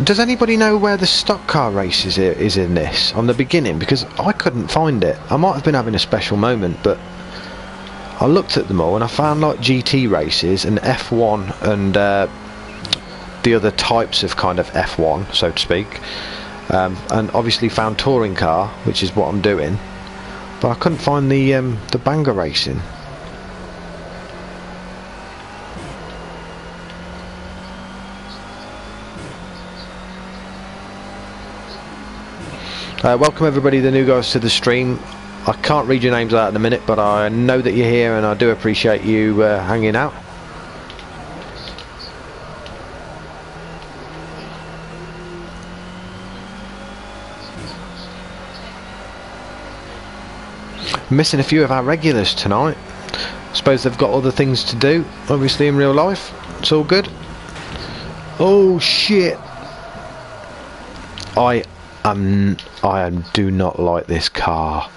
Does anybody know where the stock car race is in this on the beginning? Because I couldn't find it. I might have been having a special moment, but I looked at them all and I found like GT races and F1 and the other types of kind of F1, so to speak, and obviously found touring car, which is what I'm doing, but I couldn't find the banger racing. Welcome everybody, the new guys, to the stream. I can't read your names out in a minute, but I know that you're here and I do appreciate you hanging out. Missing a few of our regulars tonight. I suppose they've got other things to do, obviously, in real life. It's all good. Oh shit! I do not like this car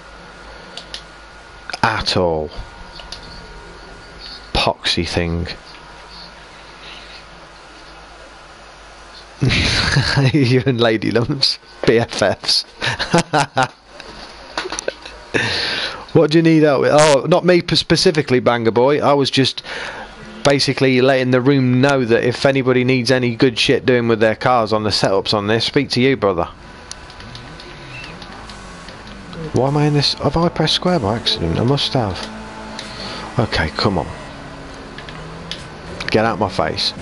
at all. Poxy thing. You and Lady Lumps, BFFs. What do you need help with? Oh, not me specifically, Banger Boy. I was just basically letting the room know that if anybody needs any good shit doing with their cars on the setups on this, speak to you, brother. Why am I in this? Have I pressed square by accident? I must have. Okay, come on. Get out my face.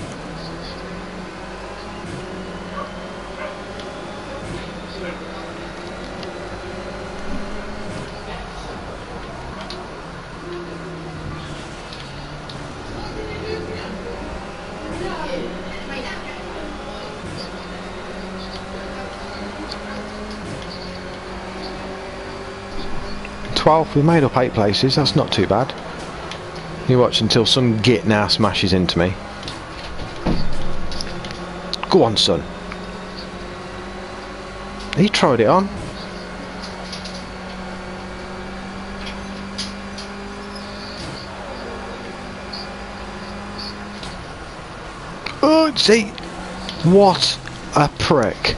We've made up 8 places, that's not too bad. You watch until some git now smashes into me. Go on, son. He tried it on. Oh, see? What a prick.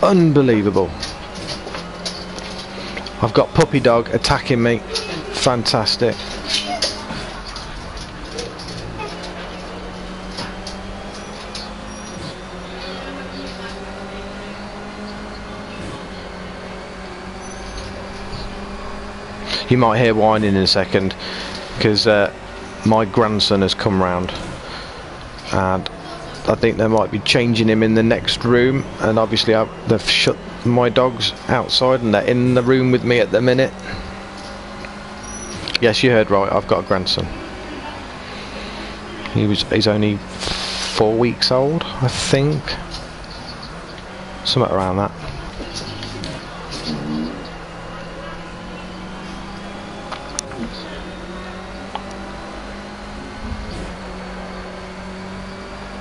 Unbelievable. I've got Puppy Dog attacking me. Fantastic. You might hear whining in a second because my grandson has come round and I think they might be changing him in the next room, and obviously they've shut my dogs outside and they're in the room with me at the minute. Yes, you heard right, I've got a grandson. He's only 4 weeks old, I think. Something around that.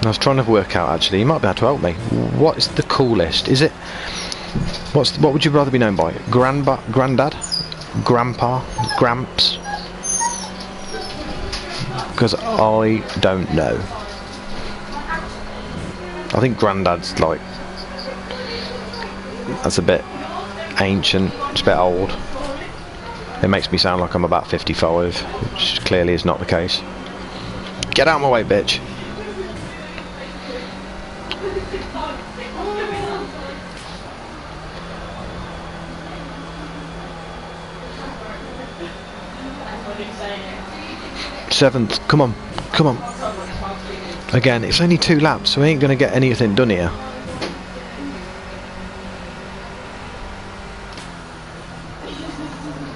I was trying to work out, actually, you might be able to help me. What is the coolest? Is it... what would you rather be known by? Granddad? Grandpa? Gramps? Because I don't know. I think Granddad's like... that's a bit ancient, it's a bit old. It makes me sound like I'm about 55, which clearly is not the case. Get out of my way, bitch. Seventh, come on, come on. Again, it's only 2 laps, so we ain't gonna get anything done here.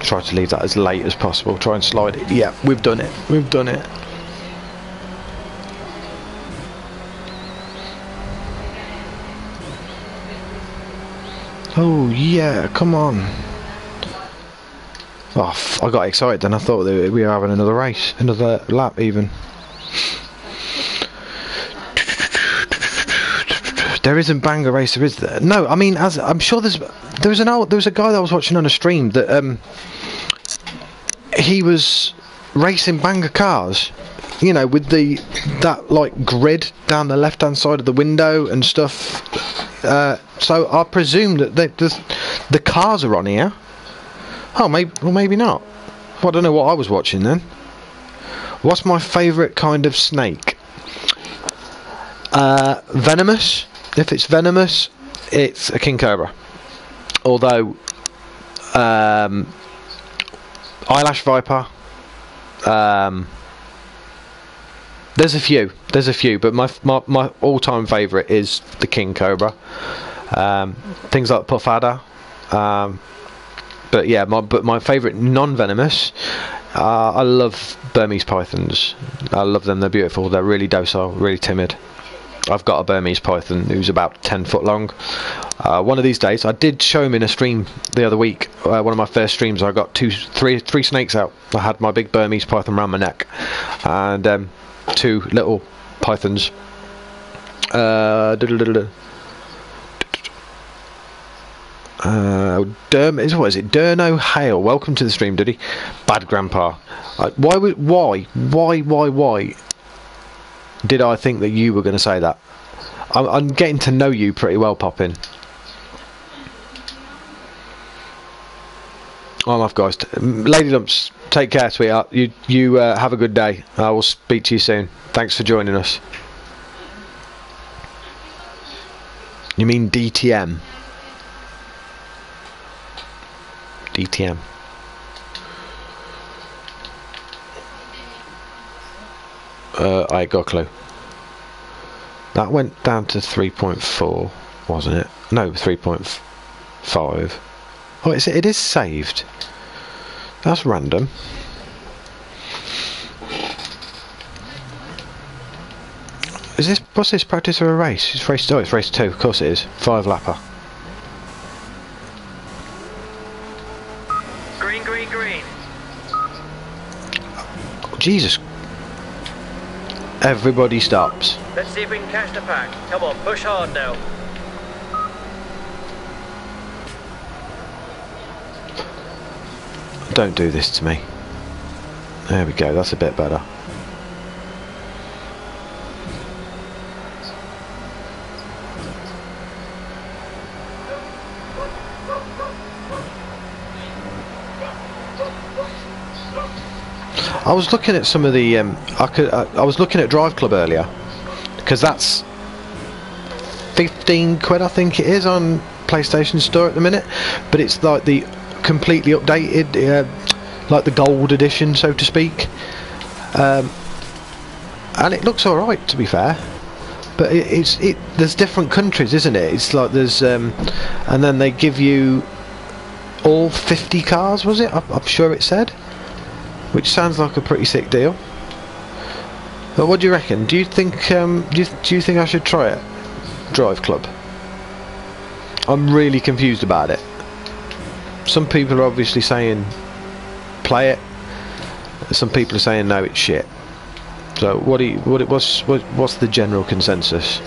Try to leave that as late as possible. Try and slide it. Yeah, we've done it. We've done it. Oh yeah, come on. Oh, I got excited then. I thought that we were having another race, another lap even. There isn't Banger Racer, is there? No, I mean, as I'm sure there was a guy that I was watching on a stream that he was racing banger cars, you know, with that like grid down the left hand side of the window and stuff. So I presume that the cars are on here. Oh, maybe not. Well, I don't know what I was watching then. What's my favourite kind of snake? Venomous. If it's venomous, it's a king cobra. Although eyelash viper. There's a few, but my all-time favourite is the king cobra. Things like puff adder. But yeah, my favourite non-venomous. I love Burmese pythons. I love them. They're beautiful. They're really docile, really timid. I've got a Burmese python who's about 10 foot long. One of these days, I did show him in a stream the other week. One of my first streams, I got three snakes out. I had my big Burmese python around my neck, and 2 little pythons. What is it? Durno Hale. Welcome to the stream, Diddy. Bad Grandpa. Why did I think that you were going to say that? I'm getting to know you pretty well, Poppin. I'm off, guys. Lady Lumps, take care, sweetheart. You have a good day. I will speak to you soon. Thanks for joining us. You mean DTM? DTM. I got a clue. That went down to 3.4, wasn't it? No, 3.5. Oh, it is saved. That's random. What's this, practice or a race? It's race 2, of course it is. 5 lapper. Green, green, green. Jesus. Everybody stops. Let's see if we can catch the pack. Come on, push hard now. Don't do this to me. There we go, that's a bit better. I was looking at some of the I was looking at Drive Club earlier, because that's 15 quid I think it is on PlayStation Store at the minute, but it's like the completely updated, like the gold edition, so to speak, and it looks alright, to be fair, but there's different countries, isn't it? It's like there's and then they give you all 50 cars, was it? I'm sure it said, which sounds like a pretty sick deal. But what do you reckon? Do you think do you think I should try it? Drive Club. I'm really confused about it. Some people are obviously saying play it. Some people are saying no, it's shit. So what's the general consensus?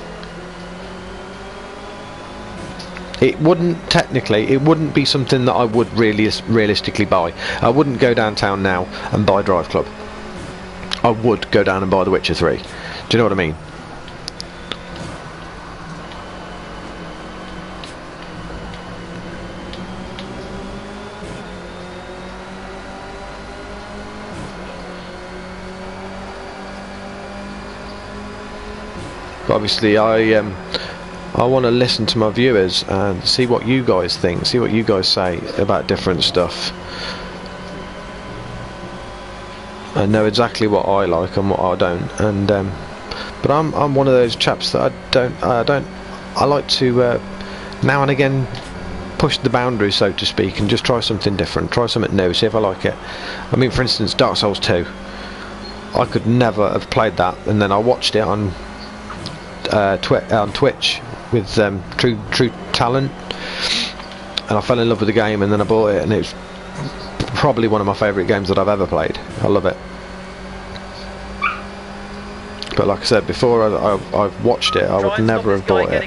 It wouldn't be something that I would realistically buy. I wouldn't go downtown now and buy Drive Club. I would go down and buy The Witcher 3. Do you know what I mean? But obviously I want to listen to my viewers and see what you guys think, see what you guys say about different stuff. I know exactly what I like and what I don't, and but I'm one of those chaps that I like to now and again push the boundaries, so to speak, and just try something different, try something new, see if I like it. I mean, for instance, Dark Souls 2. I could never have played that, and then I watched it on Twitch with True Talent, and I fell in love with the game, and then I bought it, and it's probably one of my favourite games that I've ever played. I love it. But like I said before, I've watched it, I would never have bought it.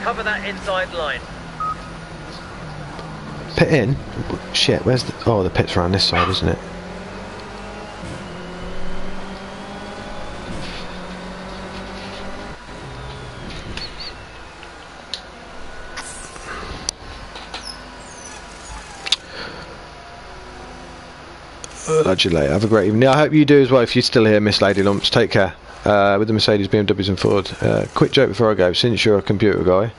Cover that inside line. Pit in? Shit, where's the... Oh, the pit's around this side, isn't it? Catch you later. Have a great evening. I hope you do as well. If you're still here, Miss Lady Lumps, take care. With the Mercedes, BMWs and Ford. Quick joke before I go, since you're a computer guy.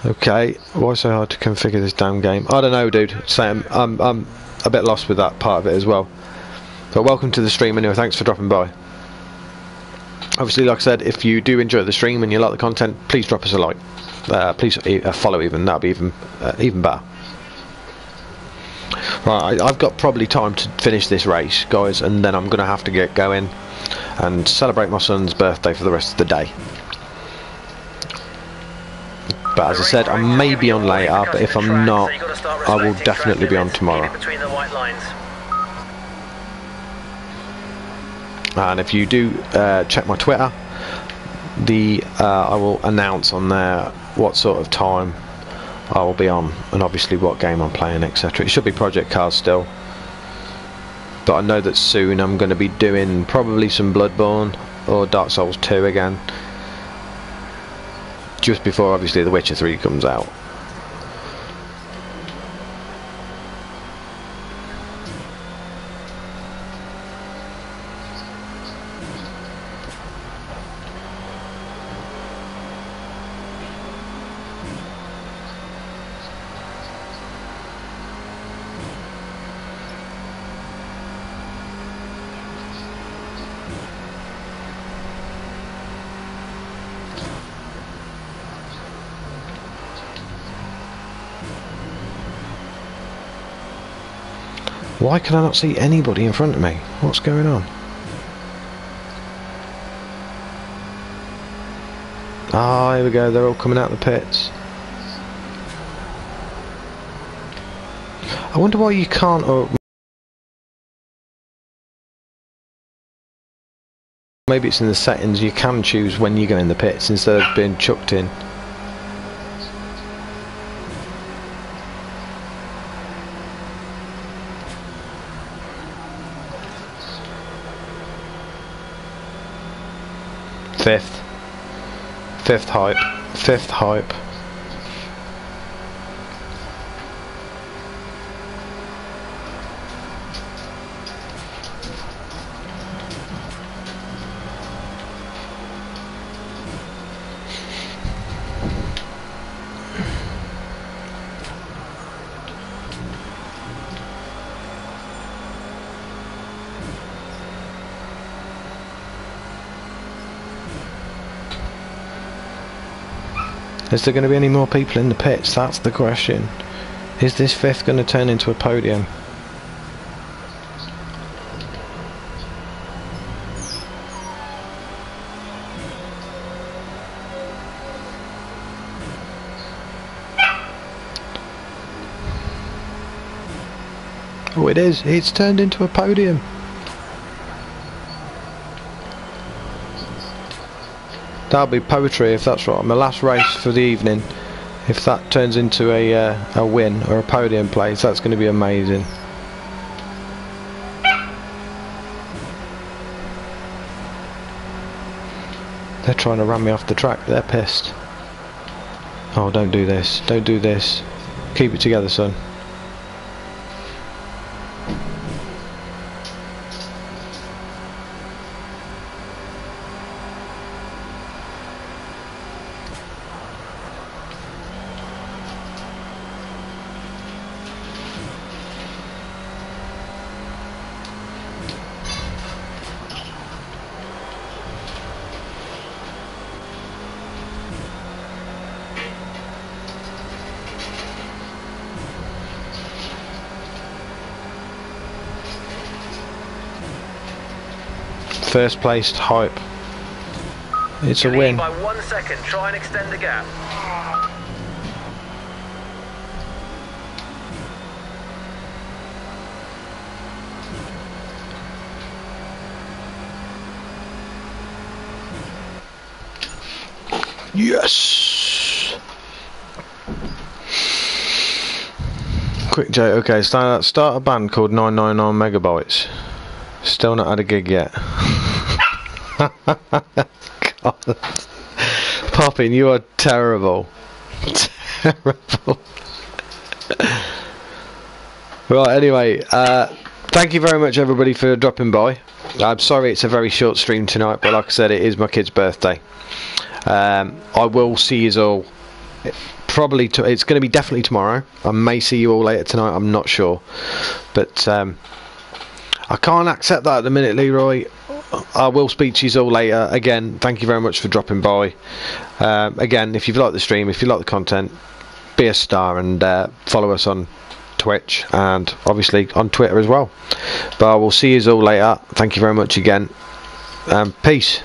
Okay, why so hard to configure this damn game? I don't know, dude. I'm a bit lost with that part of it as well. But welcome to the stream anyway, thanks for dropping by. Obviously, like I said, if you do enjoy the stream and you like the content, please drop us a like. Please follow even, that'll be even better. Right, I've got probably time to finish this race, guys, and then I'm going to have to get going and celebrate my son's birthday for the rest of the day. But as I said, I may be on later, but if I'm not, I will definitely be on tomorrow. And if you do check my Twitter, I will announce on there what sort of time I will be on, and obviously what game I'm playing, etc. It should be Project Cars still, but I know that soon I'm going to be doing probably some Bloodborne or Dark Souls 2 again, just before obviously The Witcher 3 comes out. Why can I not see anybody in front of me? What's going on? Ah, here we go, they're all coming out of the pits. I wonder why you can't... Or maybe it's in the settings, you can choose when you go in the pits instead of being chucked in. Fifth hype. Is there going to be any more people in the pits? That's the question. Is this fifth going to turn into a podium? Oh, it is. It's turned into a podium. That'll be poetry if that's right. My last race for the evening. If that turns into a win or a podium place, that's going to be amazing. They're trying to ram me off the track. They're pissed. Oh, don't do this. Don't do this. Keep it together, son. First placed hype. It's a win. By 1 second, try and extend the gap. Yes. Quick J. Okay, start a band called 999 Megabytes. Still not had a gig yet. God. Poppin, you are terrible. Terrible. Right, anyway, thank you very much everybody for dropping by. I'm sorry it's a very short stream tonight, but like I said, it is my kid's birthday. I will see you all probably it's going to be definitely tomorrow. I may see you all later tonight, I'm not sure, but I can't accept that at the minute, Leroy. I will speak to you all later. Again, thank you very much for dropping by. Again, if you've liked the stream, if you like the content, be a star and follow us on Twitch and obviously on Twitter as well. But I will see you all later. Thank you very much again. Peace.